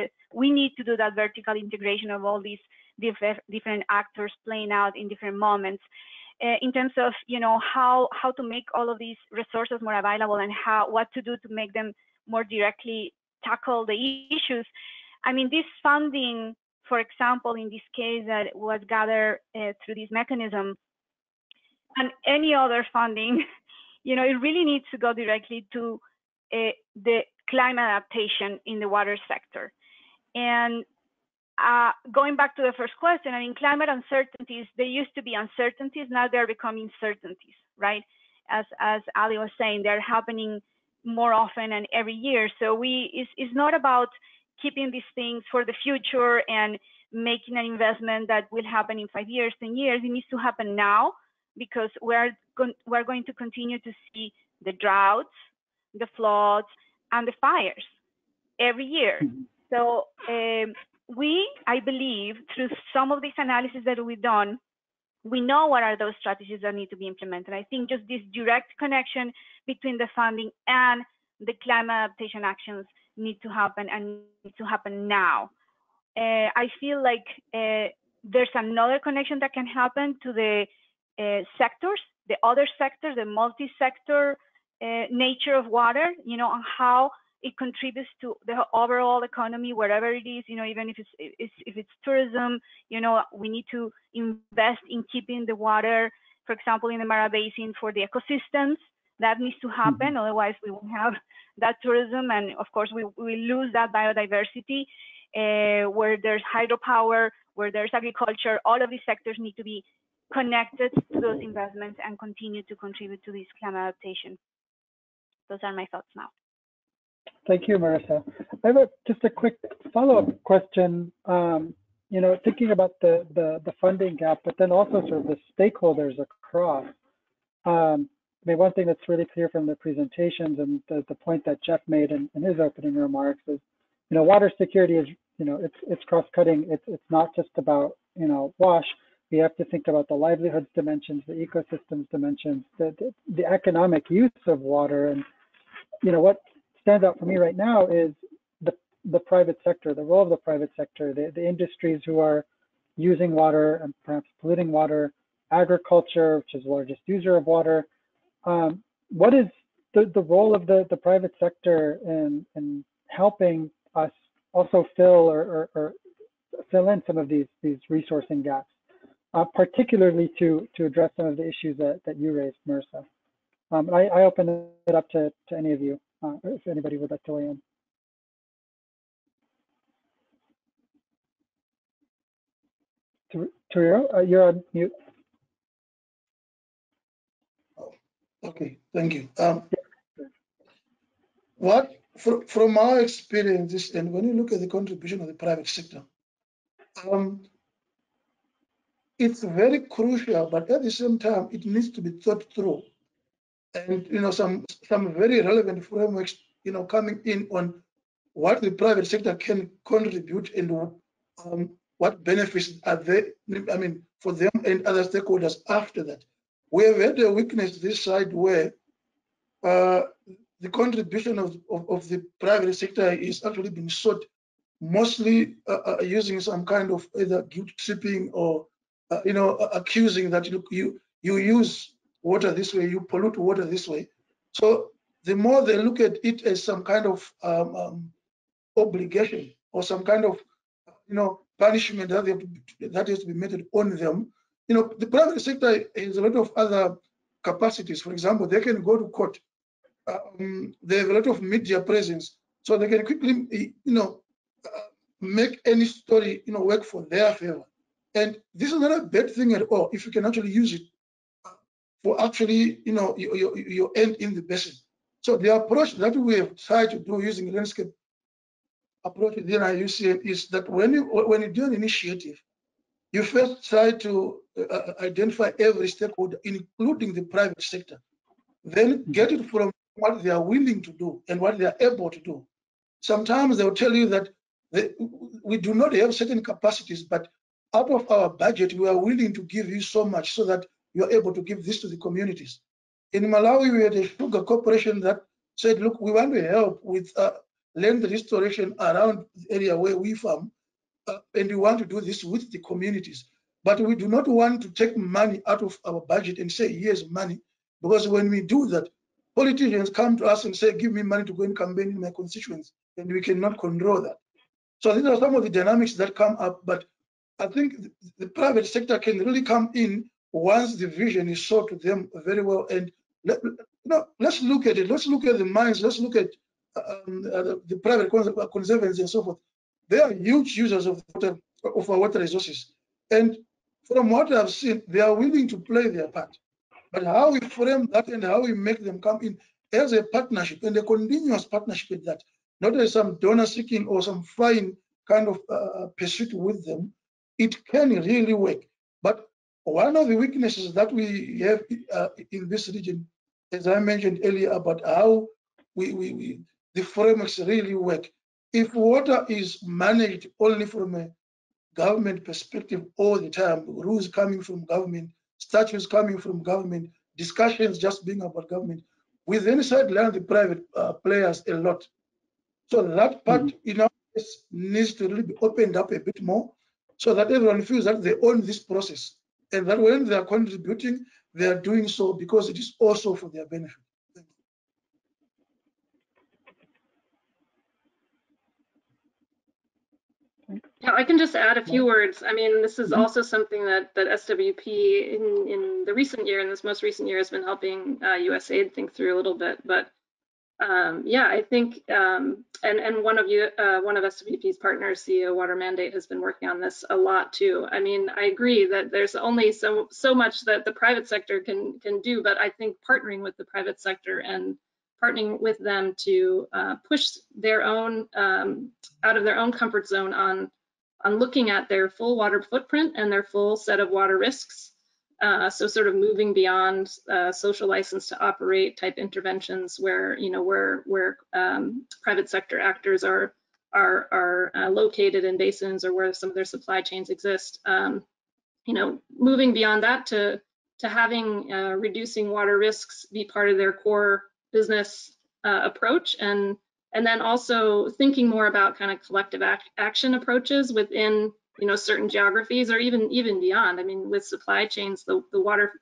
that vertical integration of all these different actors playing out in different moments. In terms of how to make all of these resources more available and what to do to make them more directly tackle the issues. I mean, this funding, for example, in this case that was gathered through this mechanism, and any other funding, it really needs to go directly to the climate adaptation in the water sector. And going back to the first question, I mean, climate uncertainties, they used to be uncertainties, now they're becoming certainties, right? As Ali was saying, they're happening more often and every year. So it's not about keeping these things for the future and making an investment that will happen in 5 years, 10 years. It needs to happen now, because we're going to continue to see the droughts, the floods, and the fires every year. So I believe, through some of these analysis that we've done, we know what are those strategies that need to be implemented. I think just this direct connection between the funding and the climate adaptation actions need to happen, and need to happen now. I feel like there's another connection that can happen to the sectors, the other sectors, the multi-sector nature of water, on how it contributes to the overall economy, wherever it is, even if it's tourism, we need to invest in keeping the water, for example, in the Mara Basin for the ecosystems. That needs to happen, otherwise we won't have that tourism, and of course we lose that biodiversity. Where there's hydropower, where there's agriculture, all of these sectors need to be connected to those investments and continue to contribute to this climate adaptation. Those are my thoughts now. Thank you, Marissa. I have just a quick follow-up question. Thinking about the funding gap, but then also sort of the stakeholders across. I mean, one thing that's really clear from the presentations and the point that Jeff made in his opening remarks is, water security is, it's cross-cutting. It's not just about, WASH. We have to think about the livelihoods dimensions, the ecosystems dimensions, the economic use of water. And, what stands out for me right now is the private sector, the role of the private sector, the industries who are using water and perhaps polluting water, agriculture, which is the largest user of water. What is the role of the private sector in helping us also fill or fill in some of these resourcing gaps, particularly to address some of the issues that you raised, Marissa. I open it up to any of you, if anybody would like to weigh in. Toriro, you're on mute. Okay, thank you. From our experience, and when you look at the contribution of the private sector, it's very crucial, but at the same time, it needs to be thought through. And some very relevant frameworks, coming in on what the private sector can contribute and what benefits are there, for them and other stakeholders after that. We have had a weakness this side where the contribution of the private sector is actually being sought mostly using some kind of either guilt tripping or accusing that you use water this way, you pollute water this way. So the more they look at it as some kind of obligation or some kind of punishment that has to be meted on them, the private sector has a lot of other capacities. For example, they can go to court. They have a lot of media presence, so they can quickly, make any story, work for their favor. And this is not a bad thing at all if you can actually use it for actually, your end in the basin. So the approach that we have tried to do using landscape approach within IUCN is that when you do an initiative, you first try to identify every stakeholder, including the private sector, then get it from what they are willing to do and what they are able to do. Sometimes they'll tell you that we do not have certain capacities, but out of our budget, we are willing to give you so much so that you're able to give this to the communities. In Malawi, we had a sugar corporation that said, look, we want to help with land restoration around the area where we farm, and we want to do this with the communities. But we do not want to take money out of our budget and say, here's money, because when we do that, politicians come to us and say, give me money to go and campaign in my constituents, and we cannot control that. So these are some of the dynamics that come up, but I think the private sector can really come in once the vision is sold to them very well. And let's look at it. Let's look at the mines. Let's look at the private conservancy and so forth. They are huge users of our water resources. And from what I've seen, they are willing to play their part. But how we frame that and how we make them come in as a partnership and a continuous partnership with that, not as some donor seeking or some fine kind of pursuit with them, it can really work. But one of the weaknesses that we have in this region, as I mentioned earlier, about how the frameworks really work. If water is managed only from a government perspective all the time, rules coming from government, statutes coming from government, discussions just being about government, we then sideline the private players a lot. So that part, needs to really be opened up a bit more so that everyone feels that they own this process and that when they are contributing, they are doing so because it is also for their benefit. Yeah, I can just add a few words. I mean, this is also something that SWP in the recent year, in this most recent year, has been helping USAID think through a little bit. But yeah, I think, and one of SWP's partners, CEO Water Mandate, has been working on this a lot too. I mean, I agree that there's only so much that the private sector can do, but I think partnering with the private sector and partnering with them to push their own out of their own comfort zone on looking at their full water footprint and their full set of water risks. So sort of moving beyond social license to operate type interventions where, where private sector actors are located in basins or where some of their supply chains exist. Moving beyond that to having reducing water risks be part of their core business approach, and then also thinking more about kind of collective action approaches within certain geographies or even beyond. I mean, with supply chains, the water,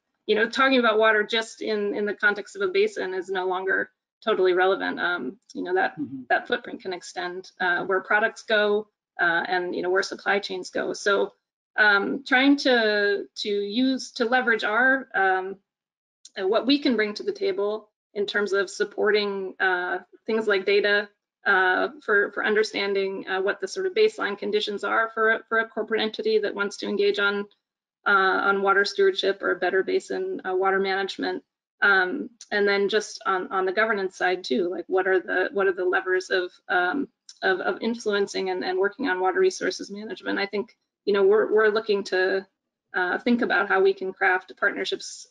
talking about water just in the context of a basin is no longer totally relevant. That footprint can extend where products go and where supply chains go. So trying to leverage our what we can bring to the table in terms of supporting things like data for understanding what the sort of baseline conditions are for a corporate entity that wants to engage on water stewardship or better basin water management, and then just on the governance side too, like what are the levers of influencing and working on water resources management. I think we're looking to think about how we can craft partnerships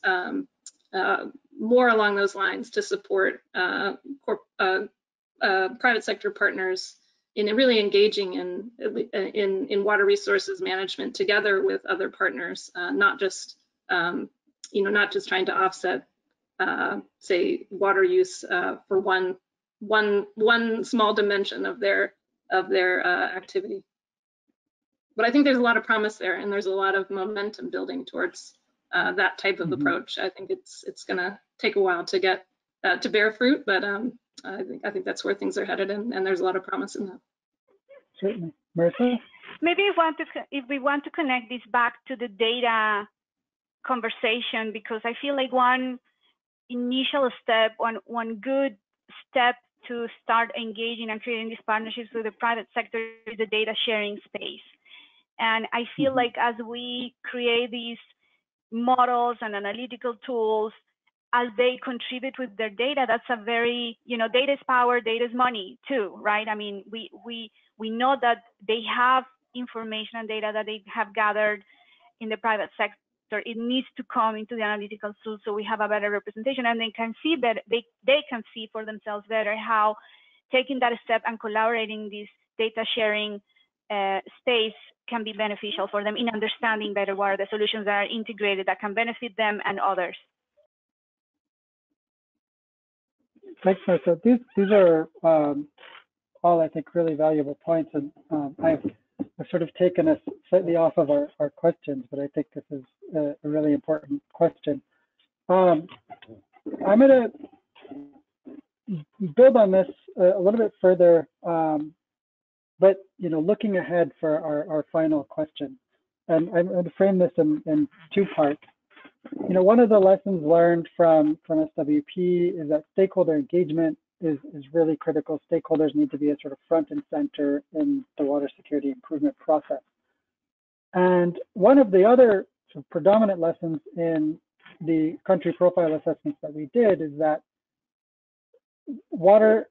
more along those lines to support private sector partners in really engaging in water resources management together with other partners, not just trying to offset say water use for one small dimension of their activity. But I think there's a lot of promise there, and there's a lot of momentum building towards that type of approach. I think it's going to take a while to get to bear fruit, but I think that's where things are headed, and there's a lot of promise in that. Certainly. Marissa? Maybe if we want to connect this back to the data conversation, because I feel like one initial step, one good step to start engaging and creating these partnerships with the private sector is the data sharing space. And I feel like as we create these models and analytical tools, as they contribute with their data, that's a very, data is power, data is money too, right? I mean, we know that they have information and data that they have gathered in the private sector. It needs to come into the analytical tools so we have a better representation, and they can see better, they can see for themselves better how taking that step and collaborating this data sharing space can be beneficial for them in understanding better what are the solutions that are integrated that can benefit them and others. Thanks, Marissa. These are all, I think, really valuable points, and I've sort of taken us slightly off of our questions, but I think this is a really important question. I'm going to build on this a little bit further, but looking ahead for our final question, and I'm going to frame this in two parts. One of the lessons learned from SWP is that stakeholder engagement is really critical. Stakeholders need to be a sort of front and center in the water security improvement process. And one of the other sort of predominant lessons in the country profile assessments that we did is that water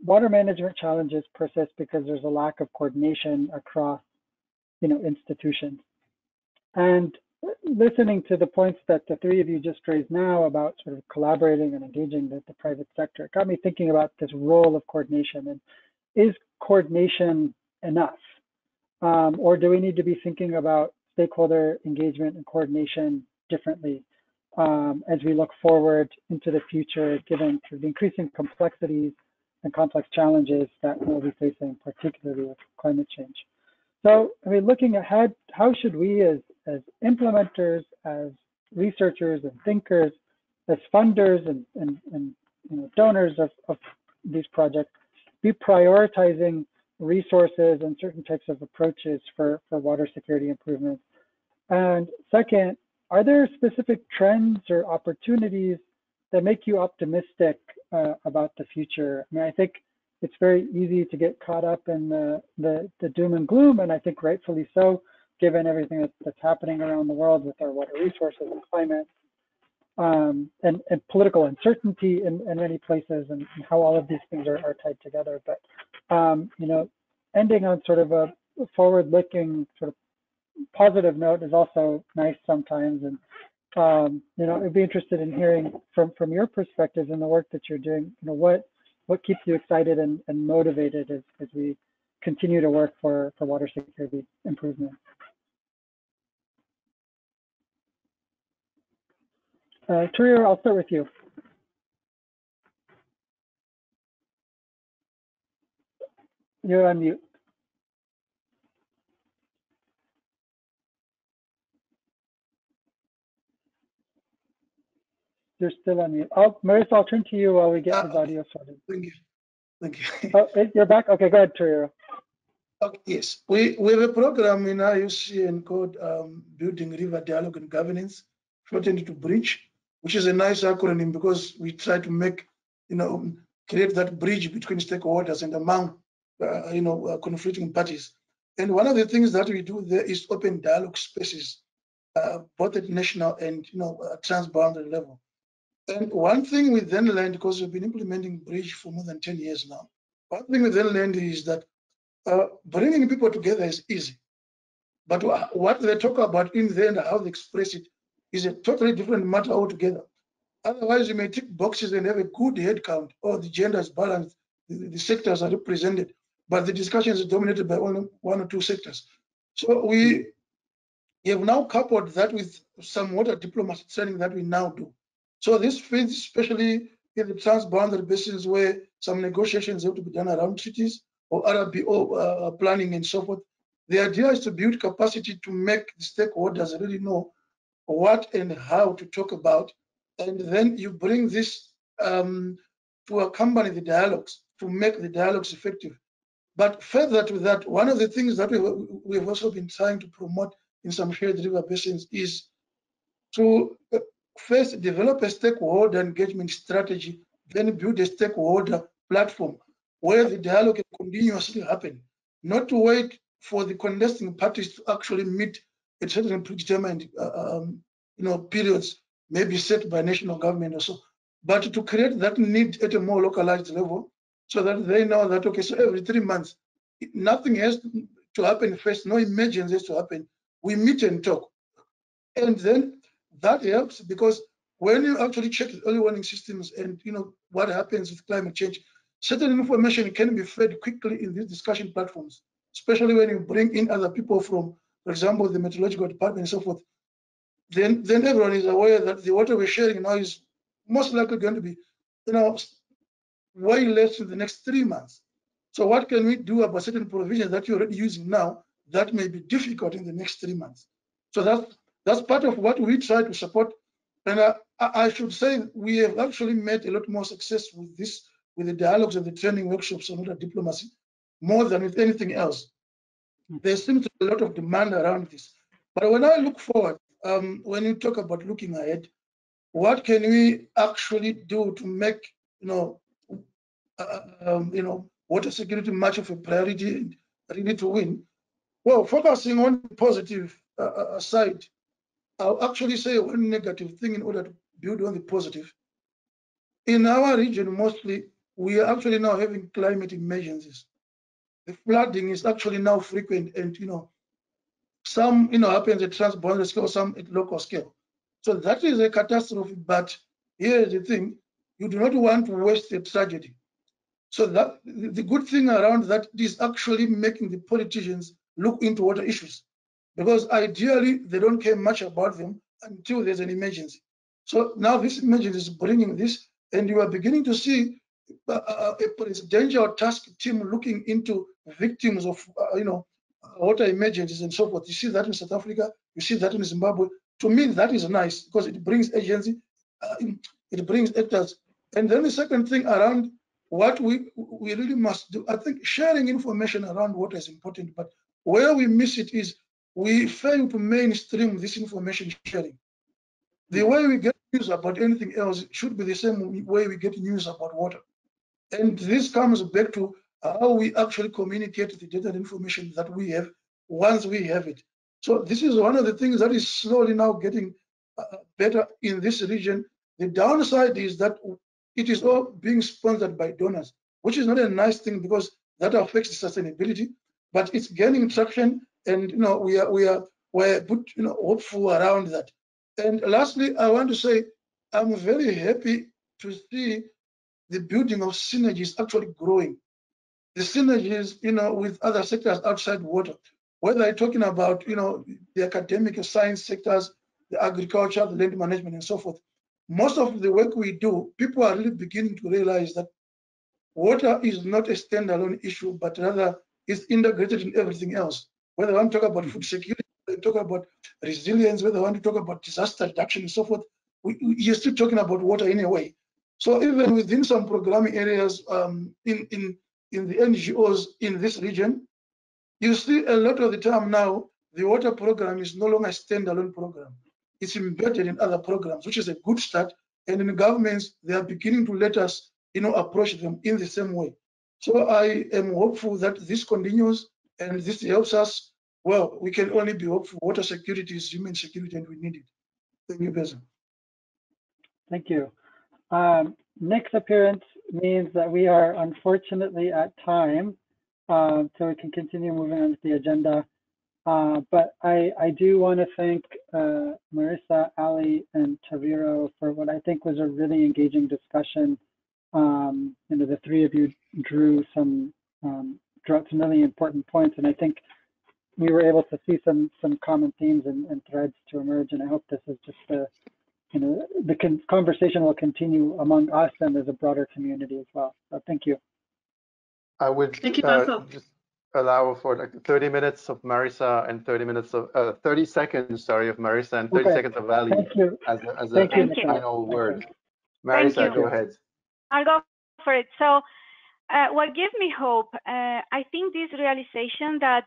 management challenges persist because there's a lack of coordination across institutions. And listening to the points that the three of you just raised now about sort of collaborating and engaging the private sector, it got me thinking about this role of coordination. And is coordination enough? Or do we need to be thinking about stakeholder engagement and coordination differently as we look forward into the future, given the increasing complexities and complex challenges that we'll be facing, particularly with climate change? So, I mean, looking ahead, how should we as implementers, as researchers and thinkers, as funders and donors of these projects be prioritizing resources and certain types of approaches for water security improvements? And second, are there specific trends or opportunities that make you optimistic about the future? I mean, I think it's very easy to get caught up in the doom and gloom, and I think rightfully so, given everything that's happening around the world with our water resources and climate, and political uncertainty in many places, and how all of these things are tied together. But ending on sort of a forward-looking sort of positive note is also nice sometimes. And I'd be interested in hearing from your perspective in the work that you're doing. What keeps you excited and motivated as we continue to work for water security improvement? Turia, I'll start with you. You're on mute. You're still on mute. Oh, Marissa, I'll turn to you while we get his audio sorted. Thank you. Thank you. Oh, you're back? Okay, go ahead, Torero. Okay, yes, we have a program in IUCN called Building River Dialogue and Governance, shortened to BRIDGE, which is a nice acronym because we try to make, create that bridge between stakeholders and among, conflicting parties. And one of the things that we do there is open dialogue spaces, both at national and, transboundary level. And one thing we then learned, because we've been implementing BRIDGE for more than 10 years now, one thing we then learned is that bringing people together is easy, but what they talk about in the end, how they express it, is a totally different matter altogether. Otherwise, you may tick boxes and have a good head count, or the gender is balanced, the sectors are represented, but the discussion is dominated by only one or two sectors. So we have now coupled that with some water diplomacy training that we now do. So this fits especially in the transboundary basins where some negotiations have to be done around treaties or RBO planning and so forth. The idea is to build capacity to make the stakeholders really know what and how to talk about, and then you bring this to accompany the dialogues, to make the dialogues effective. But further to that, one of the things that we've also been trying to promote in some shared river basins is to first develop a stakeholder engagement strategy, then build a stakeholder platform where the dialogue can continuously happen, not to wait for the contesting parties to actually meet at certain predetermined periods, maybe set by national government or so, but to create that need at a more localized level so that they know that, okay, so every 3 months, nothing has to happen first, no emergency has to happen. We meet and talk. And then that helps because when you actually check the early warning systems and what happens with climate change, certain information can be fed quickly in these discussion platforms, especially when you bring in other people from, for example, the meteorological department and so forth. Then everyone is aware that the water we're sharing now is most likely going to be, way less in the next 3 months. So what can we do about certain provisions that you're already using now that may be difficult in the next 3 months? So that's part of what we try to support. And I should say we have actually made a lot more success with this, with the dialogues and the training workshops on water diplomacy, more than with anything else. There seems to be a lot of demand around this. But when I look forward, when you talk about looking ahead, what can we actually do to make water security much of a priority and really to win? Well, focusing on the positive side, I'll actually say one negative thing in order to build on the positive. In our region, mostly, we are actually now having climate emergencies. The flooding is actually now frequent, and some happens at transboundary scale, some at local scale. So that is a catastrophe. But here's the thing: you do not want to waste a tragedy. So that the good thing around that is actually making the politicians look into water issues, because ideally they don't care much about them until there's an emergency. So now this emergency is bringing this, and you are beginning to see a presidential task team looking into victims of water emergencies and so forth. You see that in South Africa, you see that in Zimbabwe. To me, that is nice because it brings agency, it brings actors. And then the second thing around what we really must do, I think sharing information around water is important, but where we miss it is we fail to mainstream this information sharing. The way we get news about anything else should be the same way we get news about water. And this comes back to how we actually communicate the data and information that we have once we have it. So this is one of the things that is slowly now getting better in this region. The downside is that it is all being sponsored by donors, which is not a nice thing because that affects sustainability, but it's gaining traction, and we're hopeful around that. And lastly, I want to say I'm very happy to see the building of synergies actually growing. The synergies, with other sectors outside water, whether I'm talking about, the academic science sectors, the agriculture, the land management, and so forth. Most of the work we do, people are really beginning to realize that water is not a standalone issue, but rather is integrated in everything else. Whether I want to talk about food security, whether I talk about resilience, whether I want to talk about disaster reduction and so forth, you're still talking about water in a way. So even within some programming areas in the NGOs in this region, you see a lot of the time now, the water program is no longer a standalone program. It's embedded in other programs, which is a good start. And in governments, they are beginning to let us, approach them in the same way. So I am hopeful that this continues and this helps us. Well, we can only be hopeful. Water security is human security, and we need it. Thank you, Beza. Thank you. Next appearance means that we are unfortunately at time, so we can continue moving on with the agenda. But I do want to thank Marissa, Ali, and Taviro for what I think was a really engaging discussion. The three of you drew out some really important points, and I think we were able to see some common themes and threads to emerge. And I hope this is just the conversation will continue among us and as a broader community as well. So thank you. I would just allow for like 30 minutes of Marissa and 30 seconds, sorry, of Marissa and 30 seconds of Ali as a final word. Marissa, go ahead. I'll go for it. So what gives me hope, I think this realization that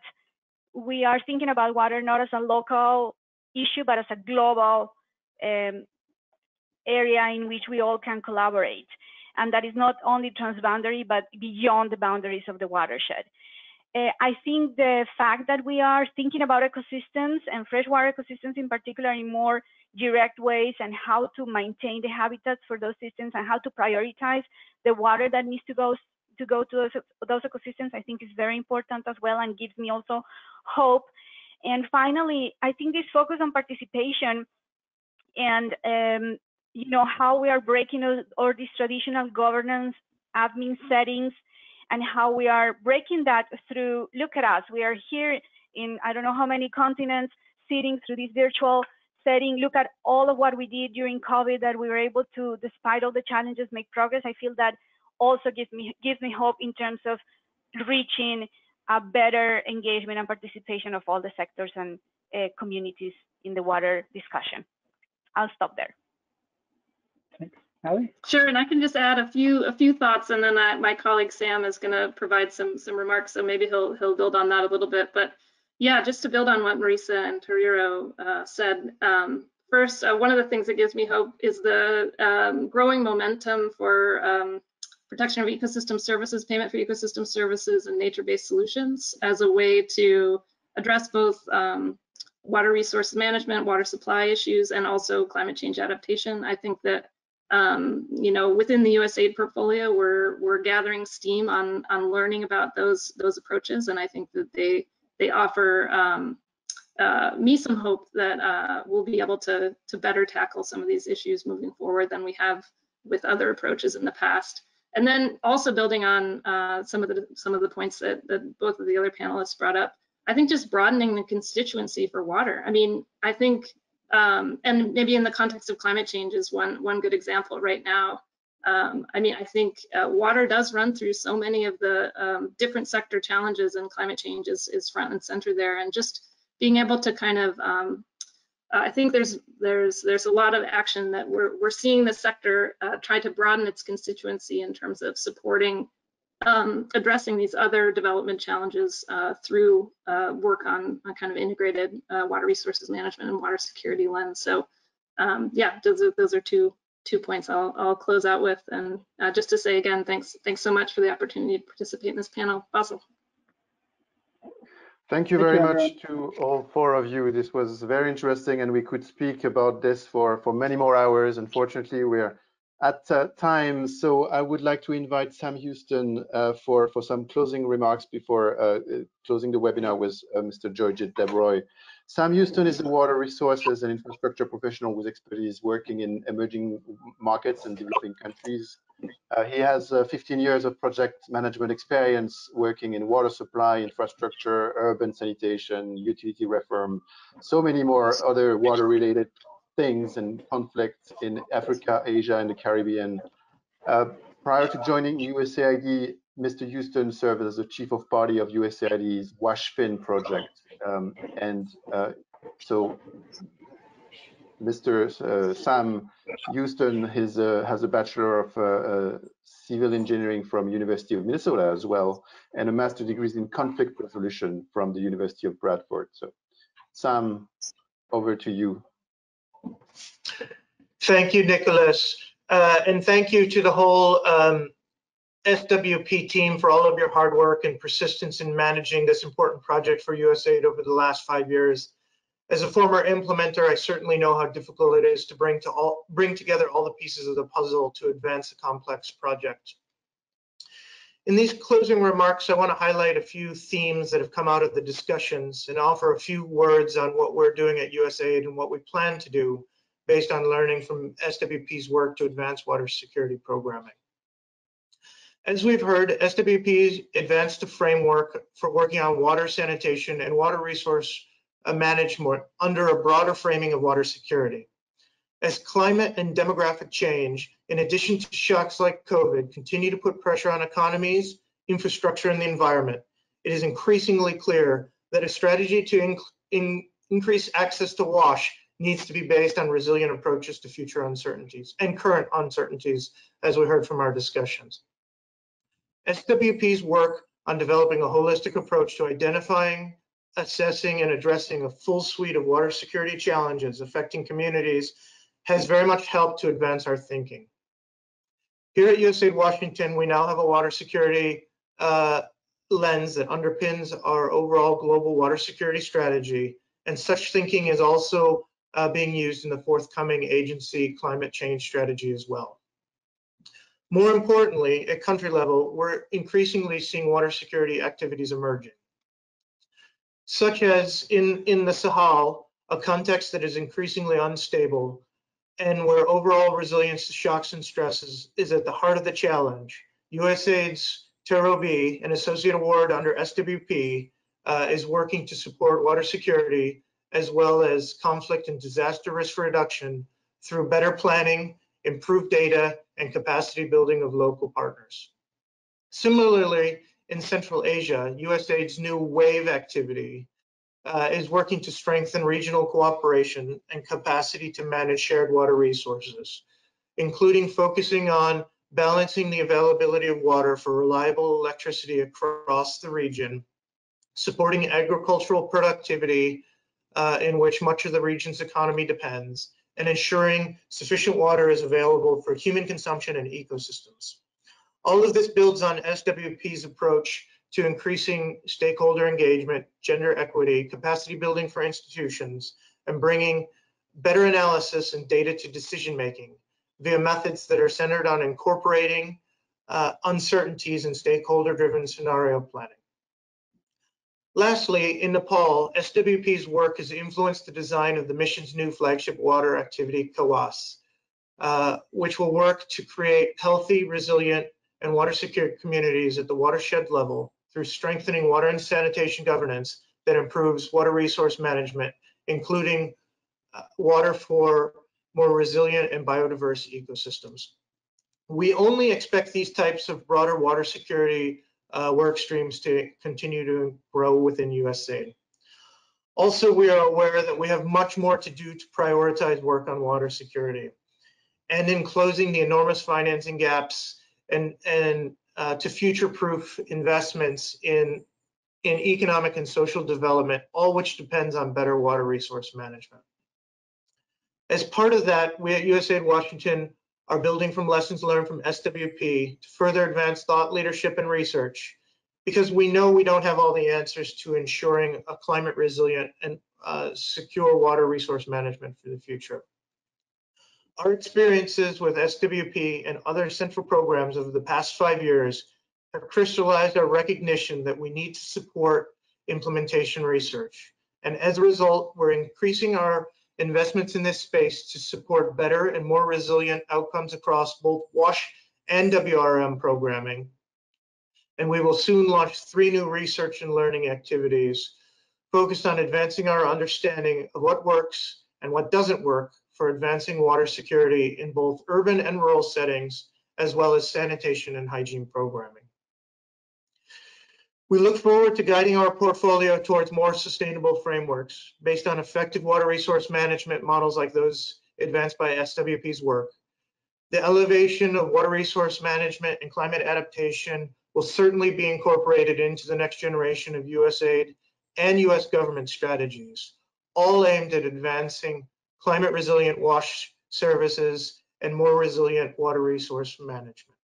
we are thinking about water not as a local issue, but as a global area in which we all can collaborate. And that is not only transboundary, but beyond the boundaries of the watershed. I think the fact that we are thinking about ecosystems and freshwater ecosystems in particular in more direct ways, and how to maintain the habitats for those systems and how to prioritize the water that needs to go to those ecosystems, I think is very important as well, and gives me also hope. And finally, I think this focus on participation and how we are breaking all these traditional governance admin settings, and how we are breaking that through, look at us, we are here in I don't know how many continents, sitting through this virtual setting. Look at all of what we did during COVID, that we were able to, despite all the challenges, make progress. I feel that also gives me hope in terms of reaching a better engagement and participation of all the sectors and communities in the water discussion. I'll stop there. Thanks. Ali? Sure, and I can just add a few thoughts, and then my colleague Sam is going to provide some remarks, so maybe he'll build on that a little bit. But yeah, just to build on what Marissa and Tariro said, first, one of the things that gives me hope is the growing momentum for protection of ecosystem services, payment for ecosystem services, and nature-based solutions as a way to address both water resource management, water supply issues, and also climate change adaptation. I think that within the USAID portfolio, we're gathering steam on learning about those approaches, and I think that they offer me some hope that we'll be able to better tackle some of these issues moving forward than we have with other approaches in the past. And then also building on some of the points that both of the other panelists brought up, I think just broadening the constituency for water. I mean, I think, and maybe in the context of climate change is one good example right now. I mean, I think water does run through so many of the different sector challenges, and climate change is front and center there. And just being able to kind of, I think there's a lot of action that we're seeing the sector try to broaden its constituency in terms of supporting addressing these other development challenges through work on kind of integrated water resources management and water security lens. So yeah, those are two points I'll close out with. And just to say again, thanks so much for the opportunity to participate in this panel. Basil. Thank you very much to all four of you. This was very interesting, and we could speak about this for many more hours. Unfortunately, we're at time, so I would like to invite Sam Houston for some closing remarks before closing the webinar with Mr. Georgette Debroy. Sam Houston is a water resources and infrastructure professional with expertise working in emerging markets and developing countries. He has 15 years of project management experience working in water supply, infrastructure, urban sanitation, utility reform, so many more other water-related things and conflicts in Africa, Asia, and the Caribbean. Prior to joining USAID, Mr. Houston served as the chief of party of USAID's WashFin project. So Mr. Sam Houston has a Bachelor of Civil Engineering from University of Minnesota as well, and a Master's degree in Conflict Resolution from the University of Bradford. So, Sam, over to you. Thank you, Nicholas. And thank you to the whole SWP team for all of your hard work and persistence in managing this important project for USAID over the last 5 years. As a former implementer, I certainly know how difficult it is to bring together all the pieces of the puzzle to advance a complex project. In these closing remarks, I want to highlight a few themes that have come out of the discussions and offer a few words on what we're doing at USAID and what we plan to do based on learning from SWP's work to advance water security programming. As we've heard, SWP advanced a framework for working on water sanitation and water resource management under a broader framing of water security. As climate and demographic change, in addition to shocks like COVID, continue to put pressure on economies, infrastructure, and the environment, it is increasingly clear that a strategy to increase access to WASH needs to be based on resilient approaches to future uncertainties and current uncertainties, as we heard from our discussions. SWP's work on developing a holistic approach to identifying, assessing, and addressing a full suite of water security challenges affecting communities has very much helped to advance our thinking. Here at USAID Washington, we now have a water security lens that underpins our overall global water security strategy, and such thinking is also being used in the forthcoming agency climate change strategy as well. More importantly, at country level, we're increasingly seeing water security activities emerging, such as in the SAHEL, a context that is increasingly unstable and where overall resilience to shocks and stresses is at the heart of the challenge. USAID's TERO-B, an associate award under SWP, is working to support water security as well as conflict and disaster risk reduction through better planning, improved data, and capacity building of local partners. Similarly, in Central Asia, USAID's new WAVE activity is working to strengthen regional cooperation and capacity to manage shared water resources, including focusing on balancing the availability of water for reliable electricity across the region, supporting agricultural productivity in which much of the region's economy depends, and ensuring sufficient water is available for human consumption and ecosystems. All of this builds on SWP's approach to increasing stakeholder engagement, gender equity, capacity building for institutions, and bringing better analysis and data to decision-making via methods that are centered on incorporating uncertainties in stakeholder-driven scenario planning. Lastly, in Nepal, SWP's work has influenced the design of the mission's new flagship water activity, KAWAS, which will work to create healthy, resilient, and water-secure communities at the watershed level through strengthening water and sanitation governance that improves water resource management, including water for more resilient and biodiverse ecosystems. We only expect these types of broader water security work streams to continue to grow within USAID. Also, we are aware that we have much more to do to prioritize work on water security and in closing the enormous financing gaps and to future-proof investments in economic and social development, all which depends on better water resource management. As part of that, we at USAID Washington are building from lessons learned from SWP to further advance thought leadership and research, because we know we don't have all the answers to ensuring a climate resilient and secure water resource management for the future. Our experiences with SWP and other central programs over the past 5 years have crystallized our recognition that we need to support implementation research. And as a result, we're increasing our investments in this space to support better and more resilient outcomes across both WASH and WRM programming. And we will soon launch 3 new research and learning activities focused on advancing our understanding of what works and what doesn't work for advancing water security in both urban and rural settings, as well as sanitation and hygiene programming. We look forward to guiding our portfolio towards more sustainable frameworks based on effective water resource management models like those advanced by SWP's work. The elevation of water resource management and climate adaptation will certainly be incorporated into the next generation of USAID and US government strategies, all aimed at advancing climate resilient wash services and more resilient water resource management.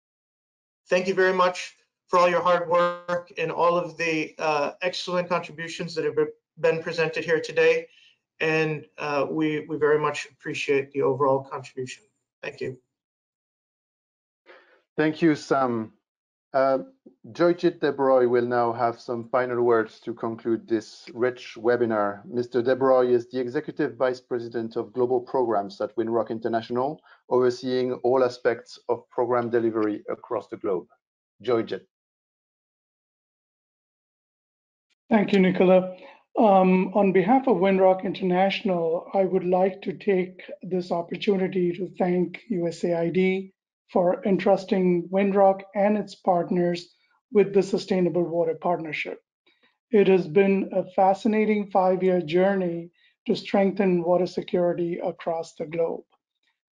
Thank you very much for all your hard work and all of the excellent contributions that have been presented here today. And we very much appreciate the overall contribution. Thank you. Thank you, Sam. Joyjit Debroy will now have some final words to conclude this rich webinar. Mr. Debroy is the Executive Vice President of Global Programs at Windrock International, overseeing all aspects of program delivery across the globe. Joyjit. Thank you, Nicola. On behalf of Windrock International, I would like to take this opportunity to thank USAID for entrusting Windrock and its partners with the Sustainable Water Partnership. It has been a fascinating 5-year journey to strengthen water security across the globe.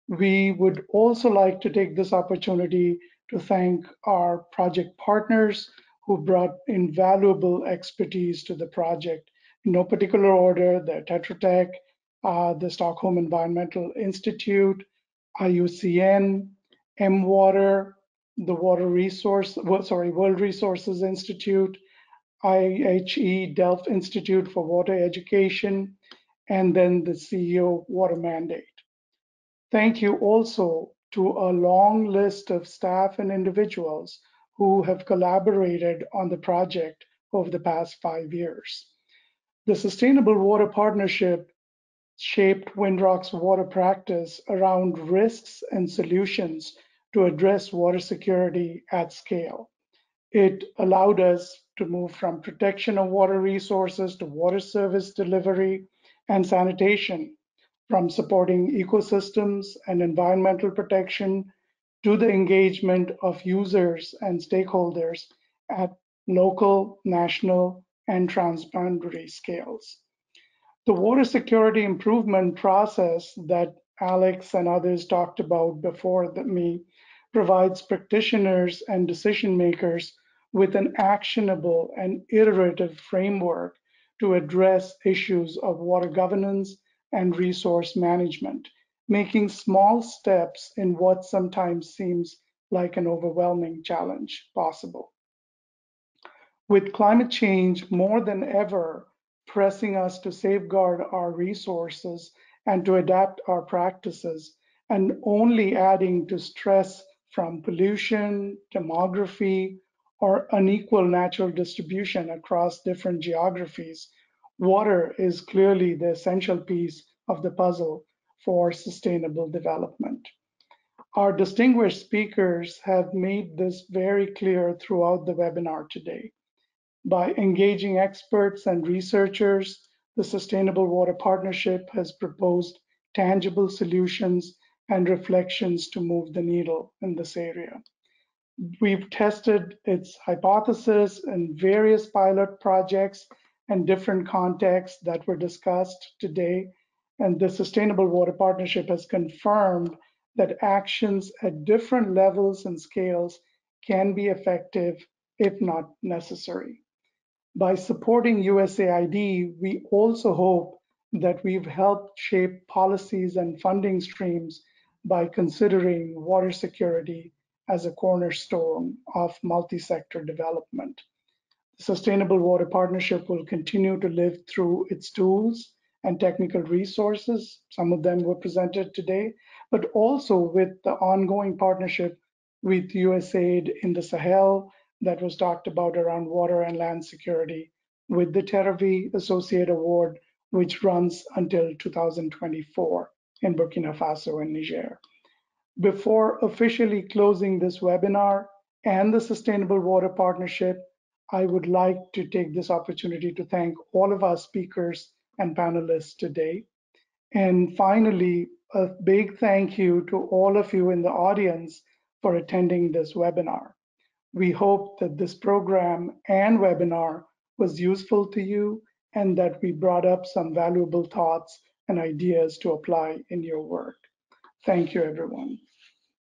We would also like to take this opportunity to thank our project partners who brought invaluable expertise to the project. In no particular order, the Tetra Tech, the Stockholm Environmental Institute, IUCN, M-Water, the World Resources Institute, IHE Delft Institute for Water Education, and then the CEO Water Mandate. Thank you also to a long list of staff and individuals who have collaborated on the project over the past 5 years. The Sustainable Water Partnership shaped Windrock's water practice around risks and solutions to address water security at scale. It allowed us to move from protection of water resources to water service delivery and sanitation, from supporting ecosystems and environmental protection to the engagement of users and stakeholders at local, national, and transboundary scales. The water security improvement process that Alex and others talked about before me provides practitioners and decision makers with an actionable and iterative framework to address issues of water governance and resource management, making small steps in what sometimes seems like an overwhelming challenge possible. With climate change more than ever pressing us to safeguard our resources and to adapt our practices, and only adding to stress from pollution, demography, or unequal natural distribution across different geographies, water is clearly the essential piece of the puzzle for sustainable development. Our distinguished speakers have made this very clear throughout the webinar today. By engaging experts and researchers, the Sustainable Water Partnership has proposed tangible solutions and reflections to move the needle in this area. We've tested its hypothesis in various pilot projects and different contexts that were discussed today, and the Sustainable Water Partnership has confirmed that actions at different levels and scales can be effective if not necessary. By supporting USAID, we also hope that we've helped shape policies and funding streams by considering water security as a cornerstone of multi-sector development. The Sustainable Water Partnership will continue to live through its tools and technical resources. Some of them were presented today, but also with the ongoing partnership with USAID in the Sahel that was talked about around water and land security, with the Terravi Associate Award, which runs until 2024 in Burkina Faso and Niger. Before officially closing this webinar and the Sustainable Water Partnership, I would like to take this opportunity to thank all of our speakers and panelists today. And finally, a big thank you to all of you in the audience for attending this webinar. We hope that this program and webinar was useful to you and that we brought up some valuable thoughts and ideas to apply in your work. Thank you, everyone.